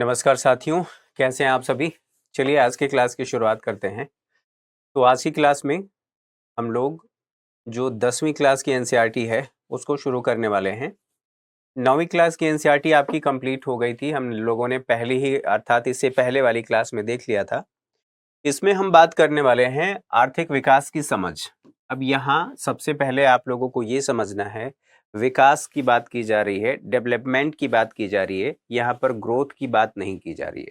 नमस्कार साथियों, कैसे हैं आप सभी। चलिए आज की क्लास की शुरुआत करते हैं। तो आज की क्लास में हम लोग जो 10वीं क्लास की एनसीईआरटी है उसको शुरू करने वाले हैं। 9वीं क्लास की एनसीईआरटी आपकी कंप्लीट हो गई थी, हम लोगों ने पहले ही अर्थात इससे पहले वाली क्लास में देख लिया था। इसमें हम बात करने वाले हैं आर्थिक विकास की समझ। अब यहाँ सबसे पहले आप लोगों को ये समझना है, विकास की बात की जा रही है, डेवलपमेंट की बात की जा रही है, यहाँ पर ग्रोथ की बात नहीं की जा रही है।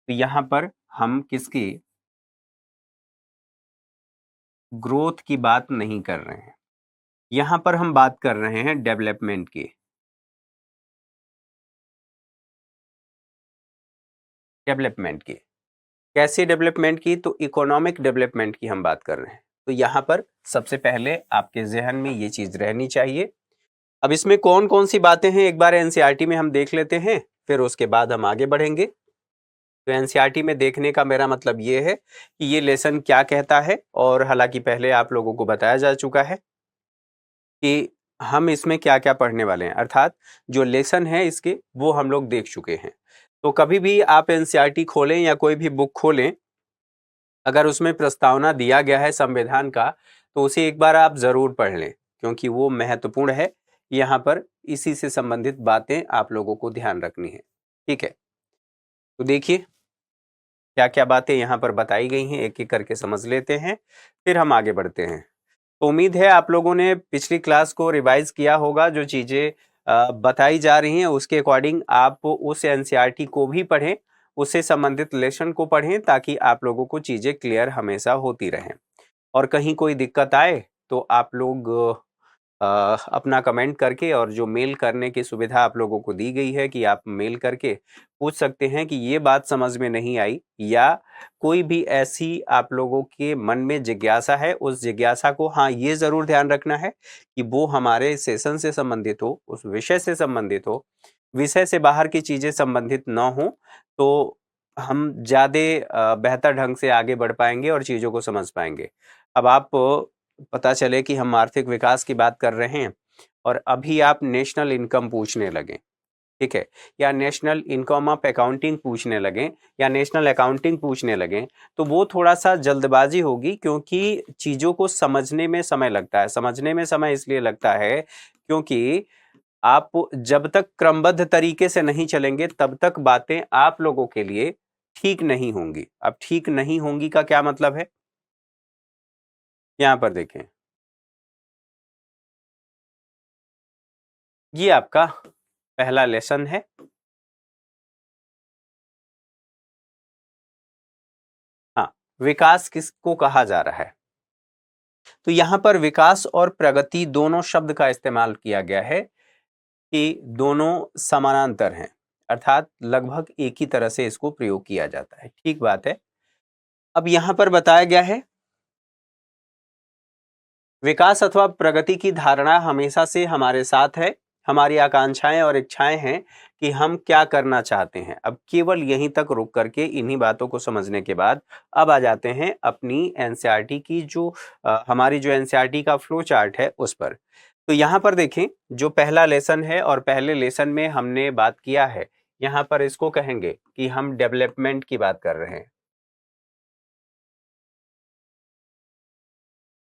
तो यहाँ पर हम किसकी ग्रोथ की बात नहीं कर रहे हैं, यहाँ पर हम बात कर रहे हैं डेवलपमेंट की। डेवलपमेंट की कैसे डेवलपमेंट की, तो इकोनॉमिक डेवलपमेंट की हम बात कर रहे हैं। तो यहाँ पर सबसे पहले आपके जहन में ये चीज रहनी चाहिए। अब इसमें कौन कौन सी बातें हैं एक बार एनसीईआरटी में हम देख लेते हैं, फिर उसके बाद हम आगे बढ़ेंगे। तो एनसीईआरटी में देखने का मेरा मतलब ये है कि ये लेसन क्या कहता है, और हालांकि पहले आप लोगों को बताया जा चुका है कि हम इसमें क्या क्या पढ़ने वाले हैं, अर्थात जो लेसन है इसके वो हम लोग देख चुके हैं। तो कभी भी आप एनसीईआरटी खोलें या कोई भी बुक खोलें, अगर उसमें प्रस्तावना दिया गया है संविधान का तो उसे एक बार आप जरूर पढ़ लें, क्योंकि वो महत्वपूर्ण है। यहाँ पर इसी से संबंधित बातें आप लोगों को ध्यान रखनी है। ठीक है, तो देखिए क्या क्या बातें यहाँ पर बताई गई हैं, एक एक करके समझ लेते हैं, फिर हम आगे बढ़ते हैं। तो उम्मीद है आप लोगों ने पिछली क्लास को रिवाइज किया होगा। जो चीजें बताई जा रही हैं उसके अकॉर्डिंग आप उस एनसीईआरटी को भी पढ़ें, उससे संबंधित लेसन को पढ़ें, ताकि आप लोगों को चीजें क्लियर हमेशा होती रहें। और कहीं कोई दिक्कत आए तो आप लोग अपना कमेंट करके, और जो मेल करने की सुविधा आप लोगों को दी गई है कि आप मेल करके पूछ सकते हैं कि ये बात समझ में नहीं आई, या कोई भी ऐसी आप लोगों के मन में जिज्ञासा है, उस जिज्ञासा को हाँ ये जरूर ध्यान रखना है कि वो हमारे सेशन से संबंधित हो, उस विषय से संबंधित हो। विषय से बाहर की चीजें संबंधित न हो तो हम ज्यादा बेहतर ढंग से आगे बढ़ पाएंगे और चीजों को समझ पाएंगे। अब आप पता चले कि हम आर्थिक विकास की बात कर रहे हैं और अभी आप नेशनल इनकम पूछने लगे, ठीक है, या नेशनल इनकम ऑफ अकाउंटिंग पूछने लगे, या नेशनल अकाउंटिंग पूछने लगे, तो वो थोड़ा सा जल्दबाजी होगी, क्योंकि चीजों को समझने में समय लगता है। समझने में समय इसलिए लगता है क्योंकि आप जब तक क्रमबद्ध तरीके से नहीं चलेंगे तब तक बातें आप लोगों के लिए ठीक नहीं होंगी। अब ठीक नहीं होंगी का क्या मतलब है, यहां पर देखें, ये आपका पहला लेसन है। हाँ, विकास किसको कहा जा रहा है, तो यहां पर विकास और प्रगति दोनों शब्द का इस्तेमाल किया गया है कि दोनों समानांतर हैं, अर्थात लगभग एक ही तरह से इसको प्रयोग किया जाता है। ठीक बात है। अब यहां पर बताया गया है विकास अथवा प्रगति की धारणा हमेशा से हमारे साथ है। हमारी आकांक्षाएं और इच्छाएं हैं कि हम क्या करना चाहते हैं। अब केवल यहीं तक रुक करके इन्हीं बातों को समझने के बाद अब आ जाते हैं अपनी एनसीईआरटी की जो हमारी जो एनसीईआरटी का फ्लो चार्ट है उस पर। तो यहाँ पर देखें, जो पहला लेसन है और पहले लेसन में हमने बात किया है, यहाँ पर इसको कहेंगे कि हम डेवलपमेंट की बात कर रहे हैं।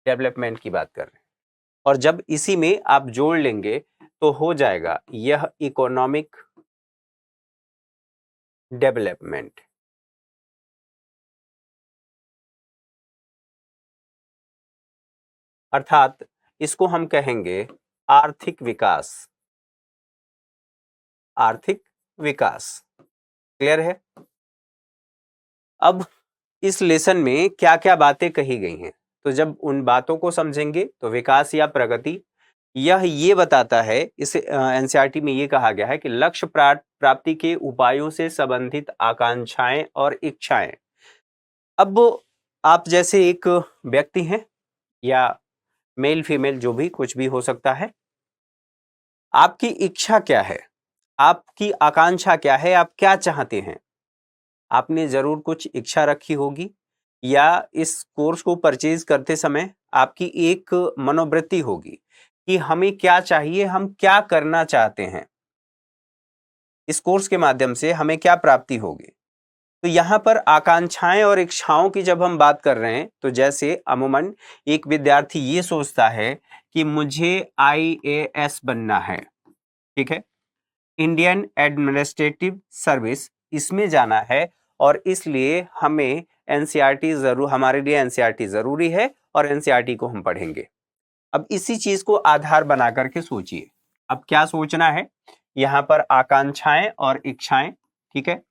डेवलपमेंट की बात कर रहे हैं, और जब इसी में आप जोड़ लेंगे तो हो जाएगा यह इकोनॉमिक डेवलपमेंट। अर्थात इसको हम कहेंगे आर्थिक विकास। आर्थिक विकास क्लियर है। अब इस लेसन में क्या क्या बातें कही गई हैं, तो जब उन बातों को समझेंगे तो विकास या प्रगति यह ये बताता है, इस एनसीईआरटी में ये कहा गया है कि लक्ष्य प्राप्ति के उपायों से संबंधित आकांक्षाएं और इच्छाएं। अब आप जैसे एक व्यक्ति हैं, या मेल फीमेल जो भी कुछ भी हो सकता है, आपकी इच्छा क्या है, आपकी आकांक्षा क्या है, आप क्या चाहते हैं। आपने जरूर कुछ इच्छा रखी होगी, या इस कोर्स को परचेज करते समय आपकी एक मनोवृत्ति होगी कि हमें क्या चाहिए, हम क्या करना चाहते हैं। इस कोर्स के माध्यम से हमें क्या प्राप्ति होगी। तो यहाँ पर आकांक्षाएं और इच्छाओं की जब हम बात कर रहे हैं तो जैसे अमूमन एक विद्यार्थी ये सोचता है कि मुझे IAS बनना है, ठीक है, इंडियन एडमिनिस्ट्रेटिव सर्विस, इसमें जाना है और इसलिए हमें एनसीईआरटी हमारे लिए एनसीईआरटी जरूरी है और एनसीईआरटी को हम पढ़ेंगे। अब इसी चीज को आधार बना करके सोचिए, अब क्या सोचना है, यहाँ पर आकांक्षाएं और इच्छाएं, ठीक है।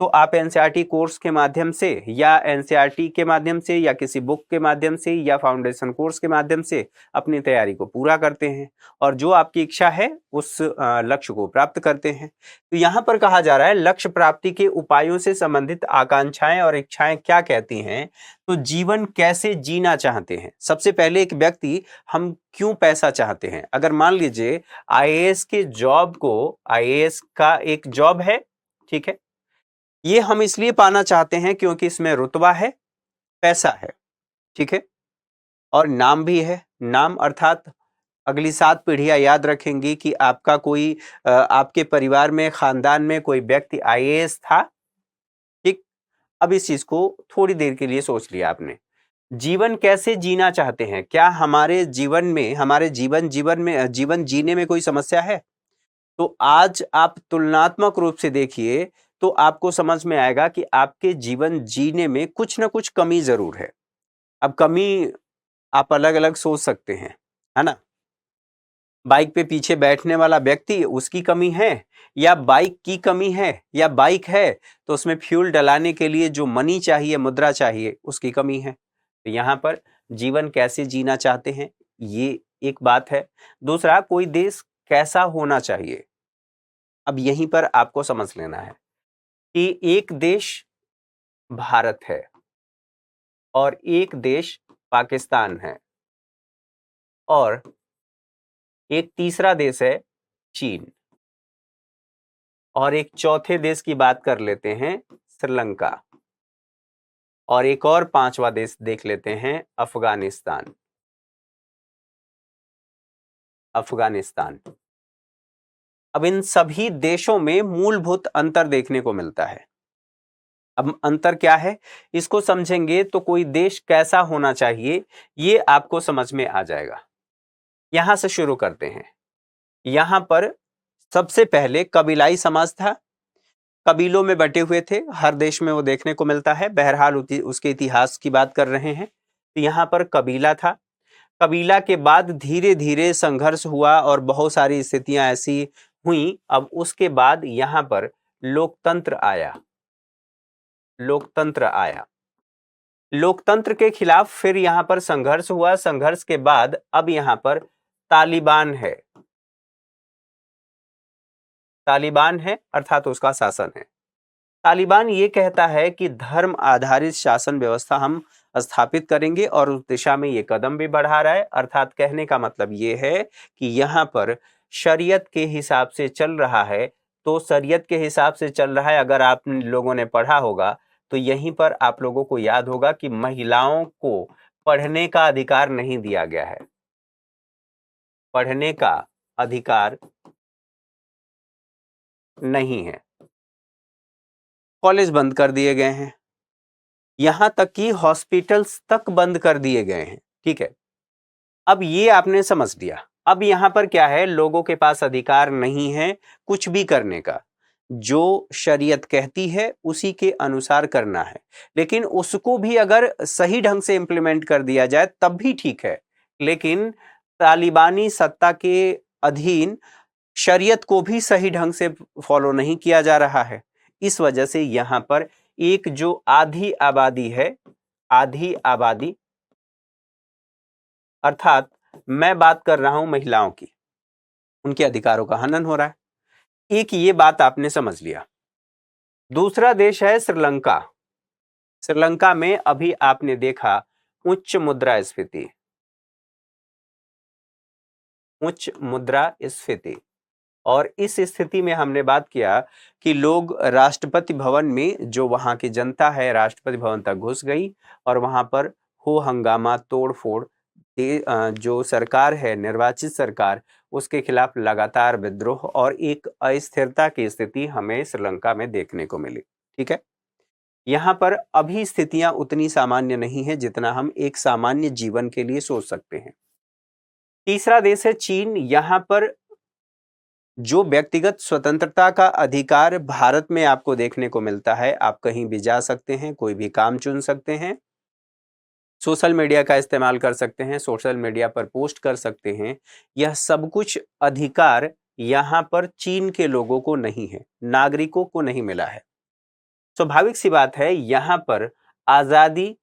तो आप एनसीईआरटी कोर्स के माध्यम से या एनसीईआरटी के माध्यम से या किसी बुक के माध्यम से या फाउंडेशन कोर्स के माध्यम से अपनी तैयारी को पूरा करते हैं और जो आपकी इच्छा है उस लक्ष्य को प्राप्त करते हैं। तो यहाँ पर कहा जा रहा है लक्ष्य प्राप्ति के उपायों से संबंधित आकांक्षाएं और इच्छाएं क्या कहती हैं, तो जीवन कैसे जीना चाहते हैं। सबसे पहले एक व्यक्ति हम क्यों पैसा चाहते हैं, अगर मान लीजिए IAS के जॉब को, IAS का एक जॉब है, ठीक है, ये हम इसलिए पाना चाहते हैं क्योंकि इसमें रुतबा है, पैसा है, ठीक है, और नाम भी है। नाम अर्थात अगली 7 पीढ़ियां याद रखेंगी कि आपका कोई आपके परिवार में, खानदान में कोई व्यक्ति IAS था, ठीक। अब इस चीज को थोड़ी देर के लिए सोच लिया आपने। जीवन कैसे जीना चाहते हैं, क्या हमारे जीवन में, हमारे जीवन जीने में कोई समस्या है। तो आज आप तुलनात्मक रूप से देखिए तो आपको समझ में आएगा कि आपके जीवन जीने में कुछ ना कुछ कमी जरूर है। अब कमी आप अलग अलग सोच सकते हैं, है ना। बाइक पे पीछे बैठने वाला व्यक्ति, उसकी कमी है, या बाइक की कमी है, या बाइक है तो उसमें फ्यूल डलाने के लिए जो मनी चाहिए, मुद्रा चाहिए, उसकी कमी है। तो यहाँ पर जीवन कैसे जीना चाहते हैं, ये एक बात है। दूसरा, कोई देश कैसा होना चाहिए। अब यहीं पर आपको समझ लेना है कि एक देश भारत है और एक देश पाकिस्तान है और एक तीसरा देश है चीन और एक चौथे देश की बात कर लेते हैं श्रीलंका और एक और 5वां देश देख लेते हैं अफगानिस्तान। अब इन सभी देशों में मूलभूत अंतर देखने को मिलता है। अब अंतर क्या है, इसको समझेंगे तो कोई देश कैसा होना चाहिए ये आपको समझ में आ जाएगा। यहां से शुरू करते हैं। यहां पर सबसे पहले कबीलाई समाज था, कबीलों में बटे हुए थे, हर देश में वो देखने को मिलता है, बहरहाल उसके इतिहास की बात कर रहे हैं। तो यहां पर कबीला था, कबीला के बाद धीरे धीरे संघर्ष हुआ और बहुत सारी स्थितियां ऐसी हुई। अब उसके बाद यहां पर लोकतंत्र आया, लोकतंत्र के खिलाफ फिर यहां पर संघर्ष हुआ, संघर्ष के बाद अब यहां पर तालिबान है अर्थात उसका शासन है। तालिबान ये कहता है कि धर्म आधारित शासन व्यवस्था हम स्थापित करेंगे और उस दिशा में ये कदम भी बढ़ा रहा है। अर्थात कहने का मतलब ये है कि यहाँ पर शरीयत के हिसाब से चल रहा है। तो शरीयत के हिसाब से चल रहा है, अगर आप लोगों ने पढ़ा होगा तो यहीं पर आप लोगों को याद होगा कि महिलाओं को पढ़ने का अधिकार नहीं दिया गया है, पढ़ने का अधिकार नहीं है, कॉलेज बंद कर दिए गए हैं, यहां तक कि हॉस्पिटल्स तक बंद कर दिए गए हैं, ठीक है। अब ये आपने समझ लिया। अब यहां पर क्या है, लोगों के पास अधिकार नहीं है कुछ भी करने का, जो शरीयत कहती है उसी के अनुसार करना है, लेकिन उसको भी अगर सही ढंग से इंप्लीमेंट कर दिया जाए तब भी ठीक है। लेकिन तालिबानी सत्ता के अधीन शरीयत को भी सही ढंग से फॉलो नहीं किया जा रहा है। इस वजह से यहां पर एक जो आधी आबादी है, आधी आबादी अर्थात मैं बात कर रहा हूं महिलाओं की, उनके अधिकारों का हनन हो रहा है। एक ये बात आपने समझ लिया। दूसरा देश है श्रीलंका। श्रीलंका में अभी आपने देखा उच्च मुद्रास्फीति, और इस स्थिति में हमने बात किया कि लोग राष्ट्रपति भवन में, जो वहां की जनता है राष्ट्रपति भवन तक घुस गई और वहां पर हो हंगामा, तोड़ फोड़ जो सरकार है, निर्वाचित सरकार, उसके खिलाफ लगातार विद्रोह और एक अस्थिरता की स्थिति हमें श्रीलंका में देखने को मिली। ठीक है, यहाँ पर अभी स्थितियां उतनी सामान्य नहीं है जितना हम एक सामान्य जीवन के लिए सोच सकते हैं। तीसरा देश है चीन। यहाँ पर जो व्यक्तिगत स्वतंत्रता का अधिकार भारत में आपको देखने को मिलता है, आप कहीं भी जा सकते हैं, कोई भी काम चुन सकते हैं, सोशल मीडिया का इस्तेमाल कर सकते हैं, सोशल मीडिया पर पोस्ट कर सकते हैं, यह सब कुछ अधिकार यहाँ पर चीन के लोगों को नहीं है, नागरिकों को नहीं मिला है। स्वाभाविक सी बात है, यहाँ पर आजादी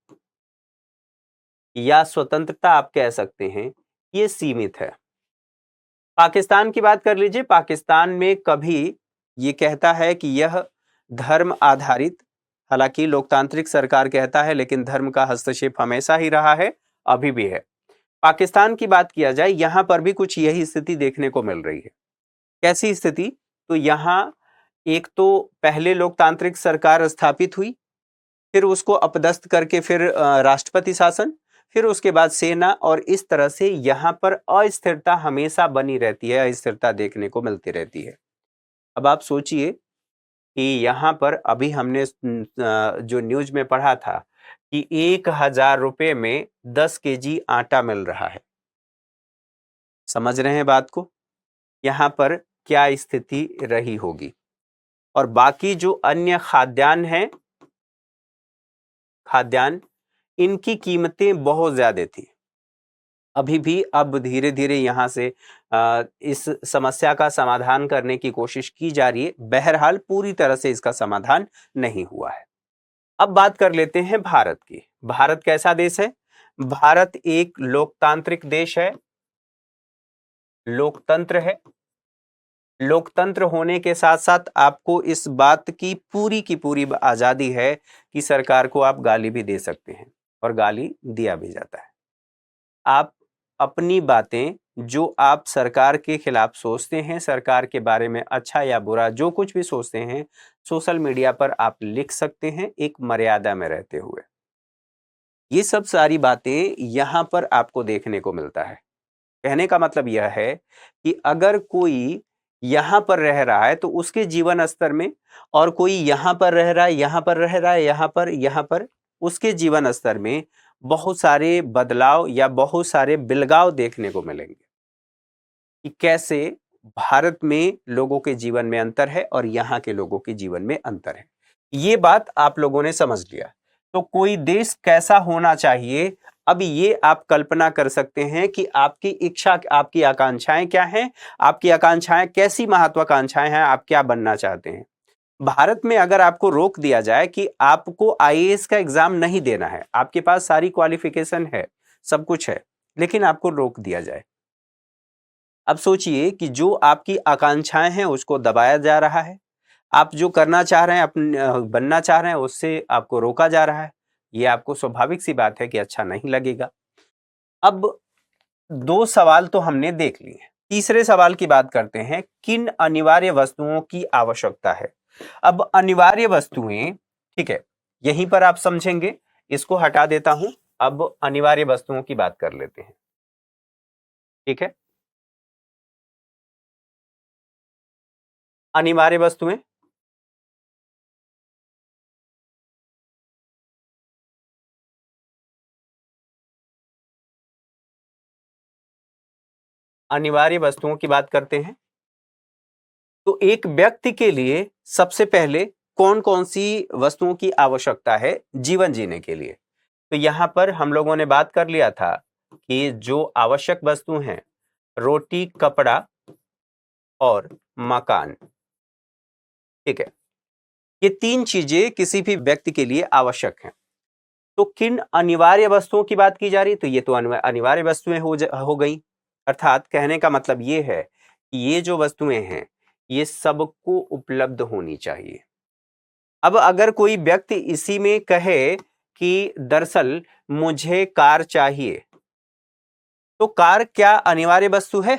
या स्वतंत्रता आप कह सकते हैं, ये सीमित है। पाकिस्तान की बात कर लीजिए, पाकिस्तान में कभी ये कहता है कि यह धर्म आधारित, हालांकि लोकतांत्रिक सरकार कहता है, लेकिन धर्म का हस्तक्षेप हमेशा ही रहा है, अभी भी है। पाकिस्तान की बात किया जाए, यहां पर भी कुछ यही स्थिति देखने को मिल रही है। कैसी स्थिति? तो यहां एक तो पहले लोकतांत्रिक सरकार स्थापित हुई, फिर उसको अपदस्थ करके फिर राष्ट्रपति शासन, फिर उसके बाद सेना, और इस तरह से यहाँ पर अस्थिरता हमेशा बनी रहती है, अस्थिरता देखने को मिलती रहती है। अब आप सोचिए कि यहाँ पर अभी हमने जो न्यूज में पढ़ा था कि 1,000 रुपए में 10 केजी आटा मिल रहा है। समझ रहे हैं बात को? यहाँ पर क्या स्थिति रही होगी। और बाकी जो अन्य खाद्यान्न हैं, खाद्यान्न, इनकी कीमतें बहुत ज्यादा थी। अभी भी अब धीरे धीरे यहाँ से इस समस्या का समाधान करने की कोशिश की जा रही है। बहरहाल पूरी तरह से इसका समाधान नहीं हुआ है। अब बात कर लेते हैं भारत की। भारत कैसा देश है? भारत एक लोकतांत्रिक देश है, लोकतंत्र है। लोकतंत्र होने के साथ साथ आपको इस बात की पूरी आजादी है कि सरकार को आप गाली भी दे सकते हैं, और गाली दिया भी जाता है। आप अपनी बातें जो आप सरकार के खिलाफ सोचते हैं, सरकार के बारे में अच्छा या बुरा जो कुछ भी सोचते हैं, सोशल मीडिया पर आप लिख सकते हैं, एक मर्यादा में रहते हुए। ये सब सारी बातें यहां पर आपको देखने को मिलता है। कहने का मतलब यह है कि अगर कोई यहां पर रह रहा है तो उसके जीवन स्तर में, और कोई यहां पर रह रहा है, यहां पर रह रहा है, यहां पर उसके जीवन स्तर में बहुत सारे बदलाव या बहुत सारे बिलगाव देखने को मिलेंगे कि कैसे भारत में लोगों के जीवन में अंतर है और यहाँ के लोगों के जीवन में अंतर है। ये बात आप लोगों ने समझ लिया। तो कोई देश कैसा होना चाहिए, अब ये आप कल्पना कर सकते हैं कि आपकी इच्छा, आपकी आकांक्षाएं क्या हैं, आपकी आकांक्षाएं कैसी महत्वाकांक्षाएं हैं, आप क्या बनना चाहते हैं। भारत में अगर आपको रोक दिया जाए कि आपको आईएएस का एग्जाम नहीं देना है, आपके पास सारी क्वालिफिकेशन है, सब कुछ है, लेकिन आपको रोक दिया जाए, अब सोचिए कि जो आपकी आकांक्षाएं हैं उसको दबाया जा रहा है, आप जो करना चाह रहे हैं, बनना चाह रहे हैं, उससे आपको रोका जा रहा है। ये आपको स्वाभाविक सी बात है कि अच्छा नहीं लगेगा। अब 2 सवाल तो हमने देख लिए, तीसरे सवाल की बात करते हैं, किन अनिवार्य वस्तुओं की आवश्यकता है। अब अनिवार्य वस्तुएं, ठीक है, यहीं पर आप समझेंगे, इसको हटा देता हूं। अब अनिवार्य वस्तुओं की बात कर लेते हैं, ठीक है। अनिवार्य वस्तुएं, अनिवार्य वस्तुओं की बात करते हैं। तो एक व्यक्ति के लिए सबसे पहले कौन कौन सी वस्तुओं की आवश्यकता है जीवन जीने के लिए। तो यहां पर हम लोगों ने बात कर लिया था कि जो आवश्यक वस्तु हैं, रोटी, कपड़ा और मकान, ठीक है, ये 3 चीजें किसी भी व्यक्ति के लिए आवश्यक हैं। तो किन अनिवार्य वस्तुओं की बात की जा रही, तो ये तो अनिवार्य वस्तुएं हो गई। अर्थात कहने का मतलब ये है कि ये जो वस्तुएं हैं, ये सबको उपलब्ध होनी चाहिए। अब अगर कोई व्यक्ति इसी में कहे कि दरअसल मुझे कार चाहिए, तो कार क्या अनिवार्य वस्तु है?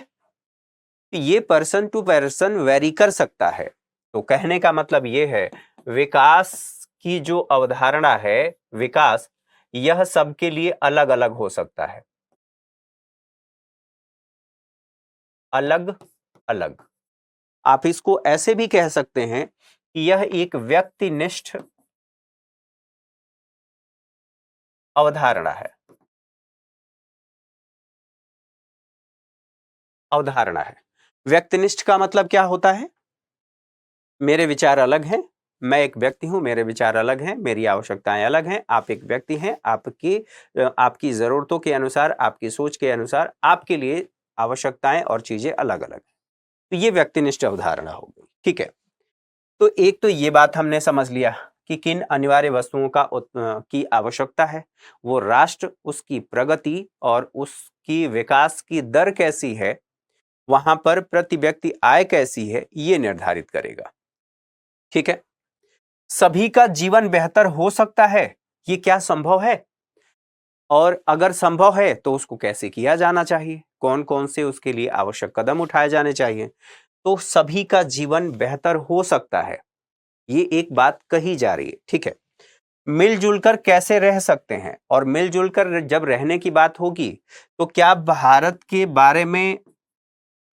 ये पर्सन टू पर्सन वेरी कर सकता है। तो कहने का मतलब ये है, विकास की जो अवधारणा है, विकास, यह सबके लिए अलग अलग हो सकता है। अलग अलग। आप इसको ऐसे भी कह सकते हैं कि यह एक व्यक्तिनिष्ठ अवधारणा है, अवधारणा है। व्यक्तिनिष्ठ का मतलब क्या होता है? मेरे विचार अलग हैं, मैं एक व्यक्ति हूं, मेरे विचार अलग हैं, मेरी आवश्यकताएं अलग हैं, आप एक व्यक्ति हैं, आपकी जरूरतों के अनुसार, आपकी सोच के अनुसार आपके लिए आवश्यकताएं और चीजें अलग अलग हैं। तो ये व्यक्तिनिष्ठ अवधारणा हो गई। ठीक है, तो एक तो ये बात हमने समझ लिया कि किन अनिवार्य वस्तुओं की आवश्यकता है, वो राष्ट्र, उसकी प्रगति और उसकी विकास की दर कैसी है, वहां पर प्रति व्यक्ति आय कैसी है, ये निर्धारित करेगा। ठीक है, सभी का जीवन बेहतर हो सकता है, ये क्या संभव है? और अगर संभव है तो उसको कैसे किया जाना चाहिए, कौन कौन से उसके लिए आवश्यक कदम उठाए जाने चाहिए? तो सभी का जीवन बेहतर हो सकता है, ये एक बात कही जा रही है। ठीक है, मिलजुल कर कैसे रह सकते हैं, और मिलजुल कर जब रहने की बात होगी तो क्या भारत के बारे में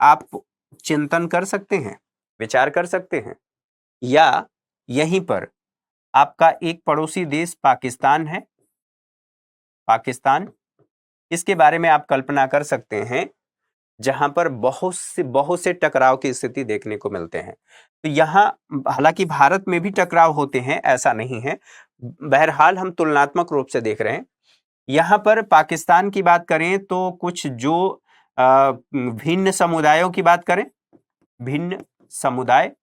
आप चिंतन कर सकते हैं, विचार कर सकते हैं? या यहीं पर आपका एक पड़ोसी देश पाकिस्तान है, पाकिस्तान, इसके बारे में आप कल्पना कर सकते हैं, जहां पर बहुत से टकराव की स्थिति देखने को मिलते हैं। तो यहां हालांकि भारत में भी टकराव होते हैं, ऐसा नहीं है, बहरहाल हम तुलनात्मक रूप से देख रहे हैं। यहां पर पाकिस्तान की बात करें तो कुछ जो भिन्न समुदायों की बात करें, भिन्न समुदाय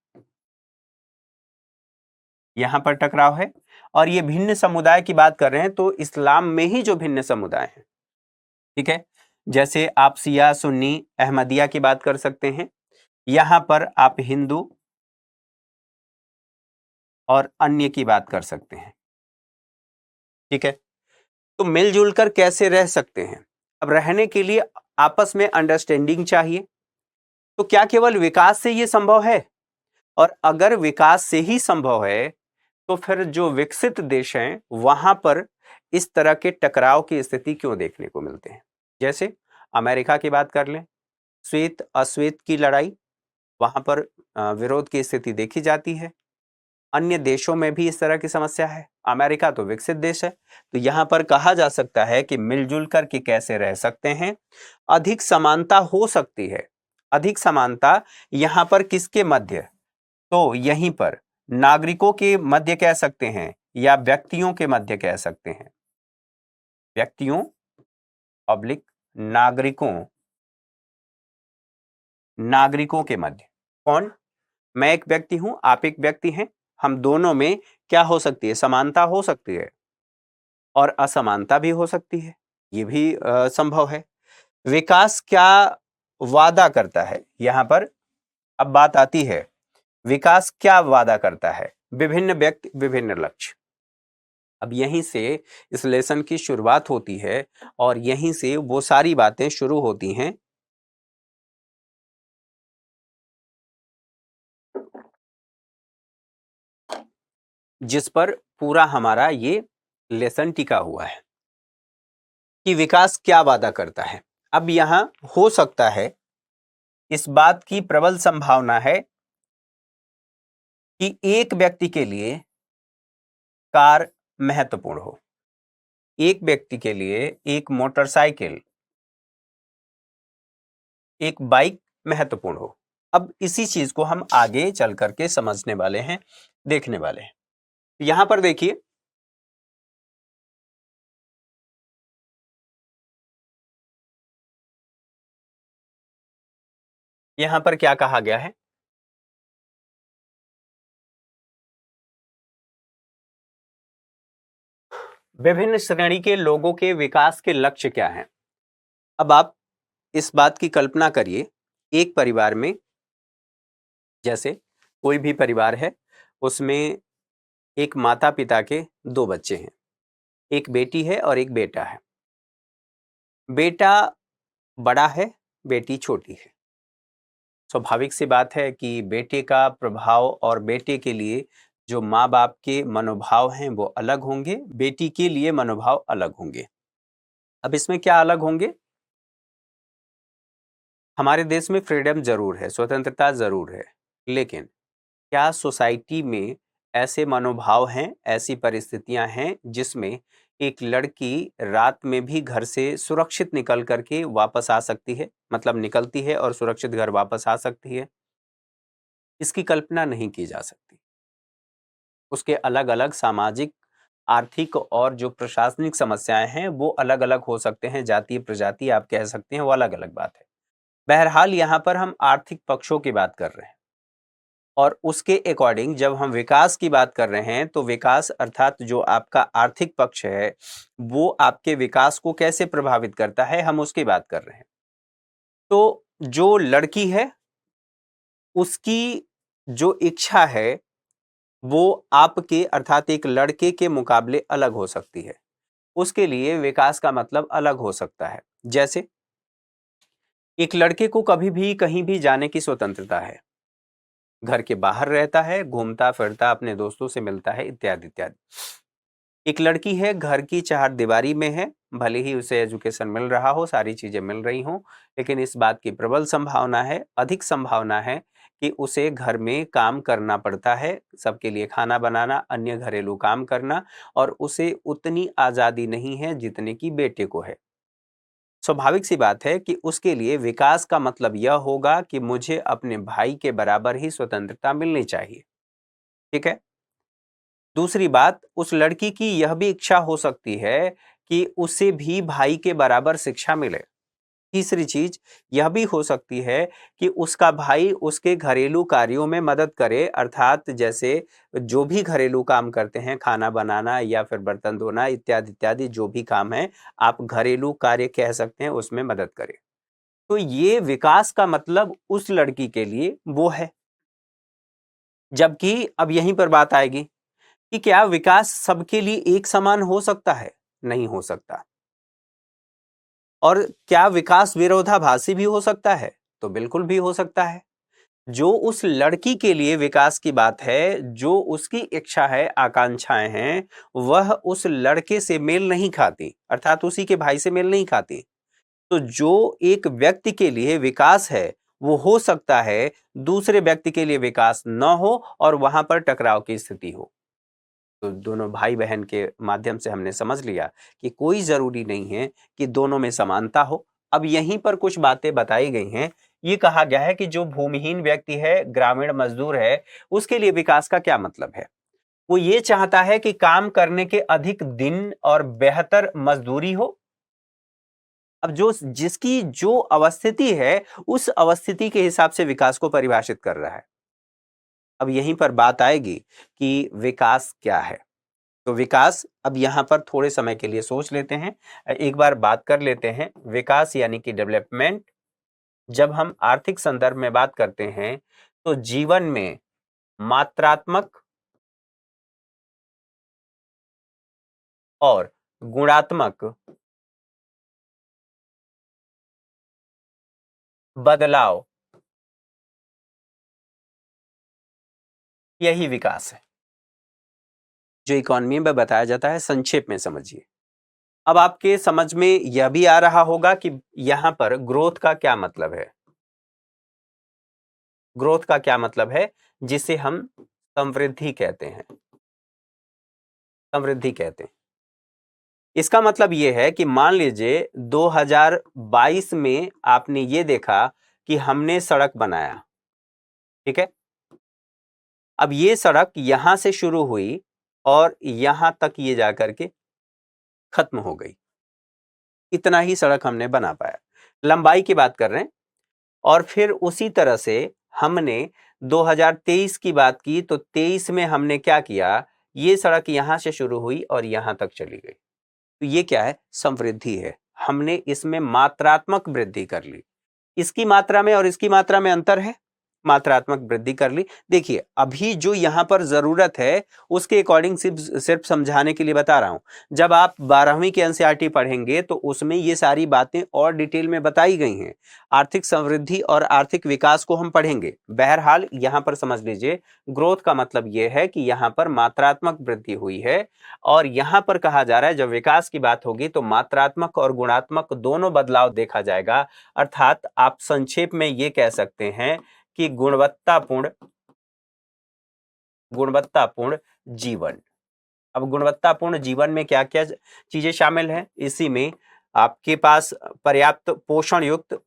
यहां पर टकराव है। और ये भिन्न समुदाय की बात कर रहे हैं तो इस्लाम में ही जो भिन्न समुदाय हैं, ठीक है, जैसे आप शिया, सुन्नी, अहमदिया की बात कर सकते हैं, यहां पर आप हिंदू और अन्य की बात कर सकते हैं। ठीक है, तो मिलजुल कर कैसे रह सकते हैं? अब रहने के लिए आपस में अंडरस्टैंडिंग चाहिए। तो क्या केवल विकास से ये संभव है? और अगर विकास से ही संभव है तो फिर जो विकसित देश हैं वहां पर इस तरह के टकराव की स्थिति क्यों देखने को मिलते हैं? जैसे अमेरिका की बात कर लें, श्वेत अश्वेत की लड़ाई, वहां पर विरोध की स्थिति देखी जाती है। अन्य देशों में भी इस तरह की समस्या है। अमेरिका तो विकसित देश है, तो यहां पर कहा जा सकता है कि मिलजुल कर के कैसे रह सकते हैं। अधिक समानता हो सकती है। अधिक समानता यहां पर किसके मध्य? तो यहीं पर नागरिकों के मध्य कह सकते हैं या व्यक्तियों के मध्य कह सकते हैं। व्यक्तियों पब्लिक, नागरिकों, नागरिकों के मध्य। कौन? मैं एक व्यक्ति हूं, आप एक व्यक्ति हैं, हम दोनों में क्या हो सकती है? समानता हो सकती है और असमानता भी हो सकती है, ये भी संभव है। विकास क्या वादा करता है? यहां पर अब बात आती है, विकास क्या वादा करता है? विभिन्न व्यक्ति, विभिन्न लक्ष्य। अब यहीं से इस लेसन की शुरुआत होती है और यहीं से वो सारी बातें शुरू होती हैं जिस पर पूरा हमारा ये लेसन टिका हुआ है कि विकास क्या वादा करता है। अब यहां हो सकता है, इस बात की प्रबल संभावना है कि एक व्यक्ति के लिए कार महत्वपूर्ण हो, एक व्यक्ति के लिए एक मोटरसाइकिल, एक बाइक महत्वपूर्ण हो। अब इसी चीज को हम आगे चल करके समझने वाले हैं, देखने वाले हैं। यहां पर देखिए, यहां पर क्या कहा गया है? विभिन्न श्रेणी के लोगों के विकास के लक्ष्य क्या हैं? अब आप इस बात की कल्पना करिए, एक परिवार में, जैसे कोई भी परिवार है, उसमें एक माता पिता के दो बच्चे हैं, एक बेटी है और एक बेटा है। बेटा बड़ा है, बेटी छोटी है। स्वाभाविक सी बात है कि बेटे का प्रभाव और बेटे के लिए जो माँ बाप के मनोभाव हैं वो अलग होंगे, बेटी के लिए मनोभाव अलग होंगे। अब इसमें क्या अलग होंगे? हमारे देश में फ्रीडम जरूर है, स्वतंत्रता जरूर है, लेकिन क्या सोसाइटी में ऐसे मनोभाव हैं, ऐसी परिस्थितियां हैं जिसमें एक लड़की रात में भी घर से सुरक्षित निकल करके वापस आ सकती है, मतलब निकलती है और सुरक्षित घर वापस आ सकती है? इसकी कल्पना नहीं की जा सकती। उसके अलग अलग सामाजिक, आर्थिक और जो प्रशासनिक समस्याएं हैं वो अलग अलग हो सकते हैं, जातीय प्रजाति आप कह सकते हैं, वो अलग अलग बात है। बहरहाल यहाँ पर हम आर्थिक पक्षों की बात कर रहे हैं और उसके अकॉर्डिंग जब हम विकास की बात कर रहे हैं तो विकास अर्थात जो आपका आर्थिक पक्ष है वो आपके विकास को कैसे प्रभावित करता है, हम उसकी बात कर रहे हैं। तो जो लड़की है उसकी जो इच्छा है वो आपके अर्थात एक लड़के के मुकाबले अलग हो सकती है। उसके लिए विकास का मतलब अलग हो सकता है। जैसे एक लड़के को कभी भी कहीं भी जाने की स्वतंत्रता है, घर के बाहर रहता है, घूमता फिरता, अपने दोस्तों से मिलता है, इत्यादि इत्यादि। एक लड़की है, घर की चारदीवारी में है, भले ही उसे एजुकेशन मिल रहा हो, सारी चीजें मिल रही हों, लेकिन इस बात की प्रबल संभावना है, अधिक संभावना है कि उसे घर में काम करना पड़ता है, सबके लिए खाना बनाना, अन्य घरेलू काम करना, और उसे उतनी आजादी नहीं है जितने की बेटे को है। स्वाभाविक सी बात है कि उसके लिए विकास का मतलब यह होगा कि मुझे अपने भाई के बराबर ही स्वतंत्रता मिलनी चाहिए। ठीक है। दूसरी बात, उस लड़की की यह भी इच्छा हो सकती है कि उसे भी भाई के बराबर शिक्षा मिले। तीसरी चीज यह भी हो सकती है कि उसका भाई उसके घरेलू कार्यों में मदद करे, अर्थात जैसे जो भी घरेलू काम करते हैं, खाना बनाना या फिर बर्तन धोना इत्यादि इत्यादि, जो भी काम है आप घरेलू कार्य कह सकते हैं, उसमें मदद करे। तो ये विकास का मतलब उस लड़की के लिए वो है। जबकि अब यहीं पर बात आएगी कि क्या विकास सबके लिए एक समान हो सकता है? नहीं हो सकता। और क्या विकास विरोधाभासी भी हो सकता है? तो बिल्कुल भी हो सकता है। जो उस लड़की के लिए विकास की बात है, जो उसकी इच्छा है, आकांक्षाएं हैं, वह उस लड़के से मेल नहीं खाती, अर्थात उसी के भाई से मेल नहीं खाती। तो जो एक व्यक्ति के लिए विकास है वो हो सकता है दूसरे व्यक्ति के लिए विकास न हो और वहां पर टकराव की स्थिति हो। तो दोनों भाई बहन के माध्यम से हमने समझ लिया कि कोई जरूरी नहीं है कि दोनों में समानता हो। अब यहीं पर कुछ बातें बताई गई हैं। ये कहा गया है कि जो भूमिहीन व्यक्ति है, ग्रामीण मजदूर है, उसके लिए विकास का क्या मतलब है? वो ये चाहता है कि काम करने के अधिक दिन और बेहतर मजदूरी हो। अब जो जिसकी जो अवस्थिति है उस अवस्थिति के हिसाब से विकास को परिभाषित कर रहा है। अब यहीं पर बात आएगी कि विकास क्या है। तो विकास, अब यहां पर थोड़े समय के लिए सोच लेते हैं, एक बार बात कर लेते हैं। विकास यानी कि डेवलपमेंट, जब हम आर्थिक संदर्भ में बात करते हैं तो जीवन में मात्रात्मक और गुणात्मक बदलाव, यही विकास है जो इकोनॉमी में बताया जाता है। संक्षेप में समझिए। अब आपके समझ में यह भी आ रहा होगा कि यहां पर ग्रोथ का क्या मतलब है। ग्रोथ का क्या मतलब है, जिसे हम समृद्धि कहते हैं। समृद्धि कहते हैं। इसका मतलब यह है कि मान लीजिए 2022 में आपने ये देखा कि हमने सड़क बनाया, ठीक है। अब ये सड़क यहां से शुरू हुई और यहां तक ये जाकर के खत्म हो गई। इतना ही सड़क हमने बना पाया, लंबाई की बात कर रहे हैं। और फिर उसी तरह से हमने 2023 की बात की तो 23 में हमने क्या किया, ये सड़क यहां से शुरू हुई और यहां तक चली गई। तो ये क्या है, समृद्धि है। हमने इसमें मात्रात्मक वृद्धि कर ली। इसकी मात्रा में और इसकी मात्रा में अंतर है। मात्रात्मक वृद्धि कर ली। देखिए अभी जो यहाँ पर जरूरत है उसके अकॉर्डिंग सिर्फ समझाने के लिए बता रहा हूं। जब आप 12वीं के एनसीईआरटी पढ़ेंगे तो उसमें ये सारी बातें और डिटेल में बताई गई हैं। आर्थिक समृद्धि और आर्थिक विकास को हम पढ़ेंगे। बहरहाल यहाँ पर समझ लीजिए ग्रोथ का मतलब यह है कि यहाँ पर मात्रात्मक वृद्धि हुई है, और यहाँ पर कहा जा रहा है जब विकास की बात होगी तो मात्रात्मक और गुणात्मक दोनों बदलाव देखा जाएगा। अर्थात आप संक्षेप में ये कह सकते हैं कि गुणवत्तापूर्ण जीवन। अब गुणवत्तापूर्ण जीवन में क्या क्या चीजें शामिल हैं? इसी में आपके पास पर्याप्त पोषण युक्त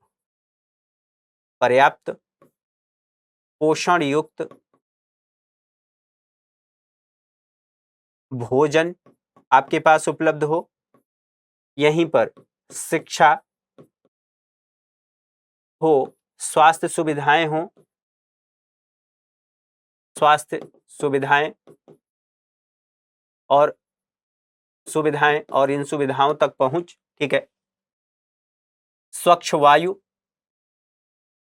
भोजन आपके पास उपलब्ध हो, यहीं पर शिक्षा हो, स्वास्थ्य सुविधाएं और इन सुविधाओं तक पहुंच, ठीक है। स्वच्छ वायु,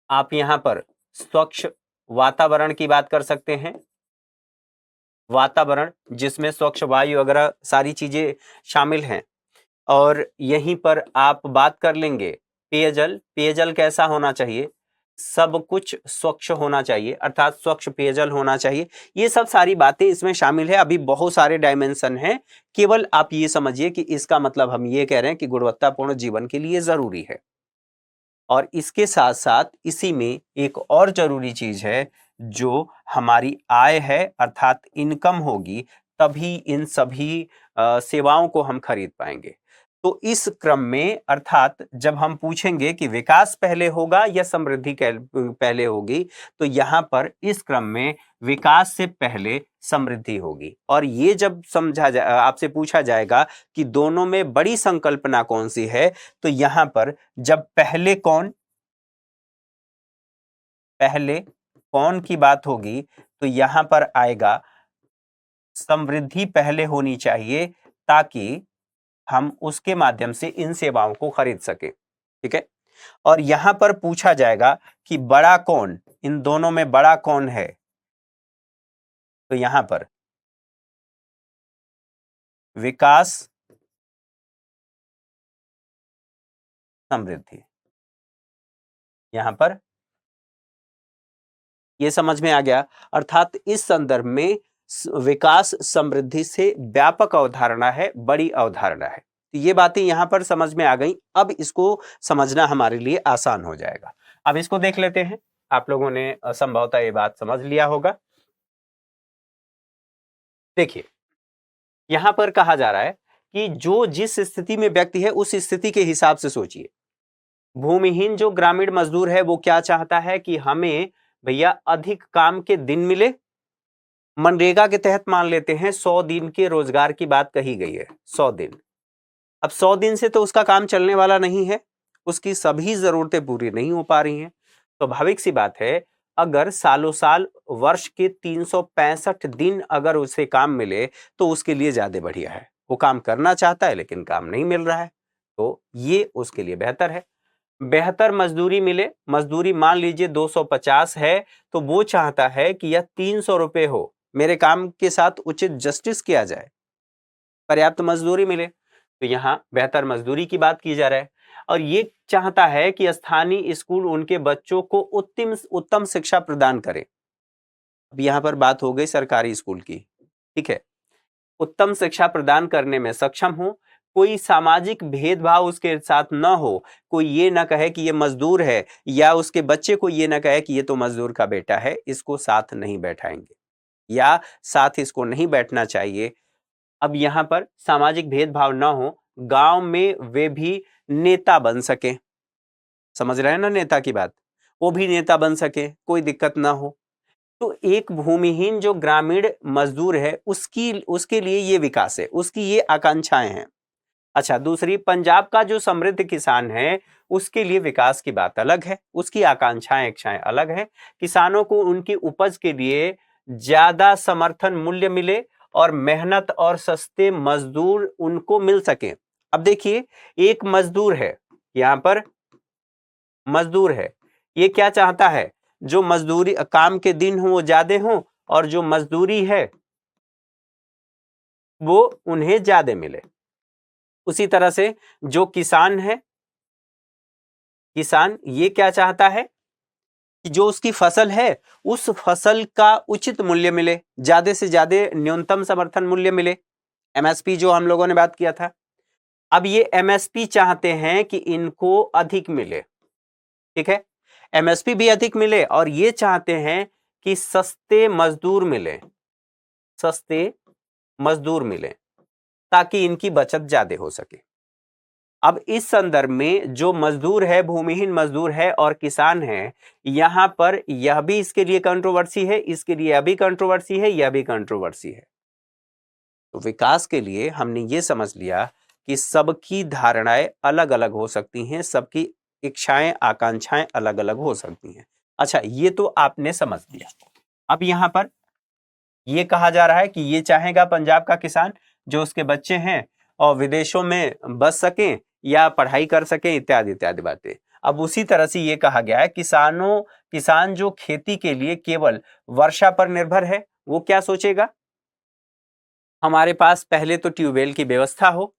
आप यहां पर स्वच्छ वातावरण की बात कर सकते हैं, वातावरण जिसमें स्वच्छ वायु वगैरह सारी चीजें शामिल हैं। और यहीं पर आप बात कर लेंगे पेयजल कैसा होना चाहिए? सब कुछ स्वच्छ होना चाहिए, अर्थात स्वच्छ पेयजल होना चाहिए। ये सब सारी बातें इसमें शामिल है। अभी बहुत सारे डायमेंशन हैं, केवल आप ये समझिए कि इसका मतलब हम ये कह रहे हैं कि गुणवत्तापूर्ण जीवन के लिए जरूरी है। और इसके साथ साथ इसी में एक और जरूरी चीज है, जो हमारी आय है अर्थात इनकम होगी, तभी इन सभी सेवाओं को हम खरीद पाएंगे। तो इस क्रम में अर्थात जब हम पूछेंगे कि विकास पहले होगा या समृद्धि पहले होगी, तो यहां पर इस क्रम में विकास से पहले समृद्धि होगी। और ये जब आपसे पूछा जाएगा कि दोनों में बड़ी संकल्पना कौन सी है, तो यहां पर जब पहले कौन की बात होगी तो यहां पर आएगा समृद्धि पहले होनी चाहिए, ताकि हम उसके माध्यम से इन सेवाओं को खरीद सके, ठीक है। और यहां पर पूछा जाएगा कि बड़ा कौन, इन दोनों में बड़ा कौन है, तो यहां पर विकास समृद्धि, यहां पर ये समझ में आ गया। अर्थात इस संदर्भ में विकास समृद्धि से व्यापक अवधारणा है, बड़ी अवधारणा है। तो ये बातें यहां पर समझ में आ गई। अब इसको समझना हमारे लिए आसान हो जाएगा। अब इसको देख लेते हैं। आप लोगों ने संभवतः ये बात समझ लिया होगा। देखिए यहां पर कहा जा रहा है कि जो जिस स्थिति में व्यक्ति है उस स्थिति के हिसाब से सोचिए। भूमिहीन जो ग्रामीण मजदूर है वो क्या चाहता है कि हमें भैया अधिक काम के दिन मिले। मनरेगा के तहत मान लेते हैं 100 दिन के रोजगार की बात कही गई है, 100 दिन। अब 100 दिन से तो उसका काम चलने वाला नहीं है, उसकी सभी जरूरतें पूरी नहीं हो पा रही हैं। स्वाभाविक सी बात है, अगर सालों साल वर्ष के 365 दिन अगर उसे काम मिले तो उसके लिए ज्यादा बढ़िया है। वो काम करना चाहता है लेकिन काम नहीं मिल रहा है, तो ये उसके लिए बेहतर है। बेहतर मजदूरी मिले, मजदूरी मान लीजिए 250 है, तो वो चाहता है कि यह 300 रुपए हो, मेरे काम के साथ उचित जस्टिस किया जाए, पर्याप्त मजदूरी मिले। तो यहां बेहतर मजदूरी की बात की जा रहा है। और ये चाहता है कि स्थानीय स्कूल उनके बच्चों को उत्तम शिक्षा प्रदान करे। अब यहां पर बात हो गई सरकारी स्कूल की, ठीक है। उत्तम शिक्षा प्रदान करने में सक्षम हो, कोई सामाजिक भेदभाव उसके साथ न हो, कोई ये ना कहे कि ये मजदूर है, या उसके बच्चे को ये ना कहे कि ये तो मजदूर का बेटा है, इसको साथ नहीं बैठाएंगे या साथ इसको नहीं बैठना चाहिए। अब यहां पर सामाजिक भेदभाव न हो, गांव में वे भी नेता बन सके। समझ रहे हैं ना नेता की बात? वो भी नेता बन सके, कोई दिक्कत ना हो। तो एक भूमिहीन जो ग्रामीण मजदूर है उसके लिए ये विकास है, उसकी ये आकांक्षाएं हैं। अच्छा, दूसरी पंजाब का जो समृद्ध किसान है उसके लिए विकास की बात अलग है, उसकी आकांक्षाएं इच्छाएं अलग है। किसानों को उनकी उपज के लिए ज्यादा समर्थन मूल्य मिले और मेहनत और सस्ते मजदूर उनको मिल सके। अब देखिए एक मजदूर है, यहां पर मजदूर है, ये क्या चाहता है? जो मजदूरी काम के दिन हो वो ज्यादा हो और जो मजदूरी है वो उन्हें ज्यादा मिले। उसी तरह से जो किसान है, किसान ये क्या चाहता है कि जो उसकी फसल है उस फसल का उचित मूल्य मिले, ज्यादा से ज्यादा न्यूनतम समर्थन मूल्य मिले, एमएसपी जो हम लोगों ने बात किया था। अब ये एमएसपी चाहते हैं कि इनको अधिक मिले, ठीक है, एमएसपी भी अधिक मिले और ये चाहते हैं कि सस्ते मजदूर मिले, सस्ते मजदूर मिले ताकि इनकी बचत ज्यादा हो सके। अब इस संदर्भ में जो मजदूर है, भूमिहीन मजदूर है और किसान है, यहां पर यह भी इसके लिए कंट्रोवर्सी है, इसके लिए यह भी कंट्रोवर्सी है, यह भी कंट्रोवर्सी है। तो विकास के लिए हमने ये समझ लिया कि सबकी धारणाएं अलग अलग हो सकती हैं, सबकी इच्छाएं आकांक्षाएं अलग अलग हो सकती हैं। अच्छा, ये तो आपने समझ लिया। अब यहां पर ये कहा जा रहा है कि ये चाहेगा पंजाब का किसान जो उसके बच्चे हैं और विदेशों में बस सकें या पढ़ाई कर सकें, इत्यादि इत्यादि बातें। अब उसी तरह से ये कहा गया है किसान जो खेती के लिए केवल वर्षा पर निर्भर है, वो क्या सोचेगा, हमारे पास पहले तो ट्यूबवेल की व्यवस्था हो,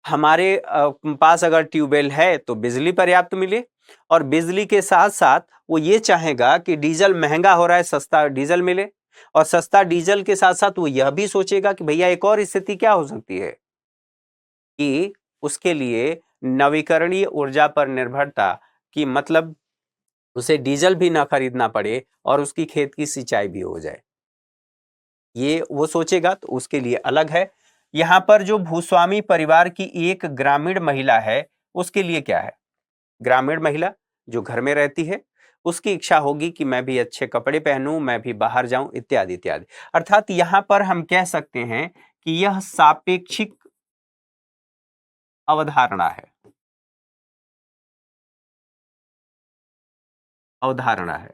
हमारे पास अगर ट्यूबवेल है तो बिजली पर्याप्त मिले, और बिजली के साथ साथ वो ये चाहेगा कि डीजल महंगा हो रहा है, सस्ता डीजल मिले, और सस्ता डीजल के साथ साथ वो यह भी सोचेगा कि भैया एक और स्थिति क्या हो सकती है कि उसके लिए नवीकरणीय ऊर्जा पर निर्भरता की, मतलब उसे डीजल भी ना खरीदना पड़े और उसकी खेत की सिंचाई भी हो जाए, ये वो सोचेगा, तो उसके लिए अलग है। यहां पर जो भूस्वामी परिवार की एक ग्रामीण महिला है उसके लिए क्या है, ग्रामीण महिला जो घर में रहती है उसकी इच्छा होगी कि मैं भी अच्छे कपड़े पहनूं, मैं भी बाहर जाऊं, इत्यादि इत्यादि। अर्थात यहां पर हम कह सकते हैं कि यह सापेक्षिक अवधारणा है, अवधारणा है,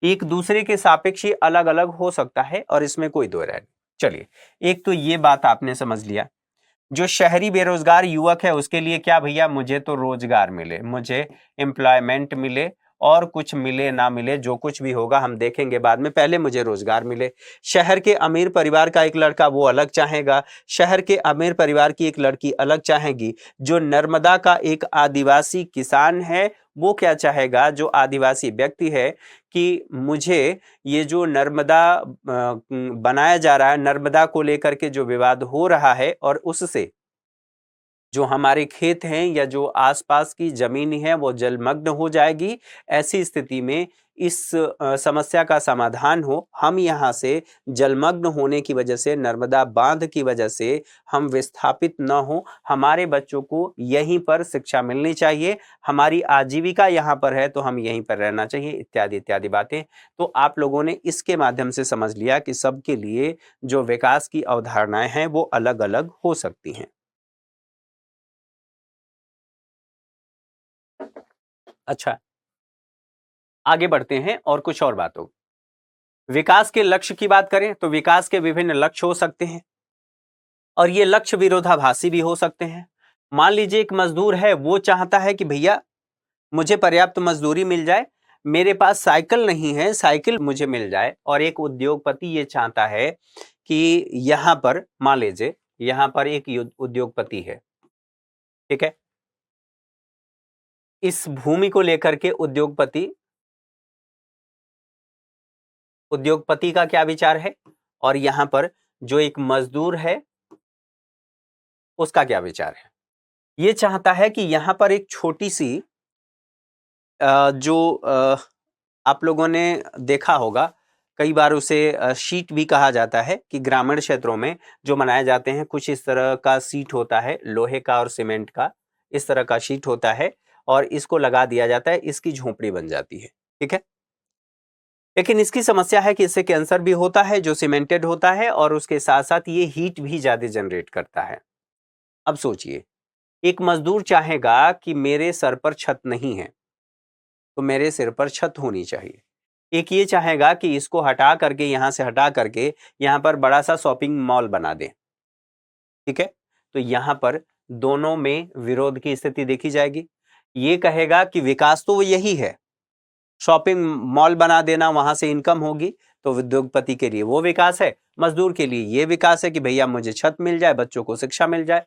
एक दूसरे के सापेक्ष अलग अलग हो सकता है और इसमें कोई दो राय नहीं। चलिए, एक तो ये बात आपने समझ लिया। जो शहरी बेरोजगार युवक है उसके लिए क्या, भैया मुझे तो रोजगार मिले, मुझे एम्प्लॉयमेंट मिले, और कुछ मिले ना मिले, जो कुछ भी होगा हम देखेंगे बाद में, पहले मुझे रोजगार मिले। शहर के अमीर परिवार का एक लड़का वो अलग चाहेगा, शहर के अमीर परिवार की एक लड़की अलग चाहेगी। जो नर्मदा का एक आदिवासी किसान है वो क्या चाहेगा, जो आदिवासी व्यक्ति है, कि मुझे ये जो नर्मदा बनाया जा रहा है, नर्मदा को लेकर के जो विवाद हो रहा है और उससे जो हमारे खेत हैं या जो आसपास की जमीन है वो जलमग्न हो जाएगी, ऐसी स्थिति में इस समस्या का समाधान हो, हम यहाँ से जलमग्न होने की वजह से, नर्मदा बांध की वजह से हम विस्थापित न हो, हमारे बच्चों को यहीं पर शिक्षा मिलनी चाहिए, हमारी आजीविका यहाँ पर है तो हम यहीं पर रहना चाहिए, इत्यादि इत्यादि बातें। तो आप लोगों ने इसके माध्यम से समझ लिया कि सबके लिए जो विकास की अवधारणाएं हैं वो अलग अलग हो सकती हैं। अच्छा, आगे बढ़ते हैं और कुछ और बातों। विकास के लक्ष्य की बात करें तो विकास के विभिन्न लक्ष्य हो सकते हैं और ये लक्ष्य विरोधाभासी भी हो सकते हैं। मान लीजिए एक मजदूर है, वो चाहता है कि भैया मुझे पर्याप्त मजदूरी मिल जाए, मेरे पास साइकिल नहीं है, साइकिल मुझे मिल जाए। और एक उद्योगपति ये चाहता है कि यहां पर मान लीजिए यहां पर एक उद्योगपति है, ठीक है, इस भूमि को लेकर के उद्योगपति का क्या विचार है, और यहां पर जो एक मजदूर है उसका क्या विचार है। ये चाहता है कि यहां पर एक छोटी सी जो आप लोगों ने देखा होगा, कई बार उसे शीट भी कहा जाता है, कि ग्रामीण क्षेत्रों में जो बनाए जाते हैं कुछ इस तरह का सीट होता है, लोहे का और सीमेंट का, इस तरह का शीट होता है और इसको लगा दिया जाता है, इसकी झोपड़ी बन जाती है, ठीक है। लेकिन इसकी समस्या है कि इससे कैंसर भी होता है जो सीमेंटेड होता है, और उसके साथ साथ ये हीट भी ज्यादा जनरेट करता है। अब सोचिए, एक मजदूर चाहेगा कि मेरे सर पर छत नहीं है तो मेरे सिर पर छत होनी चाहिए, एक ये चाहेगा कि इसको हटा करके, यहां से हटा करके यहां पर बड़ा सा शॉपिंग मॉल बना दे, ठीक है। तो यहां पर दोनों में विरोध की स्थिति देखी जाएगी। ये कहेगा कि विकास तो यही है, शॉपिंग मॉल बना देना, वहां से इनकम होगी, तो उद्योगपति के लिए वो विकास है। मजदूर के लिए ये विकास है कि भैया मुझे छत मिल जाए, बच्चों को शिक्षा मिल जाए।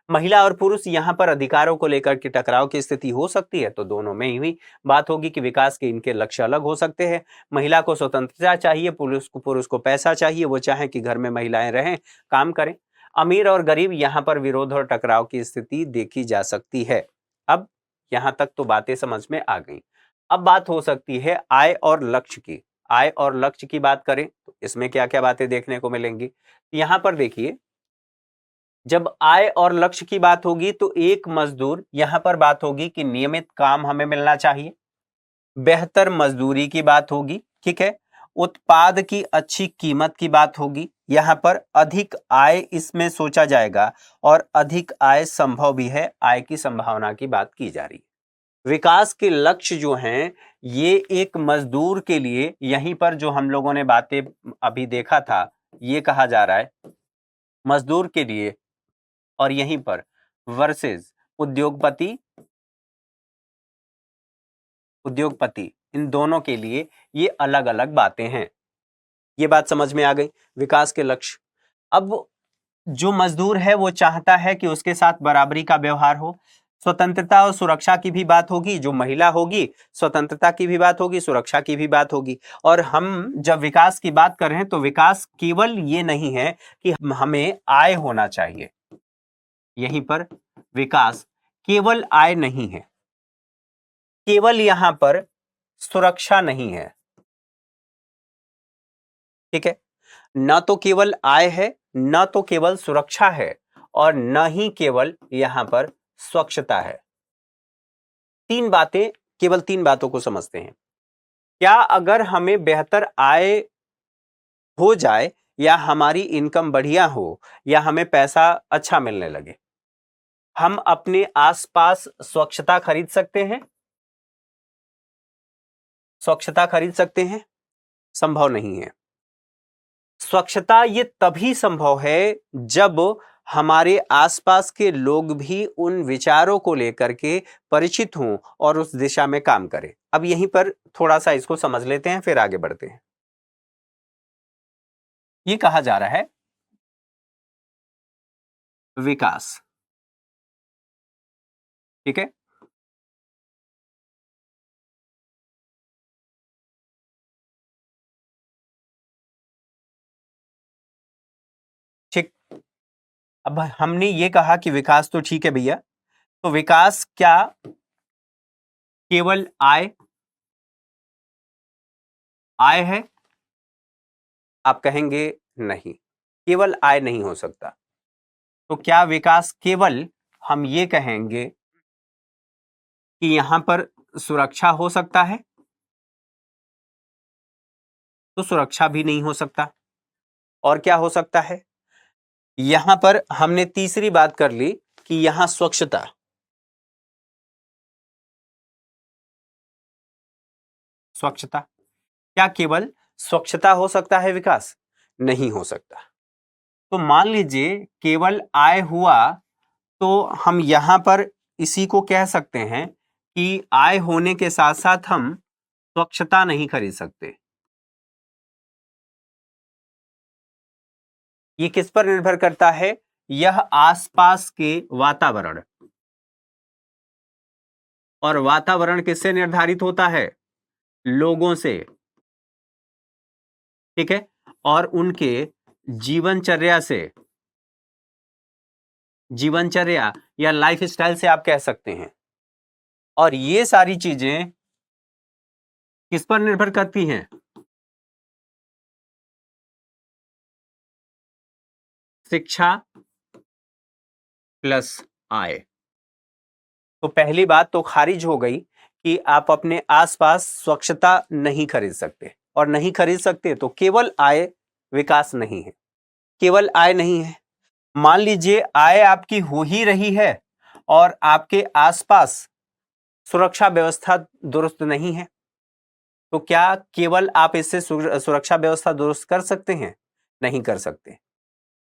महिला और पुरुष यहाँ पर अधिकारों को लेकर के टकराव की स्थिति हो सकती है, तो दोनों में ही बात होगी कि विकास के इनके लक्ष्य अलग हो सकते हैं। महिला को स्वतंत्रता चाहिए, पुरुष को पैसा चाहिए, वो चाहे कि घर में महिलाएं रहें, काम करें। अमीर और गरीब, यहाँ पर विरोध और टकराव की स्थिति देखी जा सकती है। अब यहाँ तक तो बातें समझ में आ गई। अब बात हो सकती है आय और लक्ष्य की। आय और लक्ष्य की बात करें तो इसमें क्या क्या बातें देखने को मिलेंगी। यहाँ पर देखिए, जब आय और लक्ष्य की बात होगी तो एक मजदूर, यहां पर बात होगी कि नियमित काम हमें मिलना चाहिए, बेहतर मजदूरी की बात होगी, ठीक है। उत्पाद की अच्छी कीमत की बात होगी, यहां पर अधिक आय इसमें सोचा जाएगा और अधिक आय संभव भी है, आय की संभावना की बात की जा रही है। विकास के लक्ष्य जो हैं, ये एक मजदूर के लिए, यहीं पर जो हम लोगों ने बातें अभी देखा था, ये कहा जा रहा है मजदूर के लिए, और यहीं पर वर्सेस उद्योगपति, इन दोनों के लिए ये अलग अलग बातें हैं। ये बात समझ में आ गई, विकास के लक्ष्य। अब जो मजदूर है वो चाहता है कि उसके साथ बराबरी का व्यवहार हो, स्वतंत्रता और सुरक्षा की भी बात होगी। जो महिला होगी, स्वतंत्रता की भी बात होगी, सुरक्षा की भी बात होगी। और हम जब विकास की बात कर रहे हैं तो विकास केवल ये नहीं है कि हमें आय होना चाहिए, यहीं पर विकास केवल आय नहीं है, केवल यहां पर सुरक्षा नहीं है, ठीक है। न तो केवल आय है, न तो केवल सुरक्षा है, और न ही केवल यहां पर स्वच्छता है। तीन बातें, केवल तीन बातों को समझते हैं। क्या अगर हमें बेहतर आय हो जाए, या हमारी इनकम बढ़िया हो, या हमें पैसा अच्छा मिलने लगे, हम अपने आसपास स्वच्छता खरीद सकते हैं? स्वच्छता खरीद सकते हैं? संभव नहीं है। स्वच्छता ये तभी संभव है जब हमारे आसपास के लोग भी उन विचारों को लेकर के परिचित हों और उस दिशा में काम करें। अब यहीं पर थोड़ा सा इसको समझ लेते हैं, फिर आगे बढ़ते हैं। ये कहा जा रहा है विकास, ठीक है। ठीक, अब हमने ये कहा कि विकास तो ठीक है भैया, तो विकास क्या केवल आय है? आप कहेंगे नहीं, केवल आय नहीं हो सकता। तो क्या विकास केवल, हम ये कहेंगे कि यहां पर सुरक्षा हो सकता है? तो सुरक्षा भी नहीं हो सकता। और क्या हो सकता है? यहां पर हमने तीसरी बात कर ली कि यहां स्वच्छता, क्या केवल स्वच्छता हो सकता है विकास? नहीं हो सकता। तो मान लीजिए केवल आय हुआ, तो हम यहां पर इसी को कह सकते हैं कि आय होने के साथ साथ हम स्वच्छता नहीं खरीद सकते। ये किस पर निर्भर करता है? यह आसपास के वातावरण, और वातावरण किससे निर्धारित होता है? लोगों से, ठीक है, और उनके जीवनचर्या से, जीवनचर्या या लाइफस्टाइल से आप कह सकते हैं। और ये सारी चीजें किस पर निर्भर करती हैं? शिक्षा प्लस आय। तो पहली बात तो खारिज हो गई कि आप अपने आसपास स्वच्छता नहीं खरीद सकते, और नहीं खरीद सकते तो केवल आय विकास नहीं है, केवल आय नहीं है। मान लीजिए आय आपकी हो ही रही है और आपके आसपास सुरक्षा व्यवस्था दुरुस्त नहीं है, तो क्या केवल आप इससे सुरक्षा व्यवस्था दुरुस्त कर सकते हैं? नहीं कर सकते।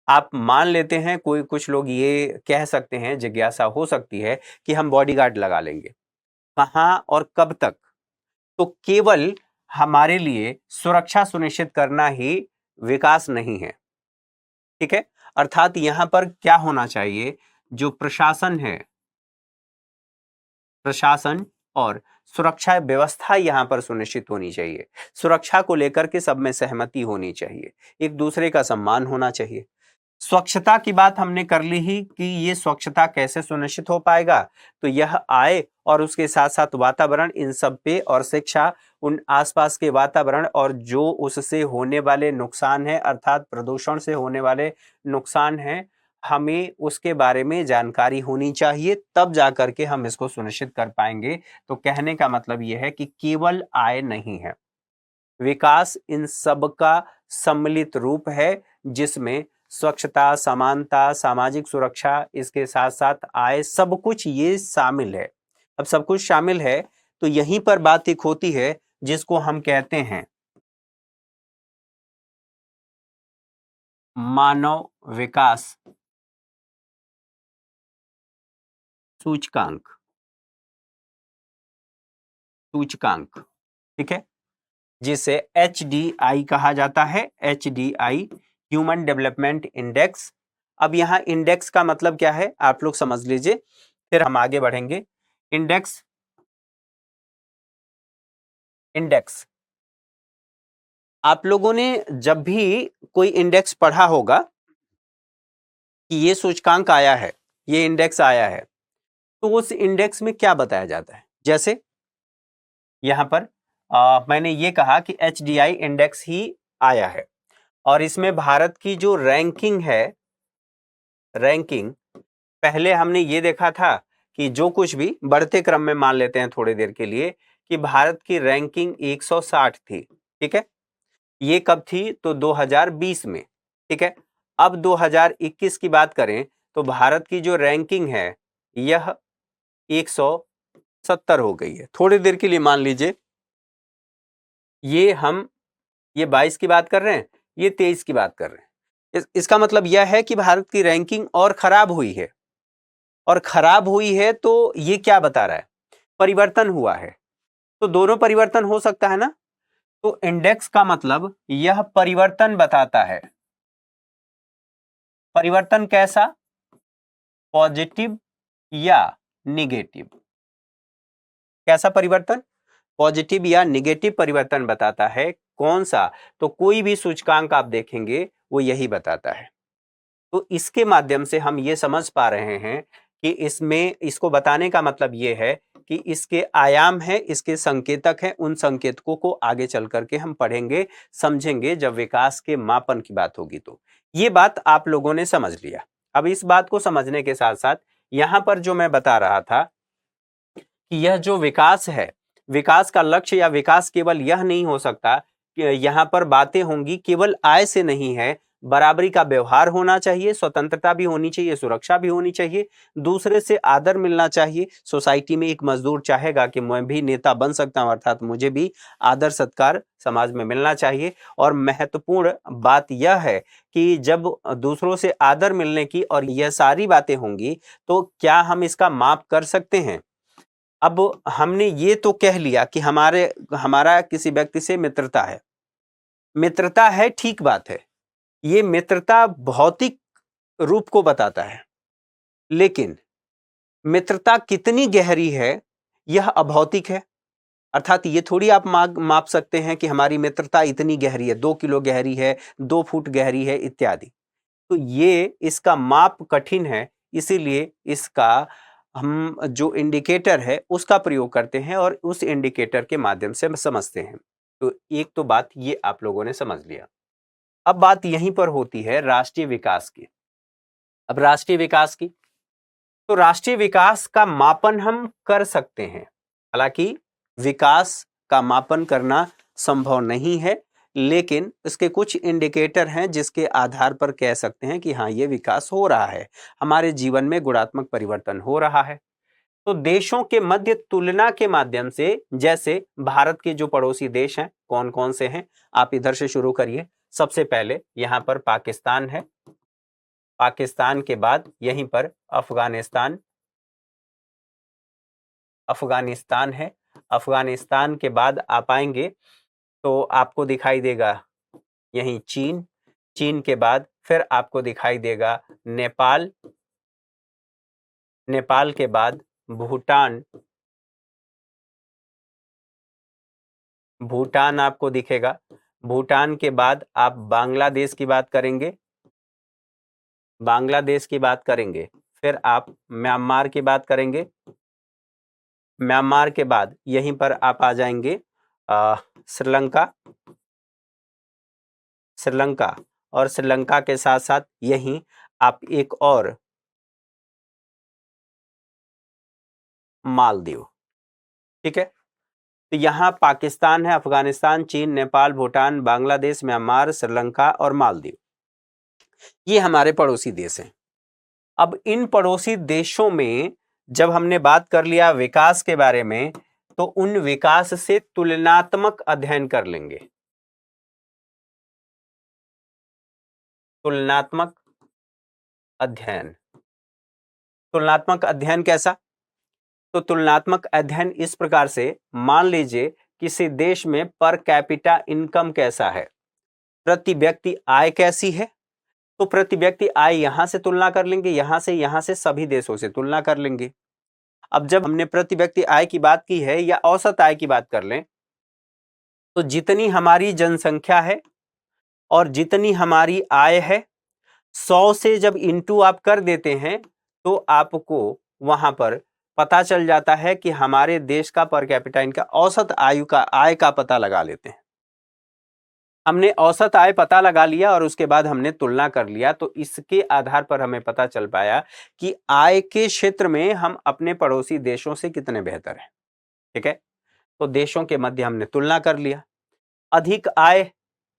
आप मान लेते हैं, कोई कुछ लोग ये कह सकते हैं, जिज्ञासा हो सकती है कि हम बॉडीगार्ड लगा लेंगे। कहां और कब तक? तो केवल हमारे लिए सुरक्षा सुनिश्चित करना ही विकास नहीं है। ठीक है, अर्थात यहां पर क्या होना चाहिए, जो प्रशासन है, प्रशासन और सुरक्षा व्यवस्था यहां पर सुनिश्चित होनी चाहिए। सुरक्षा को लेकर के सब में सहमति होनी चाहिए, एक दूसरे का सम्मान होना चाहिए। स्वच्छता की बात हमने कर ली ही कि ये स्वच्छता कैसे सुनिश्चित हो पाएगा, तो यह आय और उसके साथ साथ वातावरण, इन सब पे, और शिक्षा, उन आसपास के वातावरण और जो उससे होने वाले नुकसान है, अर्थात प्रदूषण से होने वाले नुकसान है, हमें उसके बारे में जानकारी होनी चाहिए, तब जाकर के हम इसको सुनिश्चित कर पाएंगे। तो कहने का मतलब यह है कि केवल आय नहीं है, विकास इन सब का सम्मिलित रूप है, जिसमें स्वच्छता, समानता, सामाजिक सुरक्षा, इसके साथ साथ आय, सब कुछ ये शामिल है। अब सब कुछ शामिल है तो यहीं पर बात एक होती है जिसको हम कहते हैं मानव विकास सूचकांक। सूचकांक, ठीक है, जिसे HDI कहा जाता है, HDI, ह्यूमन डेवलपमेंट इंडेक्स। अब यहां इंडेक्स का मतलब क्या है आप लोग समझ लीजिए, फिर हम आगे बढ़ेंगे। इंडेक्स, इंडेक्स, आप लोगों ने जब भी कोई इंडेक्स पढ़ा होगा कि ये सूचकांक आया है, ये इंडेक्स आया है, तो उस इंडेक्स में क्या बताया जाता है। जैसे यहां पर मैंने ये कहा कि HDI इंडेक्स ही आया है, और इसमें भारत की जो रैंकिंग है, रैंकिंग, पहले हमने ये देखा था कि जो कुछ भी बढ़ते क्रम में मान लेते हैं थोड़ी देर के लिए कि भारत की रैंकिंग 160 थी। ठीक है, ये कब थी, तो 2020 में। ठीक है, अब 2021 की बात करें तो भारत की जो रैंकिंग है यह 170 हो गई है। थोड़ी देर के लिए मान लीजिए ये 22 की बात कर रहे हैं, ये 23 की बात कर रहे हैं। इसका मतलब यह है कि भारत की रैंकिंग और खराब हुई है, और खराब हुई है तो ये क्या बता रहा है, परिवर्तन हुआ है। तो दोनों परिवर्तन हो सकता है ना, तो इंडेक्स का मतलब यह परिवर्तन बताता है। परिवर्तन कैसा, पॉजिटिव या निगेटिव, कैसा परिवर्तन, पॉजिटिव या निगेटिव परिवर्तन बताता है। कौन सा, तो कोई भी सूचकांक आप देखेंगे वो यही बताता है। तो इसके माध्यम से हम ये समझ पा रहे हैं कि इसमें, इसको बताने का मतलब ये है कि इसके आयाम है, इसके संकेतक हैं, उन संकेतकों को आगे चल करके हम पढ़ेंगे, समझेंगे जब विकास के मापन की बात होगी। तो ये बात आप लोगों ने समझ लिया। अब इस बात को समझने के साथ साथ यहां पर जो मैं बता रहा था कि यह जो विकास है, विकास का लक्ष्य या विकास केवल यह नहीं हो सकता कि यहां पर बातें होंगी केवल आय से नहीं है, बराबरी का व्यवहार होना चाहिए, स्वतंत्रता भी होनी चाहिए, सुरक्षा भी होनी चाहिए, दूसरे से आदर मिलना चाहिए। सोसाइटी में एक मजदूर चाहेगा कि मैं भी नेता बन सकता हूं, अर्थात मुझे भी आदर सत्कार समाज में मिलना चाहिए। और महत्वपूर्ण बात यह है कि जब दूसरों से आदर मिलने की और यह सारी बातें होंगी तो क्या हम इसका माप कर सकते हैं। अब हमने ये तो कह लिया कि हमारा किसी व्यक्ति से मित्रता है, मित्रता है, ठीक बात है, ये मित्रता भौतिक रूप को बताता है, लेकिन मित्रता कितनी गहरी है यह अभौतिक है। अर्थात ये थोड़ी आप माप सकते हैं कि हमारी मित्रता इतनी गहरी है, 2 किलो गहरी है, 2 फुट गहरी है इत्यादि। तो ये इसका माप कठिन है, इसीलिए इसका हम जो इंडिकेटर है उसका प्रयोग करते हैं और उस इंडिकेटर के माध्यम से हम समझते हैं। तो एक तो बात ये आप लोगों ने समझ लिया। अब बात यहीं पर होती है राष्ट्रीय विकास की। अब राष्ट्रीय विकास की, तो राष्ट्रीय विकास का मापन हम कर सकते हैं, हालांकि विकास का मापन करना संभव नहीं है, लेकिन इसके कुछ इंडिकेटर हैं जिसके आधार पर कह सकते हैं कि हाँ ये विकास हो रहा है, हमारे जीवन में गुणात्मक परिवर्तन हो रहा है। तो देशों के मध्य तुलना के माध्यम से, जैसे भारत के जो पड़ोसी देश हैं कौन कौन से हैं, आप इधर से शुरू करिए। सबसे पहले यहां पर पाकिस्तान है, पाकिस्तान के बाद यहीं पर अफगानिस्तान, अफगानिस्तान है, अफगानिस्तान के बाद आप आएंगे तो आपको दिखाई देगा यहीं चीन, चीन के बाद फिर आपको दिखाई देगा नेपाल, नेपाल के बाद भूटान, भूटान आपको दिखेगा, भूटान के बाद आप बांग्लादेश की बात करेंगे, बांग्लादेश की बात करेंगे, फिर आप म्यांमार की बात करेंगे, म्यांमार के बाद यहीं पर आप आ जाएंगे श्रीलंका, श्रीलंका, और श्रीलंका के साथ साथ यहीं आप एक और मालदीव। ठीक है, तो यहां पाकिस्तान है, अफगानिस्तान, चीन, नेपाल, भूटान, बांग्लादेश, म्यांमार, श्रीलंका और मालदीव, ये हमारे पड़ोसी देश हैं। अब इन पड़ोसी देशों में जब हमने बात कर लिया विकास के बारे में, तो उन विकास से तुलनात्मक अध्ययन कर लेंगे। तुलनात्मक अध्ययन, तुलनात्मक अध्ययन कैसा? तो तुलनात्मक अध्ययन इस प्रकार से, मान लीजिए किसी देश में पर कैपिटा इनकम कैसा है, प्रति व्यक्ति आय कैसी है, तो प्रति व्यक्ति आय यहां से तुलना कर लेंगे, यहां से सभी देशों से तुलना कर लेंगे। अब जब हमने प्रति व्यक्ति आय की बात की है या औसत आय की बात कर लें, तो जितनी हमारी जनसंख्या है और जितनी हमारी आय है, 100 से जब इंटू आप कर देते हैं तो आपको वहां पर पता चल जाता है कि हमारे देश का पर कैपिटा इनका औसत आय का पता लगा लेते हैं। हमने औसत आय पता लगा लिया और उसके बाद हमने तुलना कर लिया, तो इसके आधार पर हमें पता चल पाया कि आय के क्षेत्र में हम अपने पड़ोसी देशों से कितने बेहतर हैं। ठीक है, तो देशों के मध्य हमने तुलना कर लिया। अधिक आय,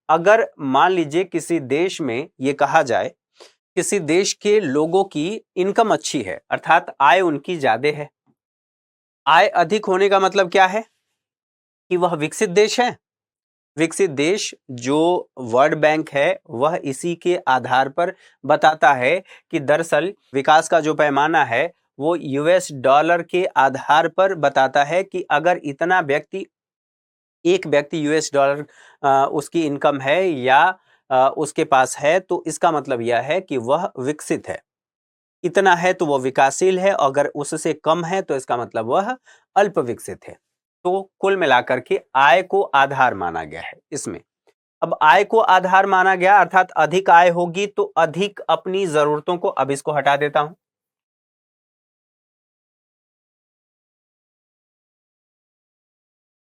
अगर मान लीजिए किसी देश में ये कहा जाए किसी देश के लोगों की इनकम अच्छी है, अर्थात आय उनकी ज्यादा है, आय अधिक होने का मतलब क्या है कि वह विकसित देश है। विकसित देश जो वर्ल्ड बैंक है वह इसी के आधार पर बताता है कि दरअसल विकास का जो पैमाना है वो यूएस डॉलर के आधार पर बताता है कि अगर इतना व्यक्ति, एक व्यक्ति यूएस डॉलर उसकी इनकम है या उसके पास है, तो इसका मतलब यह है कि वह विकसित है। इतना है तो वह विकासशील है, अगर उससे कम है तो इसका मतलब वह अल्प विकसित है। तो कुल मिलाकर के आय को आधार माना गया है इसमें। अब आय को आधार माना गया अर्थात अधिक आय होगी तो अधिक अपनी जरूरतों को, अब इसको हटा देता हूं,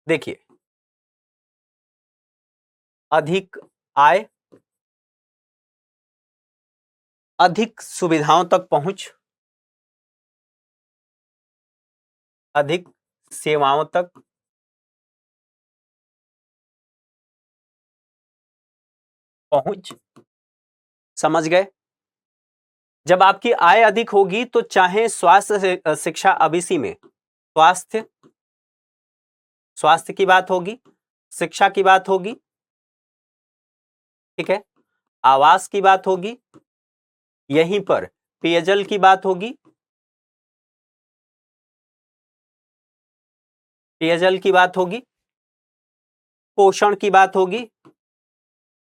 देखिए अधिक आय, अधिक सुविधाओं तक पहुंच, अधिक सेवाओं तक पहुंच, समझ गए? जब आपकी आय अधिक होगी तो चाहे स्वास्थ्य शिक्षा, अब इसी में स्वास्थ्य, स्वास्थ्य की बात होगी, शिक्षा की बात होगी, ठीक है, आवास की बात होगी, यहीं पर पेयजल की बात होगी, पेयजल की बात होगी, पोषण की बात होगी,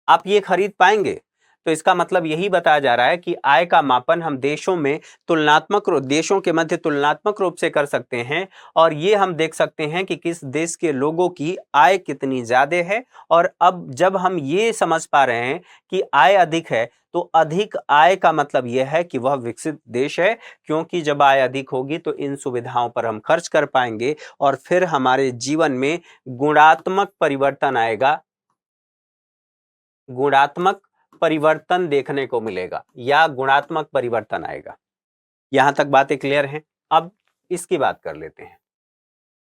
आप ये खरीद पाएंगे। तो इसका मतलब यही बताया जा रहा है कि आय का मापन हम देशों में तुलनात्मक देशों के मध्य तुलनात्मक रूप से कर सकते हैं, और ये हम देख सकते हैं कि किस देश के लोगों की आय कितनी ज्यादा है। और अब जब हम ये समझ पा रहे हैं कि आय अधिक है, तो अधिक आय का मतलब यह है कि वह विकसित देश है, क्योंकि जब आय अधिक होगी तो इन सुविधाओं पर हम खर्च कर पाएंगे और फिर हमारे जीवन में गुणात्मक परिवर्तन आएगा, गुणात्मक परिवर्तन देखने को मिलेगा या गुणात्मक परिवर्तन आएगा। यहां तक बातें क्लियर हैं? अब इसकी बात कर लेते हैं,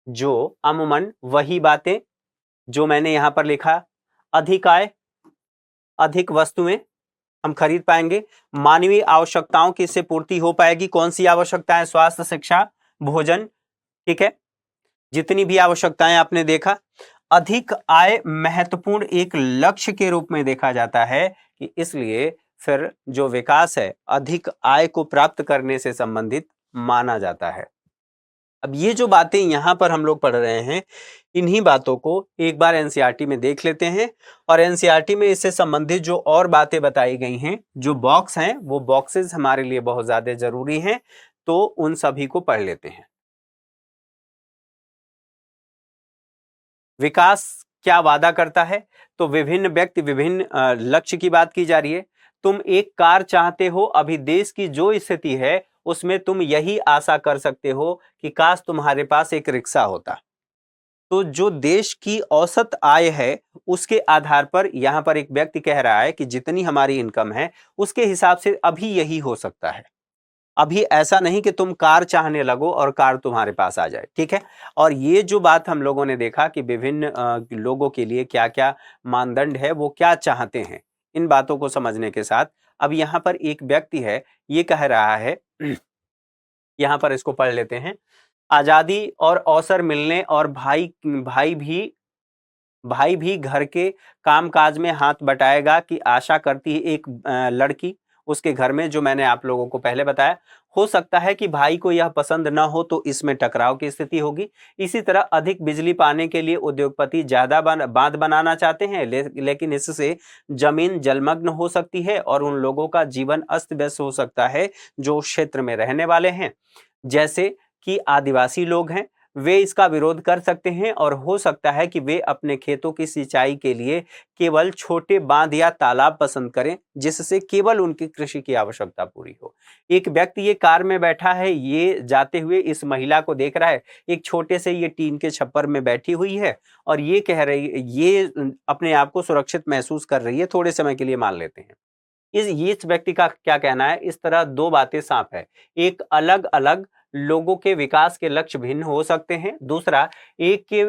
जो अमूमन वही बातें जो मैंने यहां पर लिखा, अधिक आय, अधिक वस्तुएं हम खरीद पाएंगे, मानवीय आवश्यकताओं की इससे पूर्ति हो पाएगी। कौन सी आवश्यकताएं? स्वास्थ्य, शिक्षा, भोजन, ठीक है, जितनी भी आवश्यकताएं आपने देखा। अधिक आय महत्वपूर्ण एक लक्ष्य के रूप में देखा जाता है कि इसलिए फिर जो विकास है अधिक आय को प्राप्त करने से संबंधित माना जाता है। अब ये जो बातें यहाँ पर हम लोग पढ़ रहे हैं, इन्हीं बातों को एक बार एनसीईआरटी में देख लेते हैं, और एनसीईआरटी में इससे संबंधित जो और बातें बताई गई हैं, जो बॉक्स हैं, वो बॉक्सेस हमारे लिए बहुत ज्यादा जरूरी हैं, तो उन सभी को पढ़ लेते हैं। विकास क्या वादा करता है? तो विभिन्न व्यक्ति विभिन्न लक्ष्य की बात की जा रही है। तुम एक कार चाहते हो, अभी देश की जो स्थिति है उसमें तुम यही आशा कर सकते हो कि काश तुम्हारे पास एक रिक्शा होता। तो जो देश की औसत आय है उसके आधार पर यहां पर एक व्यक्ति कह रहा है कि जितनी हमारी इनकम है उसके हिसाब से अभी यही हो सकता है। अभी ऐसा नहीं कि तुम कार चाहने लगो और कार तुम्हारे पास आ जाए, ठीक है। और ये जो बात हम लोगों ने देखा कि विभिन्न लोगों के लिए क्या क्या मानदंड है, वो क्या चाहते हैं, इन बातों को समझने के साथ अब यहाँ पर एक व्यक्ति है, ये कह रहा है यहाँ पर इसको पढ़ लेते हैं। आजादी और अवसर मिलने और भाई भी घर के कामकाज में हाथ बटाएगा की आशा करती है एक लड़की उसके घर में, जो मैंने आप लोगों को पहले बताया। हो सकता है कि भाई को यह पसंद ना हो तो इसमें टकराव की स्थिति होगी। इसी तरह अधिक बिजली पाने के लिए उद्योगपति ज्यादा बांध बनाना चाहते हैं, लेकिन इससे जमीन जलमग्न हो सकती है और उन लोगों का जीवन अस्त व्यस्त हो सकता है जो उस क्षेत्र में रहने वाले हैं, जैसे कि आदिवासी लोग हैं। वे इसका विरोध कर सकते हैं और हो सकता है कि वे अपने खेतों की सिंचाई के लिए केवल छोटे बांध या तालाब पसंद करें, जिससे केवल उनकी कृषि की आवश्यकता पूरी हो। एक व्यक्ति ये कार में बैठा है, ये जाते हुए इस महिला को देख रहा है, एक छोटे से ये टीन के छप्पर में बैठी हुई है और ये कह रही, ये अपने आप को सुरक्षित महसूस कर रही है, थोड़े समय के लिए मान लेते हैं। इस व्यक्ति का क्या कहना है? इस तरह दो बातें साफ है। एक, अलग अलग लोगों के विकास के लक्ष्य भिन्न हो सकते हैं। दूसरा, एक के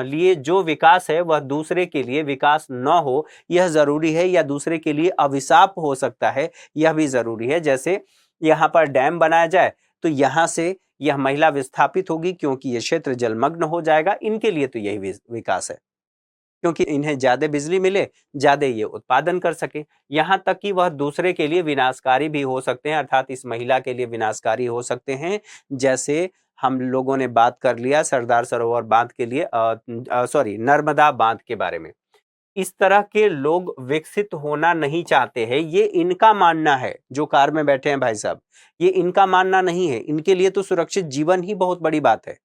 लिए जो विकास है वह दूसरे के लिए विकास न हो यह जरूरी है, या दूसरे के लिए अभिशाप हो सकता है, यह भी जरूरी है। जैसे यहाँ पर डैम बनाया जाए तो यहाँ से यह महिला विस्थापित होगी क्योंकि यह क्षेत्र जलमग्न हो जाएगा। इनके लिए तो यही विकास है, क्योंकि इन्हें ज्यादा बिजली मिले, ज्यादा ये उत्पादन कर सके। यहाँ तक कि वह दूसरे के लिए विनाशकारी भी हो सकते हैं, अर्थात इस महिला के लिए विनाशकारी हो सकते हैं। जैसे हम लोगों ने बात कर लिया सरदार सरोवर बांध के लिए, सॉरी, नर्मदा बांध के बारे में। इस तरह के लोग विकसित होना नहीं चाहते हैं, ये इनका मानना है। जो कार में बैठे हैं भाई साहब, ये इनका मानना नहीं है। इनके लिए तो सुरक्षित जीवन ही बहुत बड़ी बात है।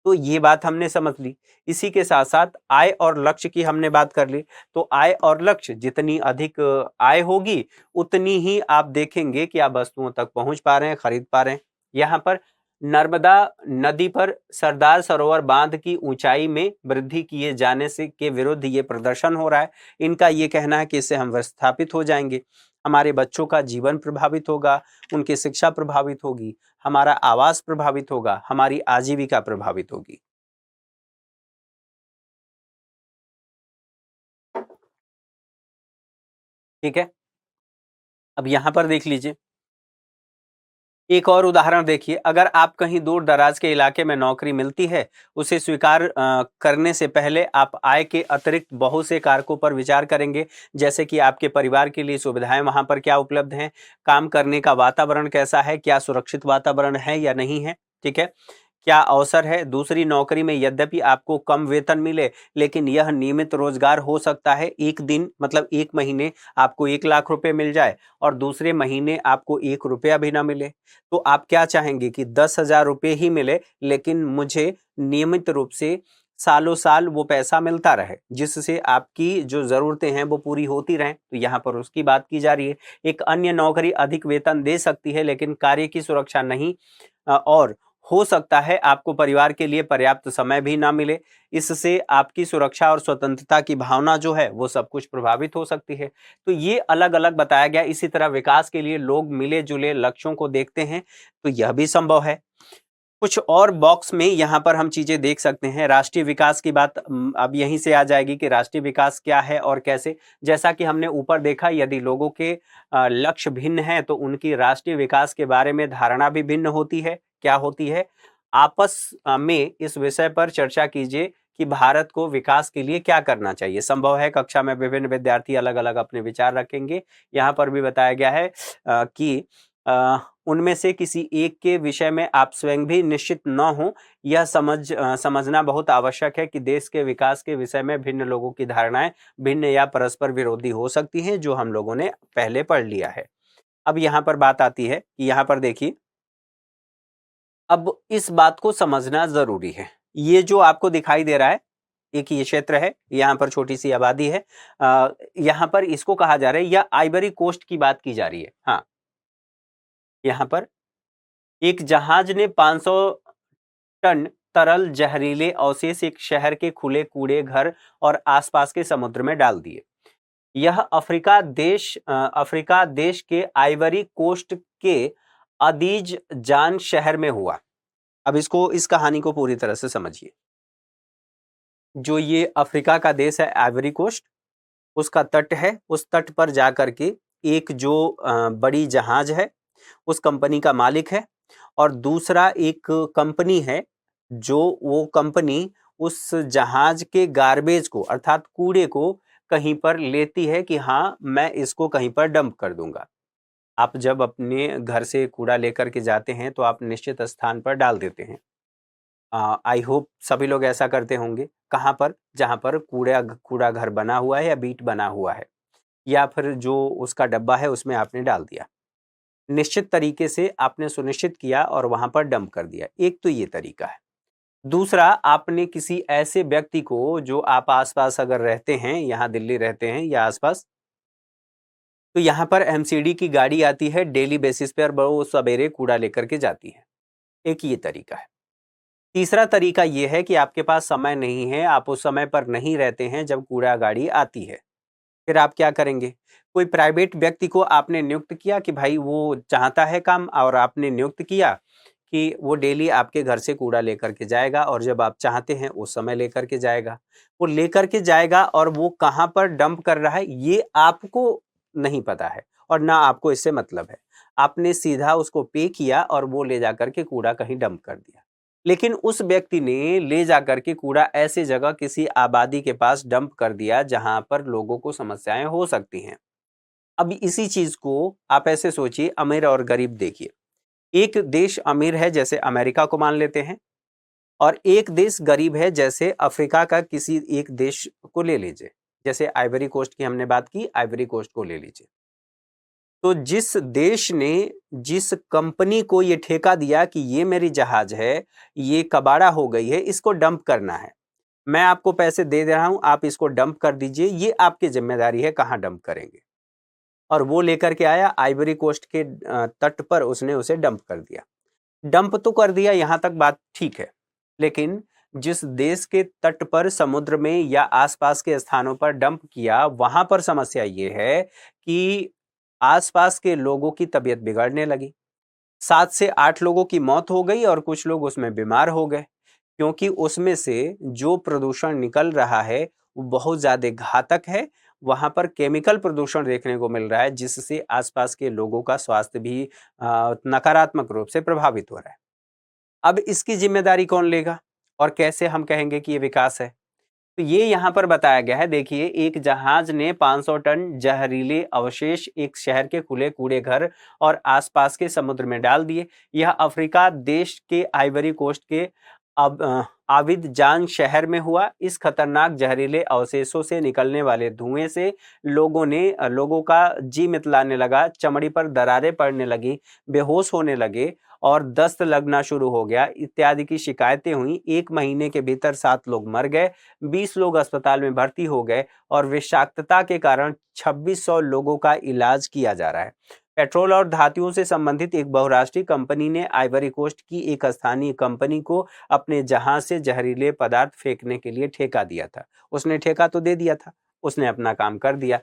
तो ये बात हमने समझ ली। इसी के साथ साथ आय और लक्ष्य की हमने बात कर ली। तो आय और लक्ष्य, जितनी अधिक आय होगी उतनी ही आप देखेंगे कि आप वस्तुओं तक पहुंच पा रहे हैं, खरीद पा रहे हैं। यहाँ पर नर्मदा नदी पर सरदार सरोवर बांध की ऊंचाई में वृद्धि किए जाने से के विरुद्ध ये प्रदर्शन हो रहा है। इनका ये कहना है कि इससे हम विस्थापित हो जाएंगे, हमारे बच्चों का जीवन प्रभावित होगा, उनकी शिक्षा प्रभावित होगी, हमारा आवास प्रभावित होगा, हमारी आजीविका प्रभावित होगी। ठीक है, अब यहां पर देख लीजिए एक और उदाहरण देखिए। अगर आप कहीं दूर दराज के इलाके में नौकरी मिलती है, उसे स्वीकार करने से पहले आप आय के अतिरिक्त बहुत से कारकों पर विचार करेंगे, जैसे कि आपके परिवार के लिए सुविधाएं वहां पर क्या उपलब्ध हैं, काम करने का वातावरण कैसा है, क्या सुरक्षित वातावरण है या नहीं है, ठीक है, क्या अवसर है। दूसरी नौकरी में यद्यपि आपको कम वेतन मिले, लेकिन यह नियमित रोजगार हो सकता है। एक दिन मतलब एक महीने आपको 1 लाख रुपए मिल जाए और दूसरे महीने आपको 1 रुपया भी ना मिले, तो आप क्या चाहेंगे कि 10,000 रुपये ही मिले, लेकिन मुझे नियमित रूप से सालों साल वो पैसा मिलता रहे, जिससे आपकी जो जरूरतें हैं वो पूरी होती रहें। तो यहाँ पर उसकी बात की जा रही है। एक अन्य नौकरी अधिक वेतन दे सकती है, लेकिन कार्य की सुरक्षा नहीं, और हो सकता है आपको परिवार के लिए पर्याप्त समय भी ना मिले। इससे आपकी सुरक्षा और स्वतंत्रता की भावना जो है वो सब कुछ प्रभावित हो सकती है। तो ये अलग अलग बताया गया। इसी तरह विकास के लिए लोग मिले जुले लक्ष्यों को देखते हैं, तो यह भी संभव है। कुछ और बॉक्स में यहाँ पर हम चीजें देख सकते हैं। राष्ट्रीय विकास की बात अब यहीं से आ जाएगी कि राष्ट्रीय विकास क्या है और कैसे। जैसा कि हमने ऊपर देखा, यदि लोगों के लक्ष्य भिन्न हैं तो उनकी राष्ट्रीय विकास के बारे में धारणा भी भिन्न होती है। क्या होती है? आपस में इस विषय पर चर्चा कीजिए कि भारत को विकास के लिए क्या करना चाहिए। संभव है कक्षा में विभिन्न विद्यार्थी अलग अलग अपने विचार रखेंगे। यहाँ पर भी बताया गया है कि उनमें से किसी एक के विषय में आप स्वयं भी निश्चित न हो, यह समझना बहुत आवश्यक है कि देश के विकास के विषय में भिन्न लोगों की धारणाएं भिन्न या परस्पर विरोधी हो सकती हैं, जो हम लोगों ने पहले पढ़ लिया है। अब यहाँ पर बात आती है कि यहाँ पर देखिए, अब इस बात को समझना जरूरी है। ये जो आपको दिखाई दे रहा है, एक ये क्षेत्र है, यहाँ पर छोटी सी आबादी है, यहाँ पर इसको कहा जा रहा है, या आइवरी कोस्ट की बात की जा रही है। हाँ, यहाँ पर एक जहाज ने 500 टन तरल जहरीले अवशेष एक शहर के खुले कूड़े घर और आसपास के समुद्र में डाल दिए। यह अफ्रीका देश के आइवरी कोस्ट के अदीज जान शहर में हुआ। अब इस कहानी को पूरी तरह से समझिए। जो ये अफ्रीका का देश है आइवरी कोस्ट, उसका तट है, उस तट पर जाकर के एक जो बड़ी जहाज है उस कंपनी का मालिक है, और दूसरा एक कंपनी है जो वो कंपनी उस जहाज के गार्बेज को अर्थात कूड़े को कहीं पर लेती है कि हाँ मैं इसको कहीं पर डंप कर दूंगा। आप जब अपने घर से कूड़ा लेकर के जाते हैं तो आप निश्चित स्थान पर डाल देते हैं। आई होप सभी लोग ऐसा करते होंगे। कहाँ पर? जहाँ पर कूड़ा घर बना हुआ है या बीट बना हुआ है, या फिर जो उसका डब्बा है उसमें आपने डाल दिया। निश्चित तरीके से आपने सुनिश्चित किया और वहां पर डंप कर दिया। एक तो ये तरीका है। दूसरा, आपने किसी ऐसे व्यक्ति को जो आप आसपास अगर रहते हैं, यहाँ दिल्ली रहते हैं या आसपास, तो यहाँ पर एमसीडी की गाड़ी आती है डेली बेसिस पे और वो सवेरे कूड़ा लेकर के जाती है। एक ये तरीका है। तीसरा तरीका ये है कि आपके पास समय नहीं है, आप उस समय पर नहीं रहते हैं जब कूड़ा गाड़ी आती है। फिर आप क्या करेंगे? कोई प्राइवेट व्यक्ति को आपने नियुक्त किया कि भाई वो चाहता है काम, और आपने नियुक्त किया कि वो डेली आपके घर से कूड़ा लेकर के जाएगा, और जब आप चाहते हैं उस समय लेकर के जाएगा। वो लेकर के जाएगा और वो कहाँ पर डंप कर रहा है ये आपको नहीं पता है और ना आपको इससे मतलब है। आपने सीधा उसको पे किया और वो ले जाकर के कूड़ा कहीं डंप कर दिया। लेकिन उस व्यक्ति ने ले जाकर के कूड़ा ऐसी जगह किसी आबादी के पास डंप कर दिया जहां पर लोगों को समस्याएं हो सकती हैं। अब इसी चीज को आप ऐसे सोचिए, अमीर और गरीब देखिए। एक देश अमीर है जैसे अमेरिका को मान लेते हैं, और एक देश गरीब है जैसे अफ्रीका का किसी एक देश को ले लीजिए। जैसे आइवरी कोस्ट की हमने बात की, आइवरी कोस्ट को ले लीजिए। तो जिस देश ने जिस कंपनी को ये ठेका दिया कि ये मेरी जहाज है, ये कबाड़ा हो गई है, इसको डंप करना है, मैं आपको पैसे दे रहा हूं, आप इसको डंप कर दीजिए, ये आपकी जिम्मेदारी है कहां डंप करेंगे। और वो लेकर के आया आइवरी कोस्ट के तट पर, उसने उसे डंप कर दिया। डंप तो कर दिया, यहां तक बात ठीक है। लेकिन जिस देश के तट पर, समुद्र में या आसपास के स्थानों पर डंप किया, वहां पर समस्या ये है कि आसपास के लोगों की तबीयत बिगड़ने लगी। 7 से 8 लोगों की मौत हो गई और कुछ लोग उसमें बीमार हो गए, क्योंकि उसमें से जो प्रदूषण निकल रहा है वो बहुत ज्यादा घातक है। वहां पर केमिकल प्रदूषण देखने को मिल रहा है, जिससे आसपास के लोगों का स्वास्थ्य भी नकारात्मक रूप से प्रभावित हो रहा है। अब इसकी जिम्मेदारी कौन लेगा और कैसे हम कहेंगे कि ये विकास है? तो ये यहाँ पर बताया गया है। देखिए, एक जहाज ने 500 टन जहरीले अवशेष एक शहर के खुले कूड़े घर और आसपास के समुद्र में डाल दिए। यह अफ्रीका देश के आइवरी कोस्ट के आबिदजान शहर में हुआ। इस खतरनाक जहरीले अवशेषों से निकलने वाले धुएं से लोगों का जी मितलाने लगा, चमड़ी पर दरारें पड़ने लगी, बेहोश होने लगे और दस्त लगना शुरू हो गया इत्यादि की शिकायतें हुई। 1 महीने के भीतर 7 लोग मर गए, 20 लोग अस्पताल में भर्ती हो गए और विषाक्तता के कारण 2600 लोगों का इलाज किया जा रहा है। पेट्रोल और धातुओं से संबंधित एक बहुराष्ट्रीय कंपनी ने आइवरी कोस्ट की एक स्थानीय कंपनी को अपने जहाज से जहरीले पदार्थ फेंकने के लिए ठेका दिया था। उसने ठेका तो दे दिया था, उसने अपना काम कर दिया।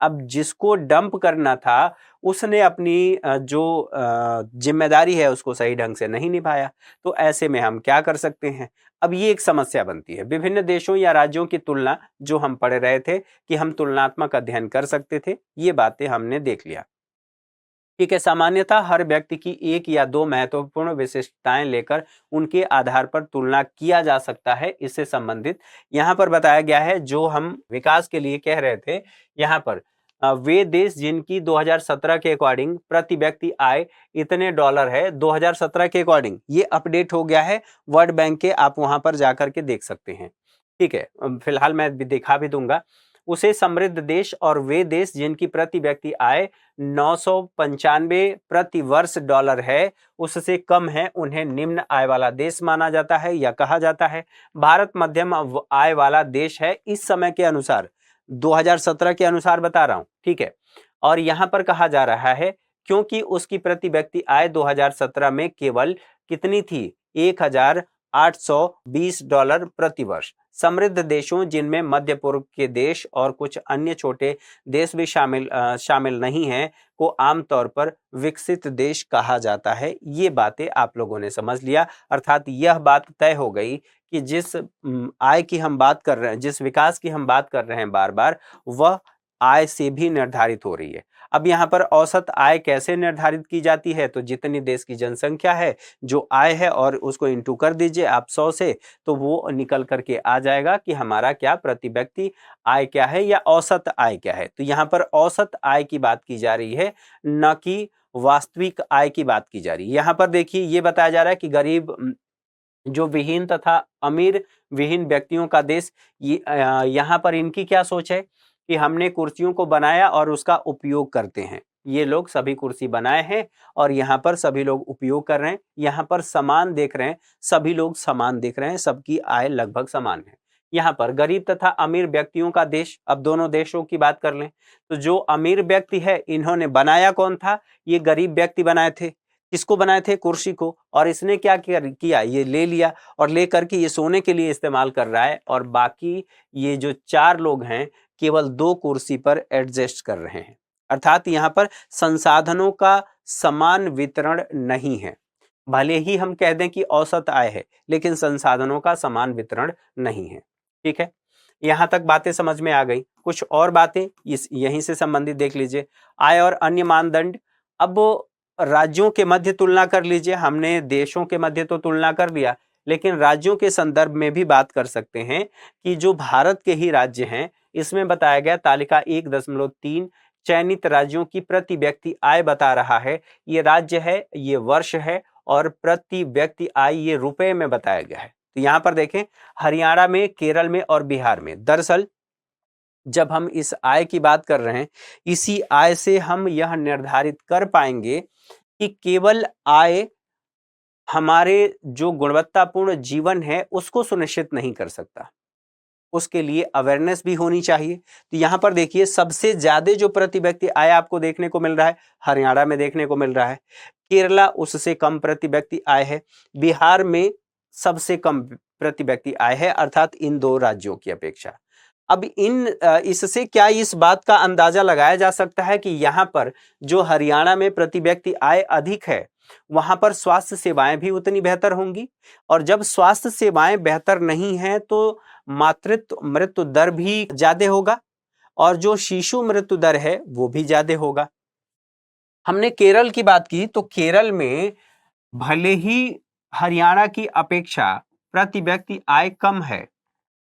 अब जिसको डंप करना था उसने अपनी जो जिम्मेदारी है उसको सही ढंग से नहीं निभाया। तो ऐसे में हम क्या कर सकते हैं? अब ये एक समस्या बनती है। विभिन्न देशों या राज्यों की तुलना जो हम पढ़ रहे थे कि हम तुलनात्मक अध्ययन कर सकते थे, ये बातें हमने देख लिया। ठीक है, सामान्यतः हर व्यक्ति की 1 या 2 महत्वपूर्ण विशिष्टताएं लेकर उनके आधार पर तुलना किया जा सकता है। इससे संबंधित यहाँ पर बताया गया है, जो हम विकास के लिए कह रहे थे, यहाँ पर वे देश जिनकी 2017 के अकॉर्डिंग प्रति व्यक्ति आय इतने डॉलर है, 2017 के अकॉर्डिंग ये अपडेट हो गया है वर्ल्ड बैंक के, आप वहां पर जाकर के देख सकते हैं। ठीक है, फिलहाल मैं दिखा भी दूंगा। उसे समृद्ध देश और वे देश जिनकी प्रति व्यक्ति आय 995 प्रति वर्ष डॉलर है, उससे कम है, उन्हें निम्न आय वाला देश माना जाता है या कहा जाता है। भारत मध्यम आय वाला देश है इस समय के अनुसार, 2017 के अनुसार बता रहा हूं। ठीक है, और यहां पर कहा जा रहा है क्योंकि उसकी प्रति व्यक्ति आय 2017 में केवल कितनी थी, 1820 डॉलर प्रति वर्ष। समृद्ध देशों जिनमें मध्य पूर्व के देश और कुछ अन्य छोटे देश भी शामिल नहीं हैं को आमतौर पर विकसित देश कहा जाता है। ये बातें आप लोगों ने समझ लिया, अर्थात यह बात तय हो गई कि जिस आय की हम बात कर रहे हैं, जिस विकास की हम बात कर रहे हैं बार बार, वह आय से भी निर्धारित हो रही है। अब यहाँ पर औसत आय कैसे निर्धारित की जाती है, तो जितनी देश की जनसंख्या है, जो आय है, और उसको इंटू कर दीजिए आप 100 से, तो वो निकल करके आ जाएगा कि हमारा क्या प्रति व्यक्ति आय क्या है या औसत आय क्या है। तो यहाँ पर औसत आय की बात की जा रही है, न कि वास्तविक आय की बात की जा रही है। यहाँ पर देखिए ये बताया जा रहा है कि गरीब जो विहीन तथा अमीर विहीन व्यक्तियों का देश, यहाँ पर इनकी क्या सोच है कि हमने कुर्सियों को बनाया और उसका उपयोग करते हैं। ये लोग सभी कुर्सी बनाए हैं और यहाँ पर सभी लोग उपयोग कर रहे हैं। यहाँ पर समान देख रहे हैं, सभी लोग समान देख रहे हैं, सबकी आय लगभग समान है। यहाँ पर गरीब तथा अमीर व्यक्तियों का देश, अब दोनों देशों की बात कर लें तो जो अमीर व्यक्ति है, इन्होंने बनाया कौन था, ये गरीब व्यक्ति बनाए थे। किसको बनाए थे, कुर्सी को, और इसने क्या किया, ये ले लिया और ले करके ये सोने के लिए इस्तेमाल कर रहा है, और बाकी ये जो 4 लोग हैं केवल 2 कुर्सी पर एडजस्ट कर रहे हैं। अर्थात यहाँ पर संसाधनों का समान वितरण नहीं है। भले ही हम कह दें कि औसत आय है, लेकिन संसाधनों का समान वितरण नहीं है। ठीक है, यहां तक बातें समझ में आ गई। कुछ और बातें इस यहीं से संबंधित देख लीजिए। आय और अन्य मानदंड, अब राज्यों के मध्य तुलना कर लीजिए। हमने देशों के मध्य तो तुलना कर लिया, लेकिन राज्यों के संदर्भ में भी बात कर सकते हैं कि जो भारत के ही राज्य हैं, इसमें बताया गया तालिका 1.3 चयनित राज्यों की प्रति व्यक्ति आय बता रहा है। ये राज्य है, ये वर्ष है, और प्रति व्यक्ति आय ये रुपए में बताया गया है। तो यहां पर देखें, हरियाणा में, केरल में और बिहार में, दरअसल जब हम इस आय की बात कर रहे हैं, इसी आय से हम यह निर्धारित कर पाएंगे कि केवल आय हमारे जो गुणवत्तापूर्ण जीवन है उसको सुनिश्चित नहीं कर सकता, उसके लिए अवेयरनेस भी होनी चाहिए। तो यहां पर देखिए, सबसे ज्यादा जो प्रति व्यक्ति आय आपको देखने को मिल रहा है हरियाणा में देखने को मिल रहा है, केरला उससे कम प्रति व्यक्ति आय है, बिहार में सबसे कम प्रति व्यक्ति आय है, अर्थात इन 2 राज्यों की अपेक्षा। अब इससे क्या इस बात का अंदाजा लगाया जा सकता है कि यहाँ पर जो हरियाणा में प्रति व्यक्ति आय अधिक है, वहां पर स्वास्थ्य सेवाएं भी उतनी बेहतर होंगी, और जब स्वास्थ्य सेवाएं बेहतर नहीं हैं तो मातृत्व मृत्यु दर भी ज्यादा होगा, और जो शिशु मृत्यु दर है वो भी ज्यादा होगा। हमने केरल की बात की तो केरल में भले ही हरियाणा की अपेक्षा प्रति व्यक्ति आय कम है,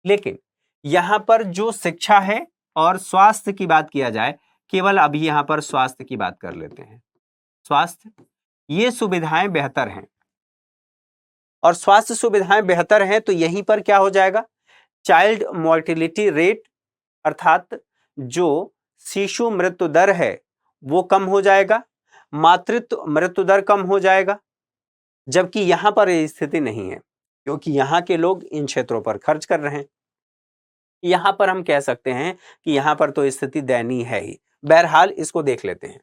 लेकिन यहां पर जो शिक्षा है और स्वास्थ्य की बात किया जाए, केवल अभी यहां पर स्वास्थ्य की बात कर लेते हैं। स्वास्थ्य, ये सुविधाएं बेहतर हैं, और स्वास्थ्य सुविधाएं बेहतर हैं तो यहीं पर क्या हो जाएगा, चाइल्ड मोर्टिलिटी रेट, अर्थात जो शिशु मृत्यु दर है वो कम हो जाएगा, मातृत्व मृत्यु दर कम हो जाएगा। जबकि यहां पर यह स्थिति नहीं है, क्योंकि यहां के लोग इन क्षेत्रों पर खर्च कर रहे हैं। यहां पर हम कह सकते हैं कि यहां पर तो स्थिति दयनीय है ही। बहरहाल इसको देख लेते हैं।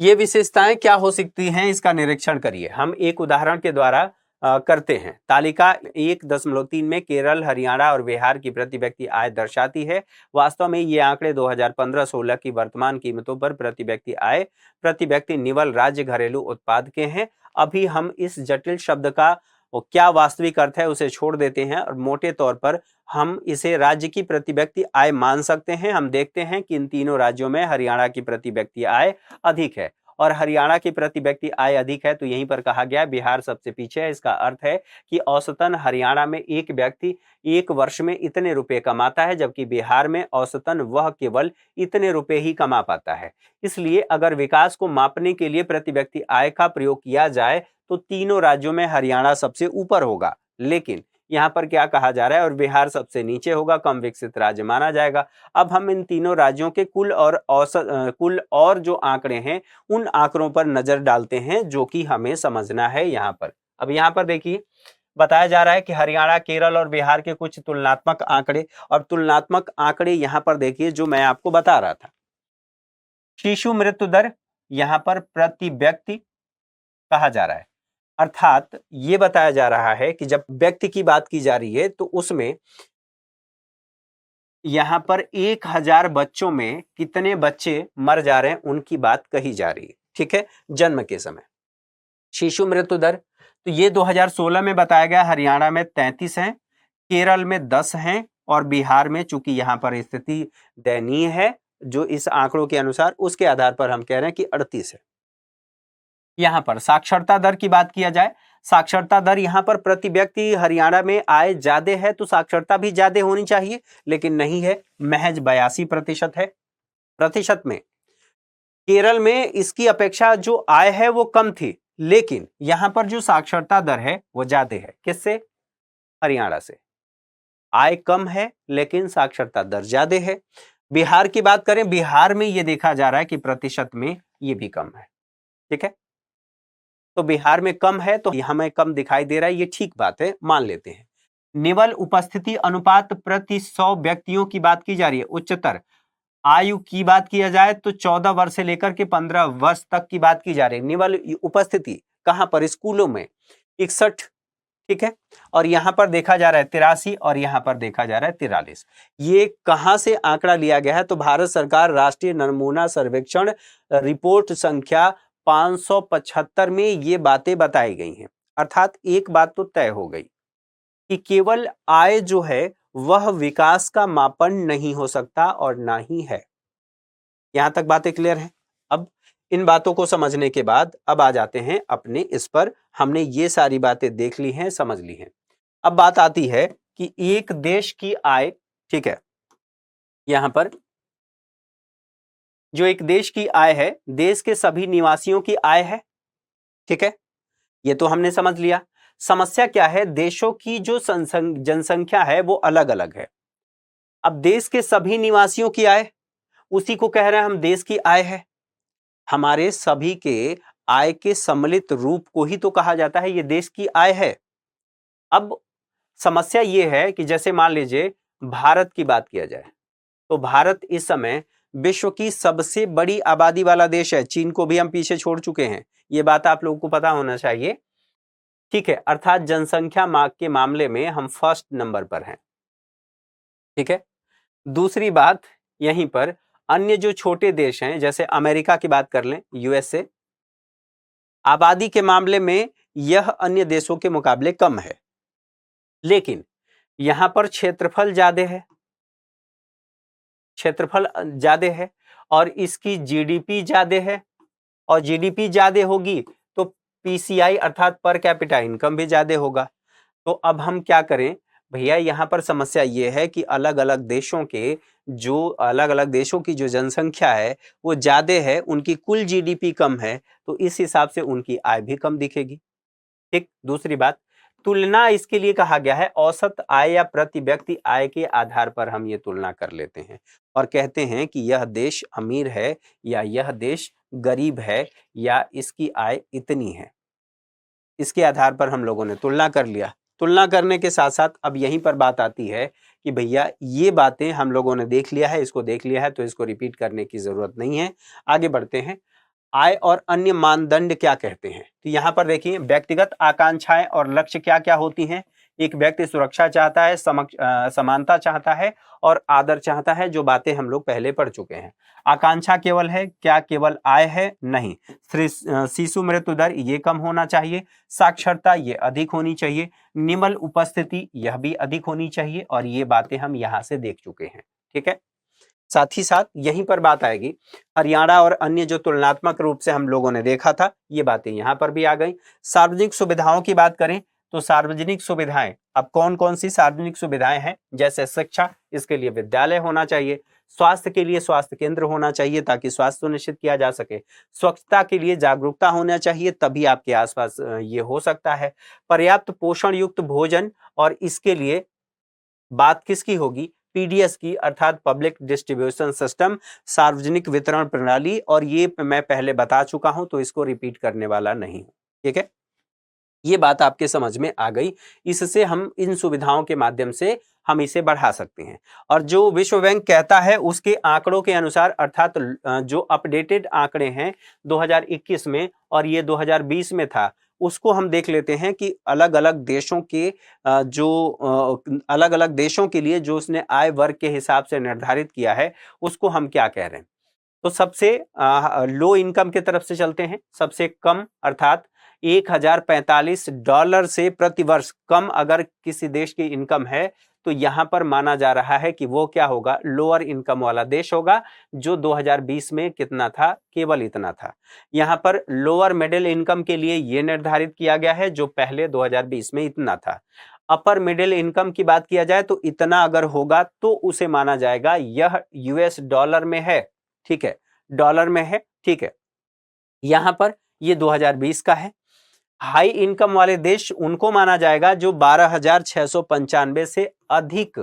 ये विशेषताएं क्या हो सकती हैं, इसका निरीक्षण करिए। हम एक उदाहरण के द्वारा करते हैं। तालिका 1.3 में केरल, हरियाणा और बिहार की प्रति व्यक्ति आय दर्शाती है। वास्तव में ये आंकड़े 2015-16 की वर्तमान कीमतों पर प्रति व्यक्ति आय, प्रति व्यक्ति निवल राज्य घरेलू उत्पाद के हैं। अभी हम इस जटिल शब्द का क्या वास्तविक अर्थ है उसे छोड़ देते हैं, और मोटे तौर पर हम इसे राज्य की प्रति व्यक्ति आय मान सकते हैं। हम देखते हैं कि इन तीनों राज्यों में हरियाणा की प्रति व्यक्ति आय अधिक है, और हरियाणा की प्रति व्यक्ति आय अधिक है, तो यहीं पर कहा गया है बिहार सबसे पीछे है। इसका अर्थ है कि औसतन हरियाणा में एक व्यक्ति एक वर्ष में इतने रुपए कमाता है, जबकि बिहार में औसतन वह केवल इतने रुपए ही कमा पाता है। इसलिए अगर विकास को मापने के लिए प्रति व्यक्ति आय का प्रयोग किया जाए तो तीनों राज्यों में हरियाणा सबसे ऊपर होगा, लेकिन यहां पर क्या कहा जा रहा है, और बिहार सबसे नीचे होगा, कम विकसित राज्य माना जाएगा। अब हम इन तीनों राज्यों के कुल और औसत कुल और जो आंकड़े हैं उन आंकड़ों पर नजर डालते हैं, जो कि हमें समझना है यहां पर। अब यहां पर देखिए बताया जा रहा है कि हरियाणा, केरल और बिहार के कुछ तुलनात्मक आंकड़े, और तुलनात्मक आंकड़े यहां पर देखिए जो मैं आपको बता रहा था। शिशु मृत्यु दर यहां पर प्रति व्यक्ति कहा जा रहा है, अर्थात ये बताया जा रहा है कि जब व्यक्ति की बात की जा रही है तो उसमें यहां पर 1000 बच्चों में कितने बच्चे मर जा रहे हैं उनकी बात कही जा रही है, ठीक है, जन्म के समय। शिशु मृत्यु दर तो ये 2016 में बताया गया, हरियाणा में 33 है, केरल में 10 हैं, और बिहार में, चूंकि यहां पर स्थिति दयनीय है जो इस आंकड़ों के अनुसार, उसके आधार पर हम कह रहे हैं कि 38 है। यहां पर साक्षरता दर की बात किया जाए, साक्षरता दर यहां पर प्रति व्यक्ति हरियाणा में आय ज्यादा है तो साक्षरता भी ज्यादा होनी चाहिए, लेकिन नहीं है, महज 82% है प्रतिशत में। केरल में इसकी अपेक्षा जो आय है वो कम थी, लेकिन यहां पर जो साक्षरता दर है वो ज्यादा है। किससे? हरियाणा से। आय कम है लेकिन साक्षरता दर ज्यादा है। बिहार की बात करें, बिहार में यह देखा जा रहा है कि प्रतिशत में ये भी कम है, ठीक है, तो बिहार में कम है तो हमें कम दिखाई दे रहा है, ये ठीक बात है, मान लेते हैं। निवल उपस्थिति अनुपात प्रति 100 व्यक्तियों की बात की जा रही है। उच्चतर आयु की बात किया जाए तो 14 वर्ष से लेकर के 15 वर्ष तक की बात की जा रही है। निवल उपस्थिति कहां पर? स्कूलों में 61, ठीक है, और यहां पर देखा जा रहा है 83, और यहां पर देखा जा रहा है 43। ये कहां से आंकड़ा लिया गया है? तो भारत सरकार राष्ट्रीय नमूना सर्वेक्षण रिपोर्ट संख्या 575 में ये बातें बताई गई हैं। अर्थात एक बात तो तय हो गई कि केवल आय जो है वह विकास का मापन नहीं हो सकता, और ना ही है। यहां तक बातें क्लियर हैं? अब इन बातों को समझने के बाद अब आ जाते हैं अपने इस पर। हमने ये सारी बातें देख ली हैं, समझ ली हैं। अब बात आती है कि एक देश की आय, ठीक है, यहां पर जो एक देश की आय है, देश के सभी निवासियों की आय है, ठीक है, ये तो हमने समझ लिया। समस्या क्या है? देशों की जो जनसंख्या है वो अलग अलग है। अब देश के सभी निवासियों की आय, उसी को कह रहे हैं हम देश की आय है। हमारे सभी के आय के सम्मिलित रूप को ही तो कहा जाता है ये देश की आय है। अब समस्या ये है कि जैसे मान लीजिए भारत की बात किया जाए तो भारत इस समय विश्व की सबसे बड़ी आबादी वाला देश है। चीन को भी हम पीछे छोड़ चुके हैं, ये बात आप लोगों को पता होना चाहिए, ठीक है, अर्थात जनसंख्या के मामले में हम फर्स्ट नंबर पर हैं, ठीक है। दूसरी बात यहीं पर अन्य जो छोटे देश हैं, जैसे अमेरिका की बात कर लें, यूएसए, आबादी के मामले में यह अन्य देशों के मुकाबले कम है, लेकिन यहां पर क्षेत्रफल ज्यादा है, क्षेत्रफल ज्यादा है, और इसकी जीडीपी ज्यादा है, और जीडीपी ज्यादा होगी तो पीसीआई अर्थात पर कैपिटा इनकम भी ज्यादा होगा। तो अब हम क्या करें भैया? यहां पर समस्या यह है कि अलग अलग देशों की जो जनसंख्या है वो ज्यादा है, उनकी कुल जीडीपी कम है, तो इस हिसाब से उनकी आय भी कम दिखेगी, ठीक। दूसरी बात, तुलना इसके लिए कहा गया है, औसत आय या प्रति व्यक्ति आय के आधार पर हम ये तुलना कर लेते हैं और कहते हैं कि यह देश अमीर है या यह देश गरीब है या इसकी आय इतनी है। इसके आधार पर हम लोगों ने तुलना कर लिया। तुलना करने के साथ साथ अब यहीं पर बात आती है कि भैया ये बातें हम लोगों ने देख लिया है, इसको देख लिया है तो इसको रिपीट करने की जरूरत नहीं है। आगे बढ़ते हैं। आय और अन्य मानदंड क्या कहते हैं? तो यहां पर देखिए व्यक्तिगत आकांक्षाएं और लक्ष्य क्या क्या होती हैं। एक व्यक्ति सुरक्षा चाहता है, समानता चाहता है और आदर चाहता है, जो बातें हम लोग पहले पढ़ चुके हैं। आकांक्षा केवल है क्या? केवल आय है? नहीं। शिशु मृत्यु दर ये कम होना चाहिए, साक्षरता ये अधिक होनी चाहिए, निम्न उपस्थिति यह भी अधिक होनी चाहिए, और ये बातें हम यहां से देख चुके हैं, ठीक है। साथ ही साथ यहीं पर बात आएगी हरियाणा और अन्य जो तुलनात्मक रूप से हम लोगों ने देखा था, ये बातें यहां पर भी आ गई। सार्वजनिक सुविधाओं की बात करें तो सार्वजनिक सुविधाएं, अब कौन कौन सी सार्वजनिक सुविधाएं हैं, जैसे शिक्षा, इसके लिए विद्यालय होना चाहिए, स्वास्थ्य के लिए स्वास्थ्य केंद्र होना चाहिए ताकि स्वास्थ्य सुनिश्चित किया जा सके, स्वच्छता के लिए जागरूकता होना चाहिए तभी आपके आसपास ये हो सकता है, पर्याप्त पोषण युक्त भोजन, और इसके लिए बात किसकी होगी, पीडीएस की, अर्थात पब्लिक डिस्ट्रीब्यूशन सिस्टम, सार्वजनिक वितरण प्रणाली, और ये मैं पहले बता चुका हूं तो इसको रिपीट करने वाला नहीं हूं। ठीक है, ये बात आपके समझ में आ गई। इससे हम इन सुविधाओं के माध्यम से हम इसे बढ़ा सकते हैं। और जो विश्व बैंक कहता है उसके आंकड़ों के अनुसार, अर्थात जो अपडेटेड आंकड़े हैं 2021 में और ये 2020 में था, उसको हम देख लेते हैं कि अलग अलग देशों के अलग अलग देशों के लिए जो उसने आय वर्ग के हिसाब से निर्धारित किया है उसको हम क्या कह रहे हैं। तो सबसे लो इनकम की तरफ से चलते हैं। सबसे कम अर्थात $1045 से प्रति वर्ष कम अगर किसी देश की इनकम है तो यहां पर माना जा रहा है कि वो क्या होगा, लोअर इनकम वाला देश होगा, जो 2020 में कितना था, केवल इतना था। यहां पर लोअर मिडिल इनकम के लिए यह निर्धारित किया गया है जो पहले 2020 में इतना था। अपर मिडिल इनकम की बात किया जाए तो इतना अगर होगा तो उसे माना जाएगा यह यूएस डॉलर में है। ठीक है, डॉलर में है। ठीक है, यहां पर ये 2020 का है। हाई इनकम वाले देश उनको माना जाएगा जो 12,695 से अधिक,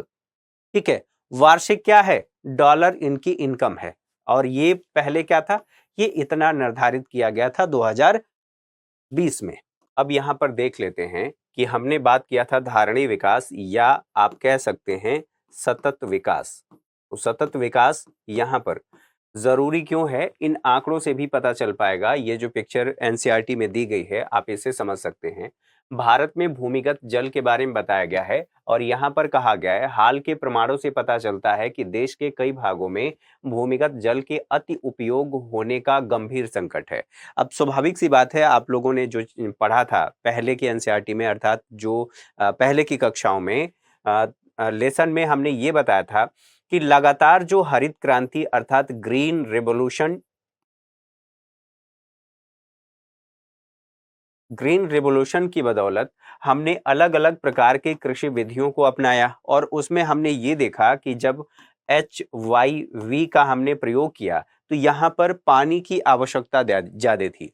ठीक है, वार्षिक क्या है, डॉलर इनकी इनकम है। और ये पहले क्या था, ये इतना निर्धारित किया गया था 2020 में। अब यहां पर देख लेते हैं कि हमने बात किया था धारणीय विकास, या आप कह सकते हैं सतत विकास। तो सतत विकास यहां पर जरूरी क्यों है, इन आंकड़ों से भी पता चल पाएगा। ये जो पिक्चर एनसीईआरटी में दी गई है आप इसे समझ सकते हैं। भारत में भूमिगत जल के बारे में बताया गया है और यहाँ पर कहा गया है हाल के प्रमाणों से पता चलता है कि देश के कई भागों में भूमिगत जल के अति उपयोग होने का गंभीर संकट है। अब स्वाभाविक सी बात है, आप लोगों ने जो पढ़ा था पहले की एनसीईआरटी में, अर्थात जो पहले की कक्षाओं में लेसन में हमने ये बताया था कि लगातार जो हरित क्रांति अर्थात ग्रीन रेवोल्यूशन की बदौलत हमने अलग अलग प्रकार के कृषि विधियों को अपनाया और उसमें हमने ये देखा कि जब HYV का हमने प्रयोग किया तो यहाँ पर पानी की आवश्यकता ज्यादा थी,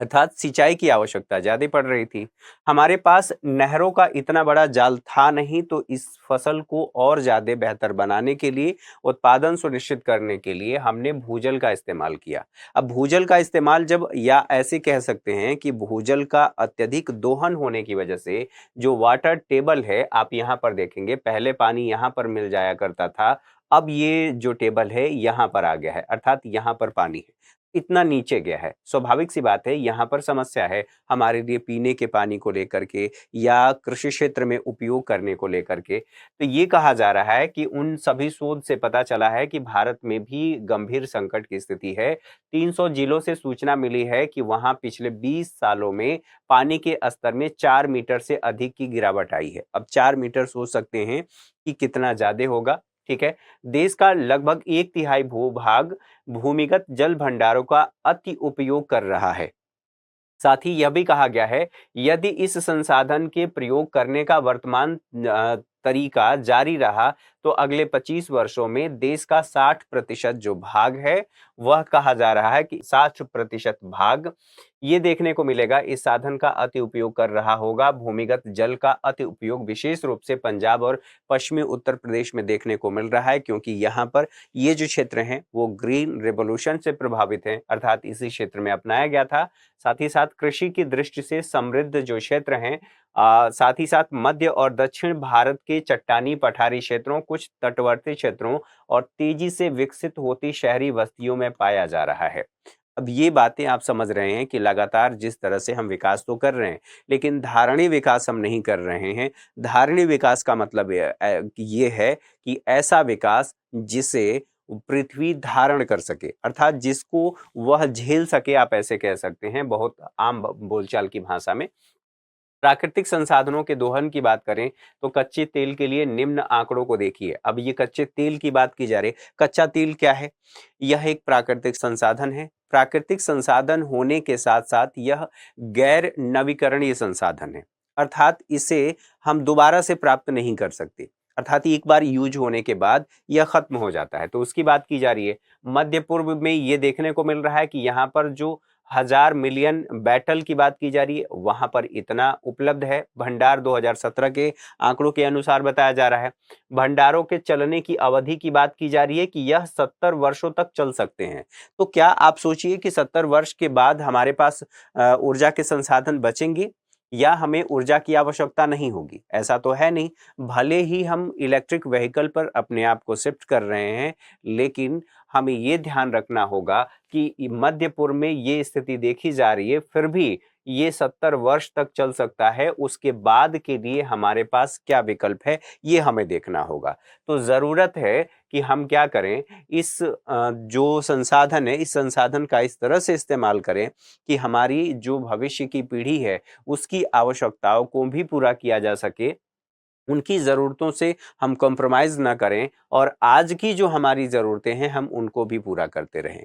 अर्थात सिंचाई की आवश्यकता ज्यादा पड़ रही थी। हमारे पास नहरों का इतना बड़ा जाल था नहीं, तो इस फसल को और ज्यादा बेहतर बनाने के लिए, उत्पादन सुनिश्चित करने के लिए हमने भूजल का इस्तेमाल किया। अब भूजल का इस्तेमाल जब, या ऐसे कह सकते हैं कि भूजल का अत्यधिक दोहन होने की वजह से जो वाटर टेबल है, आप यहाँ पर देखेंगे पहले पानी यहाँ पर मिल जाया करता था, अब ये जो टेबल है यहाँ पर आ गया है, अर्थात यहाँ पर पानी है इतना नीचे गया है। स्वाभाविक सी बात है, यहाँ पर समस्या है हमारे लिए पीने के पानी को लेकर के या कृषि क्षेत्र में उपयोग करने को लेकर के। तो ये कहा जा रहा है कि उन सभी शोध से पता चला है कि भारत में भी गंभीर संकट की स्थिति है। 300 जिलों से सूचना मिली है कि वहां पिछले 20 सालों में पानी के स्तर में 4 मीटर से अधिक की गिरावट आई है। अब 4 मीटर सोच सकते हैं कि कितना ज्यादा होगा। ठीक है, देश का लगभग 1/3 भूभाग भूमिगत जल भंडारों का अति उपयोग कर रहा है। साथ ही यह भी कहा गया है यदि इस संसाधन के प्रयोग करने का वर्तमान तरीका जारी रहा तो अगले 25 वर्षों में देश का 60% जो भाग है, वह कहा जा रहा है कि 60% भाग ये देखने को मिलेगा इस साधन का अति उपयोग कर रहा होगा। भूमिगत जल का अति उपयोग विशेष रूप से पंजाब और पश्चिमी उत्तर प्रदेश में देखने को मिल रहा है, क्योंकि यहाँ पर ये जो क्षेत्र हैं वो ग्रीन रेवोल्यूशन से प्रभावित हैं, अर्थात इसी क्षेत्र में अपनाया गया था। साथ ही साथ कृषि की दृष्टि से समृद्ध जो क्षेत्र हैं, साथ ही साथ मध्य और दक्षिण भारत के चट्टानी पठारी क्षेत्रों, कुछ तटवर्ती क्षेत्रों और तेजी से विकसित होती शहरी बस्तियों में पाया जा रहा है। अब ये बातें आप समझ रहे हैं कि लगातार जिस तरह से हम विकास तो कर रहे हैं लेकिन धारणीय विकास हम नहीं कर रहे हैं। धारणीय विकास का मतलब ये है कि ऐसा विकास जिसे पृथ्वी धारण कर सके, अर्थात जिसको वह झेल सके, आप ऐसे कह सकते हैं बहुत आम बोलचाल की भाषा में। प्राकृतिक संसाधनों के दोहन की बात करें तो कच्चे तेल के लिए निम्न आंकड़ों को देखिए। अब ये कच्चे तेल की बात की जा रही है। कच्चा तेल क्या है? यह एक प्राकृतिक संसाधन है। प्राकृतिक संसाधन होने के साथ साथ यह गैर नवीकरणीय संसाधन है, अर्थात इसे हम दोबारा से प्राप्त नहीं कर सकते, अर्थात एक बार यूज होने के बाद यह खत्म हो जाता है। तो उसकी बात की जा रही है। मध्य पूर्व में ये देखने को मिल रहा है कि यहाँ पर जो 1000 मिलियन बैटल की बात की जा रही है, वहां पर इतना उपलब्ध है। भंडार 2017 के आंकड़ों के अनुसार बताया जा रहा है। भंडारों के चलने की अवधि की बात की जा रही है कि यह 70 वर्षों तक चल सकते हैं। तो क्या आप सोचिए कि 70 वर्ष के बाद हमारे पास ऊर्जा के संसाधन बचेंगे या हमें ऊर्जा की आवश्यकता नहीं होगी? ऐसा तो है नहीं। भले ही हम इलेक्ट्रिक व्हीकल पर अपने आप को शिफ्ट कर रहे हैं, लेकिन हमें ये ध्यान रखना होगा कि मध्य पूर्व में ये स्थिति देखी जा रही है, फिर भी ये 70 वर्ष तक चल सकता है। उसके बाद के लिए हमारे पास क्या विकल्प है, ये हमें देखना होगा। तो जरूरत है कि हम क्या करें, इस जो संसाधन है, इस संसाधन का इस तरह से इस्तेमाल करें कि हमारी जो भविष्य की पीढ़ी है उसकी आवश्यकताओं को भी पूरा किया जा सके, उनकी ज़रूरतों से हम कॉम्प्रोमाइज़ ना करें और आज की जो हमारी ज़रूरतें हैं हम उनको भी पूरा करते रहें।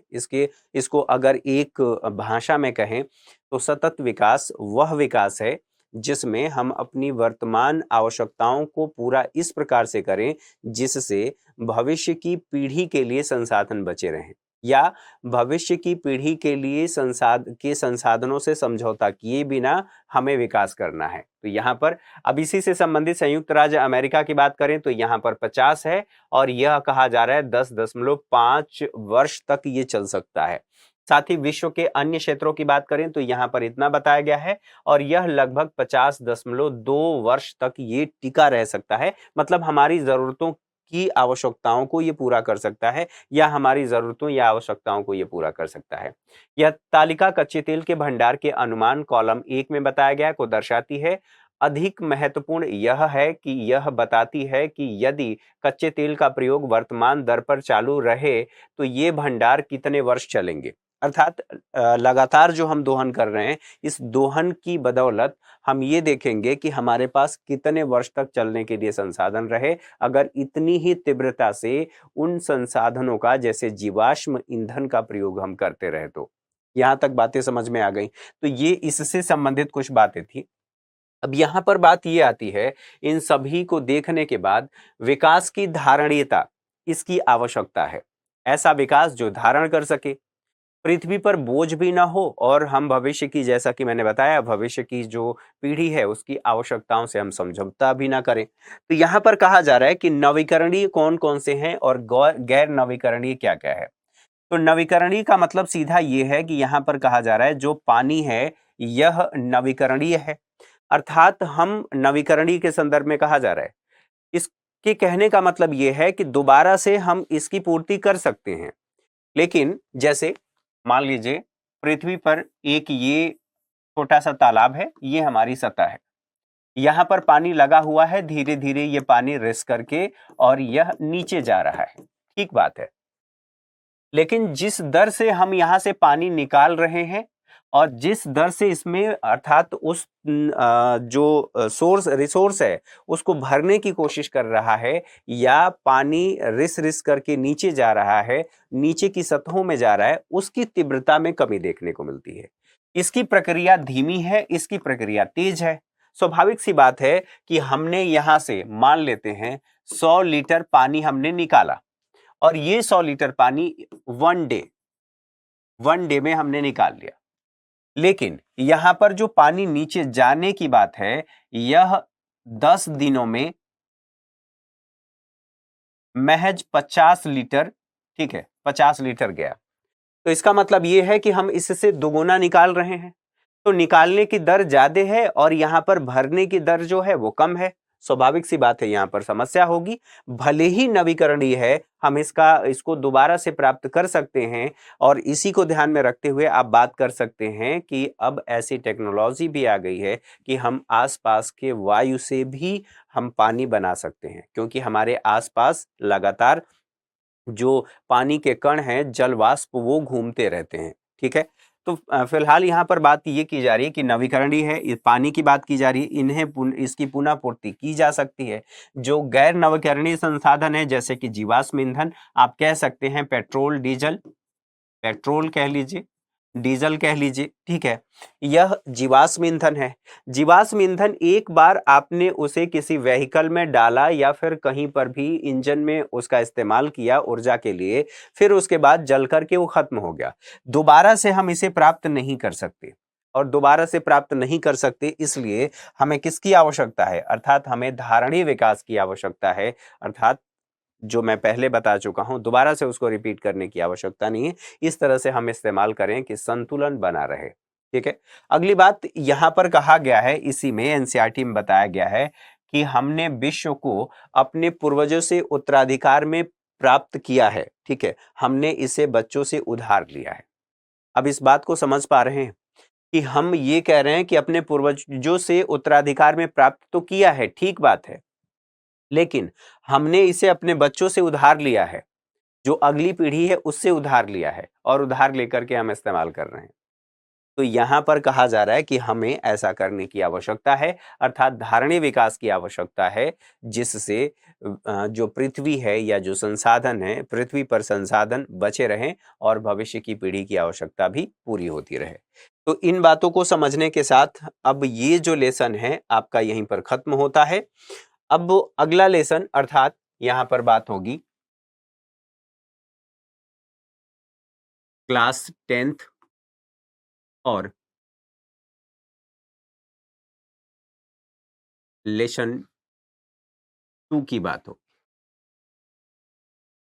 इसको अगर एक भाषा में कहें तो सतत विकास वह विकास है जिसमें हम अपनी वर्तमान आवश्यकताओं को पूरा इस प्रकार से करें जिससे भविष्य की पीढ़ी के लिए संसाधन बचे रहें, या भविष्य की पीढ़ी के लिए संसाधनों से समझौता किए बिना हमें विकास करना है। तो यहाँ पर अब इसी से संबंधित संयुक्त राज्य अमेरिका की बात करें तो यहाँ पर 50 है और यह कहा जा रहा है 10.5 वर्ष तक ये चल सकता है। साथ ही विश्व के अन्य क्षेत्रों की बात करें तो यहाँ पर इतना बताया गया है और यह लगभग 50.2 वर्ष तक ये टिका रह सकता है। मतलब हमारी जरूरतों की आवश्यकताओं को ये पूरा कर सकता है या हमारी जरूरतों या आवश्यकताओं को ये पूरा कर सकता है। यह तालिका कच्चे तेल के भंडार के अनुमान कॉलम 1 में बताया गया को दर्शाती है। अधिक महत्वपूर्ण यह है कि यह बताती है कि यदि कच्चे तेल का प्रयोग वर्तमान दर पर चालू रहे तो ये भंडार कितने वर्ष चलेंगे। अर्थात लगातार जो हम दोहन कर रहे हैं, इस दोहन की बदौलत हम ये देखेंगे कि हमारे पास कितने वर्ष तक चलने के लिए संसाधन रहे, अगर इतनी ही तीव्रता से उन संसाधनों का जैसे जीवाश्म ईंधन का प्रयोग हम करते रहे तो। यहां तक बातें समझ में आ गई। तो ये इससे संबंधित कुछ बातें थी। अब यहाँ पर बात ये आती है, इन सभी को देखने के बाद विकास की धारणीयता, इसकी आवश्यकता है। ऐसा विकास जो धारण कर सके, पृथ्वी पर बोझ भी ना हो और हम भविष्य की, जैसा कि मैंने बताया, भविष्य की जो पीढ़ी है उसकी आवश्यकताओं से हम समझौता भी ना करें। तो यहाँ पर कहा जा रहा है कि नवीकरणीय कौन कौन से हैं और गैर नवीकरणीय क्या क्या है। तो नवीकरणीय का मतलब सीधा ये है कि यहाँ पर कहा जा रहा है जो पानी है यह नवीकरणीय है, अर्थात हम नवीकरणीय के संदर्भ में कहा जा रहा है। इसके कहने का मतलब यह है कि दोबारा से हम इसकी पूर्ति कर सकते हैं। लेकिन जैसे मान लीजिए पृथ्वी पर एक ये छोटा सा तालाब है, ये हमारी सतह है, यहां पर पानी लगा हुआ है, धीरे धीरे ये पानी रिस करके और यह नीचे जा रहा है, ठीक बात है। लेकिन जिस दर से हम यहां से पानी निकाल रहे हैं और जिस दर से इसमें, अर्थात उस जो सोर्स रिसोर्स है उसको भरने की कोशिश कर रहा है, या पानी रिस रिस करके नीचे जा रहा है, नीचे की सतहों में जा रहा है, उसकी तीव्रता में कमी देखने को मिलती है। इसकी प्रक्रिया धीमी है, इसकी प्रक्रिया तेज है। स्वाभाविक सी बात है कि हमने यहां से मान लेते हैं 100 लीटर पानी हमने निकाला और ये 100 लीटर पानी वन डे में हमने निकाल लिया। लेकिन यहां पर जो पानी नीचे जाने की बात है यह 10 दिनों में महज 50 लीटर, ठीक है, 50 लीटर गया। तो इसका मतलब यह है कि हम इससे दोगुना निकाल रहे हैं। तो निकालने की दर ज्यादा है और यहां पर भरने की दर जो है वो कम है। स्वाभाविक सी बात है, यहां पर समस्या होगी। भले ही नवीकरणीय है, हम इसको दोबारा से प्राप्त कर सकते हैं और इसी को ध्यान में रखते हुए आप बात कर सकते हैं कि अब ऐसी टेक्नोलॉजी भी आ गई है कि हम आसपास के वायु से भी हम पानी बना सकते हैं, क्योंकि हमारे आसपास लगातार जो पानी के कण हैं, जल वाष्प, वो घूमते रहते हैं, ठीक है। तो फिलहाल यहाँ पर बात ये की जा रही है कि नवीकरणीय है, ये पानी की बात की जा रही है, इन्हें इसकी पुनः पूर्ति की जा सकती है। जो गैर नवीकरणीय संसाधन है जैसे कि जीवाश्म ईंधन, आप कह सकते हैं पेट्रोल डीजल, पेट्रोल कह लीजिए, डीजल कह लीजिए, ठीक है, यह जीवाश्म ईंधन है। जीवाश्म ईंधन एक बार आपने उसे किसी व्हीकल में डाला या फिर कहीं पर भी इंजन में उसका इस्तेमाल किया ऊर्जा के लिए, फिर उसके बाद जल करके वो खत्म हो गया, दोबारा से हम इसे प्राप्त नहीं कर सकते। और दोबारा से प्राप्त नहीं कर सकते इसलिए हमें किसकी आवश्यकता है, अर्थात हमें धारणीय विकास की आवश्यकता है। अर्थात जो मैं पहले बता चुका हूं, दोबारा से उसको रिपीट करने की आवश्यकता नहीं है। इस तरह से हम इस्तेमाल करें कि संतुलन बना रहे। ठीक है, अगली बात यहां पर कहा गया है, इसी में एनसीईआरटी में बताया गया है कि हमने विश्व को अपने पूर्वजों से उत्तराधिकार में प्राप्त किया है। ठीक है, हमने इसे बच्चों से उधार लिया है। अब इस बात को समझ पा रहे हैं कि हम ये कह रहे हैं कि अपने पूर्वजों से उत्तराधिकार में प्राप्त तो किया है, ठीक बात है, लेकिन हमने इसे अपने बच्चों से उधार लिया है, जो अगली पीढ़ी है उससे उधार लिया है और उधार लेकर के हम इस्तेमाल कर रहे हैं। तो यहां पर कहा जा रहा है कि हमें ऐसा करने की आवश्यकता है, अर्थात धारणीय विकास की आवश्यकता है, जिससे जो पृथ्वी है या जो संसाधन है, पृथ्वी पर संसाधन बचे रहें और भविष्य की पीढ़ी की आवश्यकता भी पूरी होती रहे। तो इन बातों को समझने के साथ अब ये जो लेसन है आपका यहीं पर खत्म होता है। अब अगला लेसन अर्थात यहां पर बात होगी क्लास 10th और लेसन 2 की बात हो।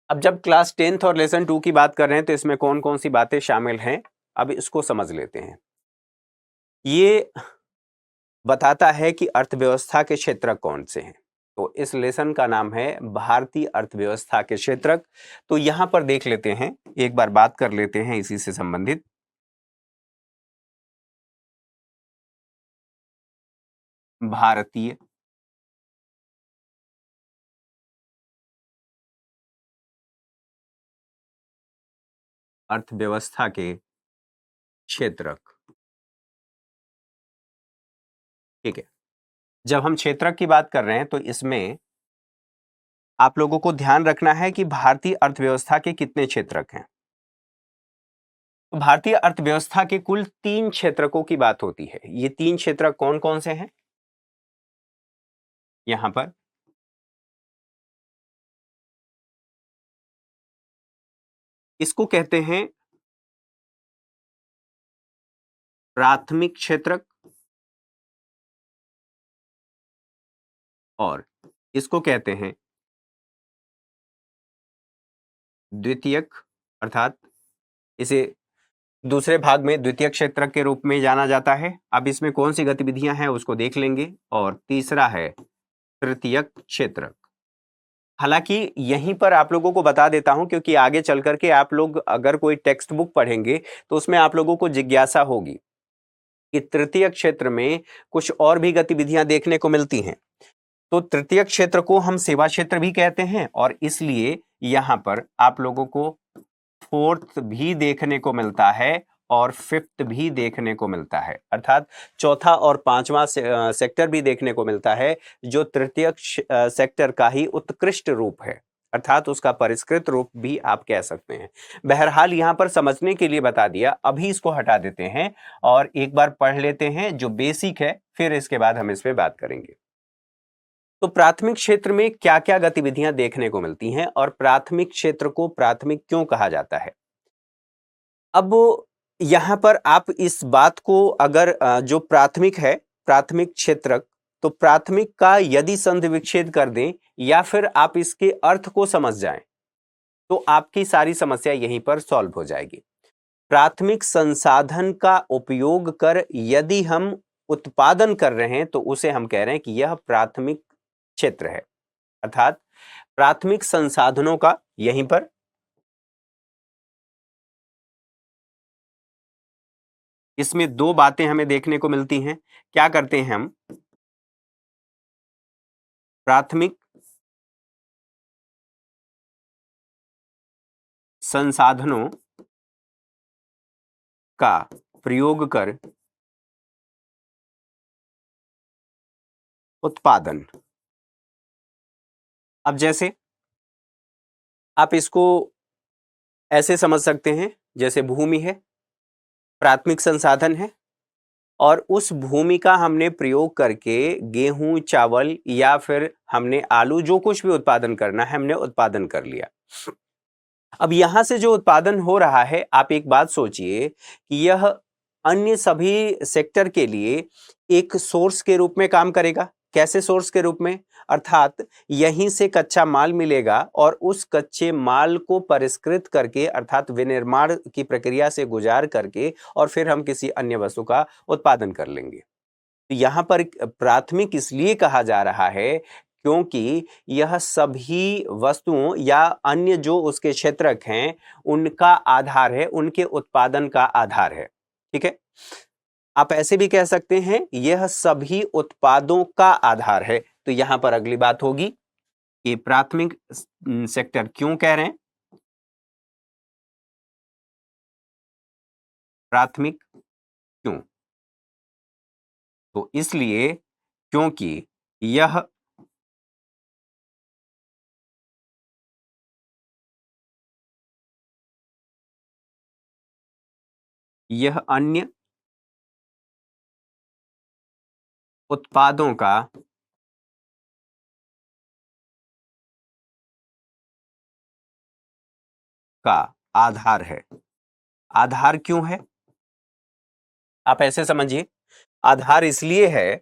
अब जब क्लास 10th और लेसन 2 की बात कर रहे हैं तो इसमें कौन कौन सी बातें शामिल हैं, अब इसको समझ लेते हैं। ये बताता है कि अर्थव्यवस्था के क्षेत्र कौन से हैं। तो इस लेसन का नाम है भारतीय अर्थव्यवस्था के क्षेत्रक। तो यहां पर देख लेते हैं, एक बार बात कर लेते हैं इसी से संबंधित। भारतीय अर्थव्यवस्था के क्षेत्रक। ठीक है, जब हम क्षेत्रक की बात कर रहे हैं तो इसमें आप लोगों को ध्यान रखना है कि भारतीय अर्थव्यवस्था के कितने क्षेत्रक हैं। तो भारतीय अर्थव्यवस्था के कुल 3 क्षेत्रकों की बात होती है। ये 3 क्षेत्रक कौन कौन से हैं? यहां पर इसको कहते हैं प्राथमिक क्षेत्रक और इसको कहते हैं द्वितीयक, अर्थात इसे दूसरे भाग में द्वितीय क्षेत्रक के रूप में जाना जाता है। अब इसमें कौन सी गतिविधियां हैं उसको देख लेंगे। और तीसरा है तृतीयक क्षेत्रक। हालांकि यहीं पर आप लोगों को बता देता हूं, क्योंकि आगे चल करके आप लोग अगर कोई टेक्स्ट बुक पढ़ेंगे तो उसमें आप लोगों को जिज्ञासा होगी कि तृतीय क्षेत्र में कुछ और भी गतिविधियां देखने को मिलती हैं। तो तृतीय क्षेत्र को हम सेवा क्षेत्र भी कहते हैं और इसलिए यहां पर आप लोगों को फोर्थ भी देखने को मिलता है और फिफ्थ भी देखने को मिलता है, अर्थात चौथा और पांचवा सेक्टर भी देखने को मिलता है, जो तृतीय सेक्टर का ही उत्कृष्ट रूप है, अर्थात उसका परिष्कृत रूप भी आप कह सकते हैं। बहरहाल यहां पर समझने के लिए बता दिया, अभी इसको हटा देते हैं और एक बार पढ़ लेते हैं जो बेसिक है, फिर इसके बाद हम इस पे बात करेंगे। तो प्राथमिक क्षेत्र में क्या क्या गतिविधियां देखने को मिलती हैं और प्राथमिक क्षेत्र को प्राथमिक क्यों कहा जाता है। अब यहां पर आप इस बात को अगर जो प्राथमिक है, प्राथमिक क्षेत्रक, तो प्राथमिक का यदि संधि विच्छेद कर दें या फिर आप इसके अर्थ को समझ जाएं तो आपकी सारी समस्या यहीं पर सॉल्व हो जाएगी। प्राथमिक संसाधन का उपयोग कर यदि हम उत्पादन कर रहे हैं तो उसे हम कह रहे हैं कि यह प्राथमिक क्षेत्र है, अर्थात प्राथमिक संसाधनों का यहीं पर इसमें दो बातें हमें देखने को मिलती हैं। क्या करते हैं हम, प्राथमिक संसाधनों का प्रयोग कर उत्पादन। अब जैसे आप इसको ऐसे समझ सकते हैं, जैसे भूमि है, प्राथमिक संसाधन है, और उस भूमि का हमने प्रयोग करके गेहूं, चावल या फिर हमने आलू, जो कुछ भी उत्पादन करना है हमने उत्पादन कर लिया। अब यहां से जो उत्पादन हो रहा है, आप एक बात सोचिए कि यह अन्य सभी सेक्टर के लिए एक सोर्स के रूप में काम करेगा। कैसे सोर्स के रूप में? अर्थात यहीं से कच्चा माल मिलेगा और उस कच्चे माल को परिष्कृत करके, अर्थात विनिर्माण की प्रक्रिया से गुजार करके, और फिर हम किसी अन्य वस्तु का उत्पादन कर लेंगे। तो यहां पर प्राथमिक इसलिए कहा जा रहा है क्योंकि यह सभी वस्तुओं या अन्य जो उसके क्षेत्रक हैं उनका आधार है, उनके उत्पादन का आधार है। ठीक है, आप ऐसे भी कह सकते हैं यह सभी उत्पादों का आधार है। तो यहां पर अगली बात होगी कि प्राथमिक सेक्टर क्यों कह रहे हैं? प्राथमिक क्यों? तो इसलिए क्योंकि यह अन्य उत्पादों का आधार है। आधार क्यों है? आप ऐसे समझिए, आधार इसलिए है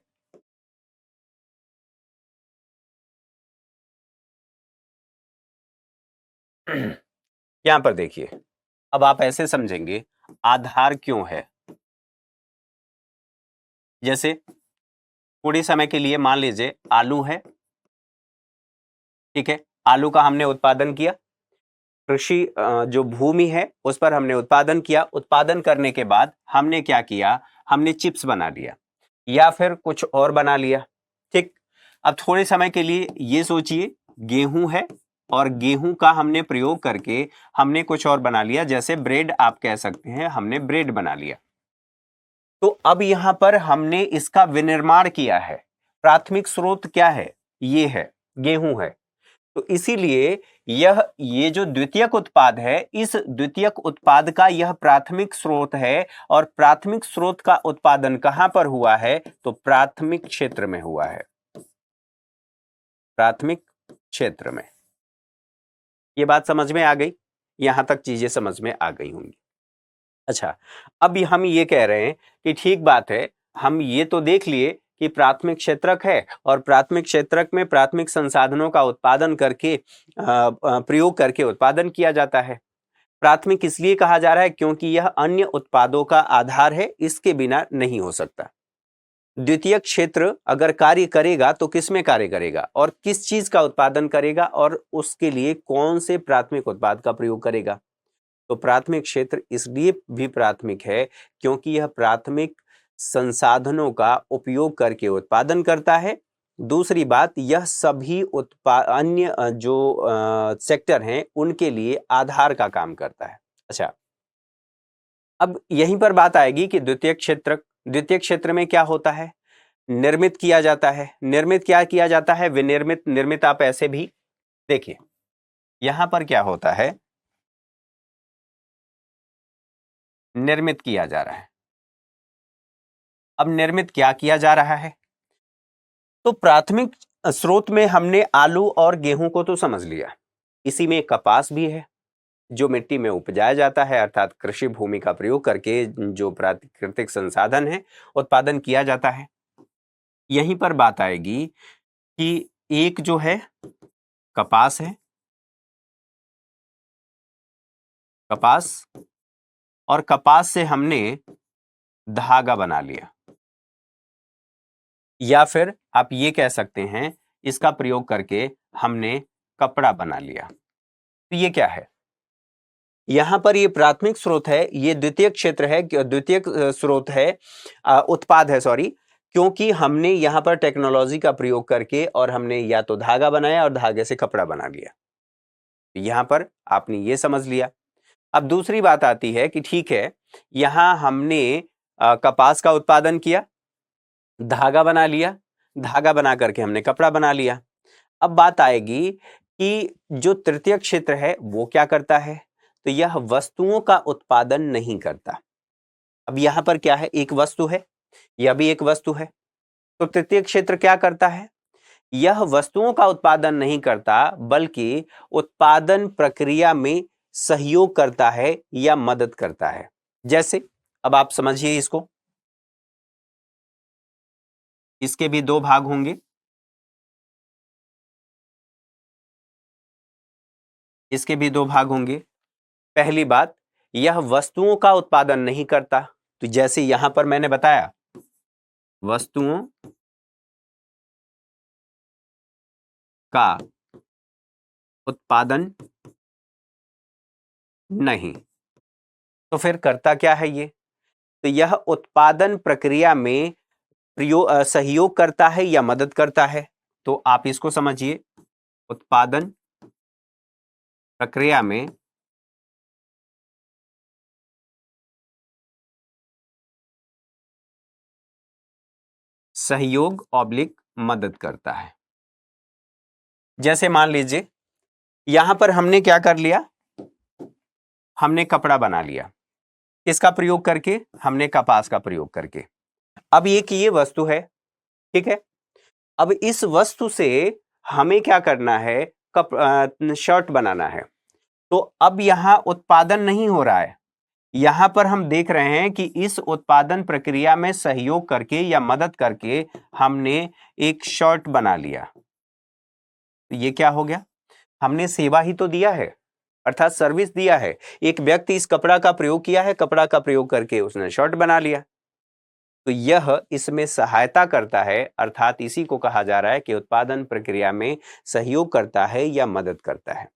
यहां पर देखिए, अब आप ऐसे समझेंगे आधार क्यों है। जैसे थोड़ी समय के लिए मान लीजिए आलू है, ठीक है, आलू का हमने उत्पादन किया, कृषि जो भूमि है उस पर हमने उत्पादन किया। उत्पादन करने के बाद हमने क्या किया? हमने चिप्स बना लिया या फिर कुछ और बना लिया। ठीक, अब थोड़े समय के लिए ये सोचिए गेहूं है और गेहूं का हमने प्रयोग करके हमने कुछ और बना लिया, जैसे ब्रेड आप कह सकते हैं, हमने ब्रेड बना लिया। तो अब यहां पर हमने इसका विनिर्माण किया है। प्राथमिक स्रोत क्या है? ये है, गेहूं है। तो इसीलिए ये जो द्वितीयक उत्पाद है, इस द्वितीयक उत्पाद का यह प्राथमिक स्रोत है। और प्राथमिक स्रोत का उत्पादन कहां पर हुआ है? तो प्राथमिक क्षेत्र में हुआ है। प्राथमिक क्षेत्र में। ये बात समझ में आ गई? यहां तक चीजें समझ में आ गई होंगी। अच्छा, अब हम ये कह रहे हैं कि ठीक बात है, हम ये तो देख लिए कि प्राथमिक क्षेत्रक है और प्राथमिक क्षेत्रक में प्राथमिक संसाधनों का उत्पादन करके प्रयोग करके उत्पादन किया जाता है। प्राथमिक इसलिए कहा जा रहा है क्योंकि यह अन्य उत्पादों का आधार है, इसके बिना नहीं हो सकता। द्वितीयक क्षेत्र अगर कार्य करेगा तो किस में कार्य करेगा और किस चीज का उत्पादन करेगा और उसके लिए कौन से प्राथमिक उत्पाद का प्रयोग करेगा? तो प्राथमिक क्षेत्र इसलिए भी प्राथमिक है क्योंकि यह प्राथमिक संसाधनों का उपयोग करके उत्पादन करता है। दूसरी बात, यह सभी अन्य जो सेक्टर हैं उनके लिए आधार का काम करता है। अच्छा, अब यहीं पर बात आएगी कि द्वितीय क्षेत्र में क्या होता है? निर्मित किया जाता है। निर्मित क्या किया जाता है? विनिर्मित, निर्मित आप ऐसे भी देखिए, यहां पर क्या होता है? निर्मित किया जा रहा है। अब निर्मित क्या किया जा रहा है? तो प्राथमिक स्रोत में हमने आलू और गेहूं को तो समझ लिया, इसी में कपास भी है जो मिट्टी में उपजाया जाता है, अर्थात कृषि भूमि का प्रयोग करके जो प्राकृतिक संसाधन है उत्पादन किया जाता है। यहीं पर बात आएगी कि एक जो है कपास है, कपास, और कपास से हमने धागा बना लिया, या फिर आप ये कह सकते हैं इसका प्रयोग करके हमने कपड़ा बना लिया। तो ये क्या है? यहां पर ये प्राथमिक स्रोत है, ये द्वितीयक क्षेत्र है, द्वितीयक स्रोत है, उत्पाद है, सॉरी, क्योंकि हमने यहां पर टेक्नोलॉजी का प्रयोग करके और हमने या तो धागा बनाया और धागे से कपड़ा बना लिया। यहां पर आपने ये समझ लिया। अब दूसरी बात आती है कि ठीक है, यहां हमने कपास का उत्पादन किया, धागा बना लिया, धागा बना करके हमने कपड़ा बना लिया। अब बात आएगी कि जो तृतीय क्षेत्र है वो क्या करता है, तो यह वस्तुओं का उत्पादन नहीं करता। अब यहां पर क्या है, एक वस्तु है, यह भी एक वस्तु है, तो तृतीय क्षेत्र क्या करता है, यह वस्तुओं का उत्पादन नहीं करता बल्कि उत्पादन प्रक्रिया में सहयोग करता है या मदद करता है। जैसे अब आप समझिए इसको, इसके भी दो भाग होंगे, इसके भी दो भाग होंगे। पहली बात, यह वस्तुओं का उत्पादन नहीं करता, तो जैसे यहां पर मैंने बताया वस्तुओं का उत्पादन नहीं, तो फिर करता क्या है ये, तो यह उत्पादन प्रक्रिया में सहयोग करता है या मदद करता है। तो आप इसको समझिए, उत्पादन प्रक्रिया में सहयोग ऑब्लिक मदद करता है। जैसे मान लीजिए यहां पर हमने क्या कर लिया, हमने कपड़ा बना लिया, किसका प्रयोग करके, हमने कपास का प्रयोग करके। अब ये वस्तु है, ठीक है। अब इस वस्तु से हमें क्या करना है, शर्ट बनाना है। तो अब यहां उत्पादन नहीं हो रहा है, यहां पर हम देख रहे हैं कि इस उत्पादन प्रक्रिया में सहयोग करके या मदद करके हमने एक शर्ट बना लिया। तो ये क्या हो गया, हमने सेवा ही तो दिया है, अर्थात सर्विस दिया है। एक व्यक्ति इस कपड़ा का प्रयोग किया है, कपड़ा का प्रयोग करके उसने शर्ट बना लिया, तो यह इसमें सहायता करता है, अर्थात इसी को कहा जा रहा है कि उत्पादन प्रक्रिया में सहयोग करता है या मदद करता है।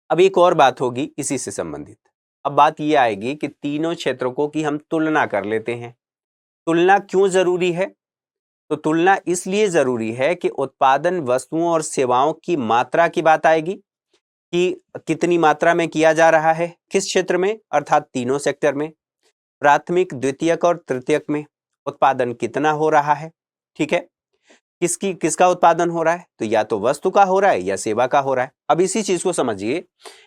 अब एक और बात होगी इसी से संबंधित, अब बात यह आएगी कि तीनों क्षेत्रों की हम तुलना कर लेते हैं। तुलना क्यों जरूरी है, तो तुलना इसलिए जरूरी है कि उत्पादन वस्तुओं और सेवाओं की मात्रा की बात आएगी कि कितनी मात्रा में किया जा रहा है, किस क्षेत्र में, अर्थात तीनों सेक्टर में, प्राथमिक, द्वितीयक और तृतीयक में उत्पादन कितना हो रहा है, ठीक है। किसका उत्पादन हो रहा है, तो या तो वस्तु का हो रहा है या सेवा का हो रहा है। अब इसी चीज को समझिए,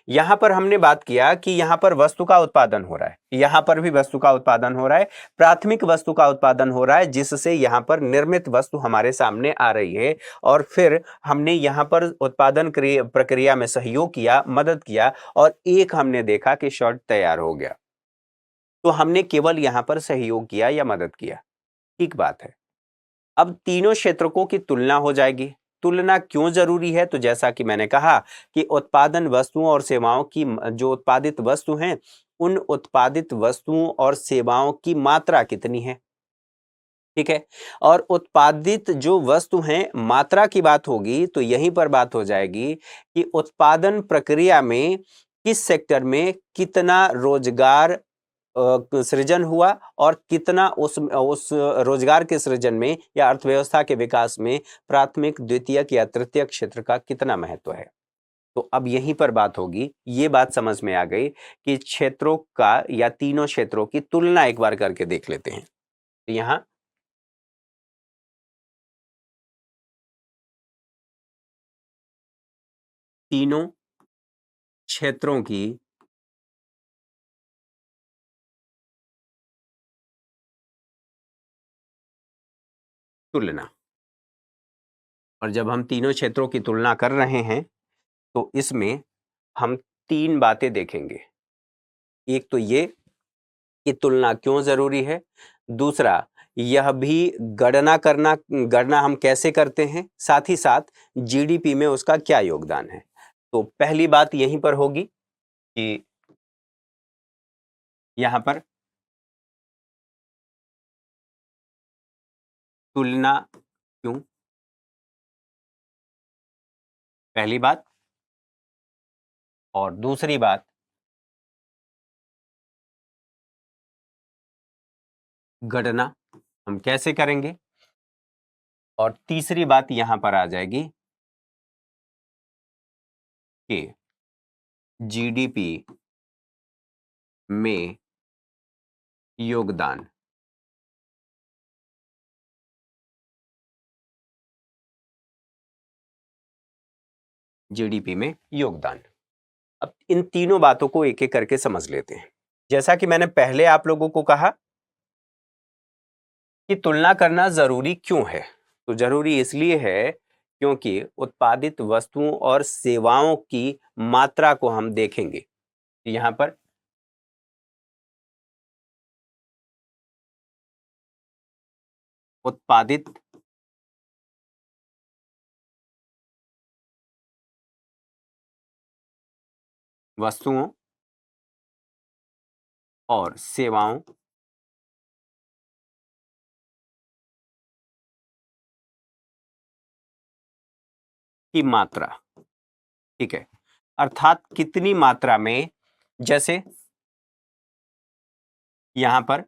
यहां पर हमने बात किया कि यहां पर वस्तु का उत्पादन हो रहा है, यहां पर भी वस्तु का उत्पादन हो रहा है, प्राथमिक वस्तु का उत्पादन हो रहा है जिससे यहां पर निर्मित वस्तु हमारे सामने आ रही है, और फिर हमने यहां पर उत्पादन प्रक्रिया में सहयोग किया, मदद किया, और एक हमने देखा कि शर्ट तैयार हो गया। तो हमने केवल यहां पर सहयोग किया या मदद किया, ठीक बात है। अब तीनों क्षेत्रकों की तुलना हो जाएगी। तुलना क्यों जरूरी है, तो जैसा कि मैंने कहा कि उत्पादन वस्तुओं और सेवाओं की जो उत्पादित वस्तु हैं, उन उत्पादित वस्तुओं और सेवाओं की मात्रा कितनी है, ठीक है। और उत्पादित जो वस्तु हैं, मात्रा की बात होगी तो यहीं पर बात हो जाएगी कि उत्पादन प्रक्रिया में किस सेक्टर में कितना रोजगार सृजन हुआ, और कितना उस रोजगार के सृजन में या अर्थव्यवस्था के विकास में प्राथमिक, द्वितीयक या तृतीयक क्षेत्र का कितना महत्व है। तो अब यहीं पर बात होगी, ये बात समझ में आ गई कि क्षेत्रों का या तीनों क्षेत्रों की तुलना एक बार करके देख लेते हैं। तो यहां तीनों क्षेत्रों की तुलना, और जब हम तीनों क्षेत्रों की तुलना कर रहे हैं तो इसमें हम तीन बातें देखेंगे। एक तो ये कि तुलना क्यों जरूरी है, दूसरा यह भी गणना हम कैसे करते हैं, साथ ही साथ जीडीपी में उसका क्या योगदान है। तो पहली बात यहीं पर होगी कि यहां पर तुलना क्यों, पहली बात, और दूसरी बात गणना हम कैसे करेंगे, और तीसरी बात यहां पर आ जाएगी कि जीडीपी में योगदान। जीडीपी में योगदान। अब इन तीनों बातों को एक एक करके समझ लेते हैं। जैसा कि मैंने पहले आप लोगों को कहा कि तुलना करना जरूरी क्यों है, तो जरूरी इसलिए है क्योंकि उत्पादित वस्तुओं और सेवाओं की मात्रा को हम देखेंगे। यहां पर उत्पादित वस्तुओं और सेवाओं की मात्रा, ठीक है, अर्थात कितनी मात्रा में, जैसे यहां पर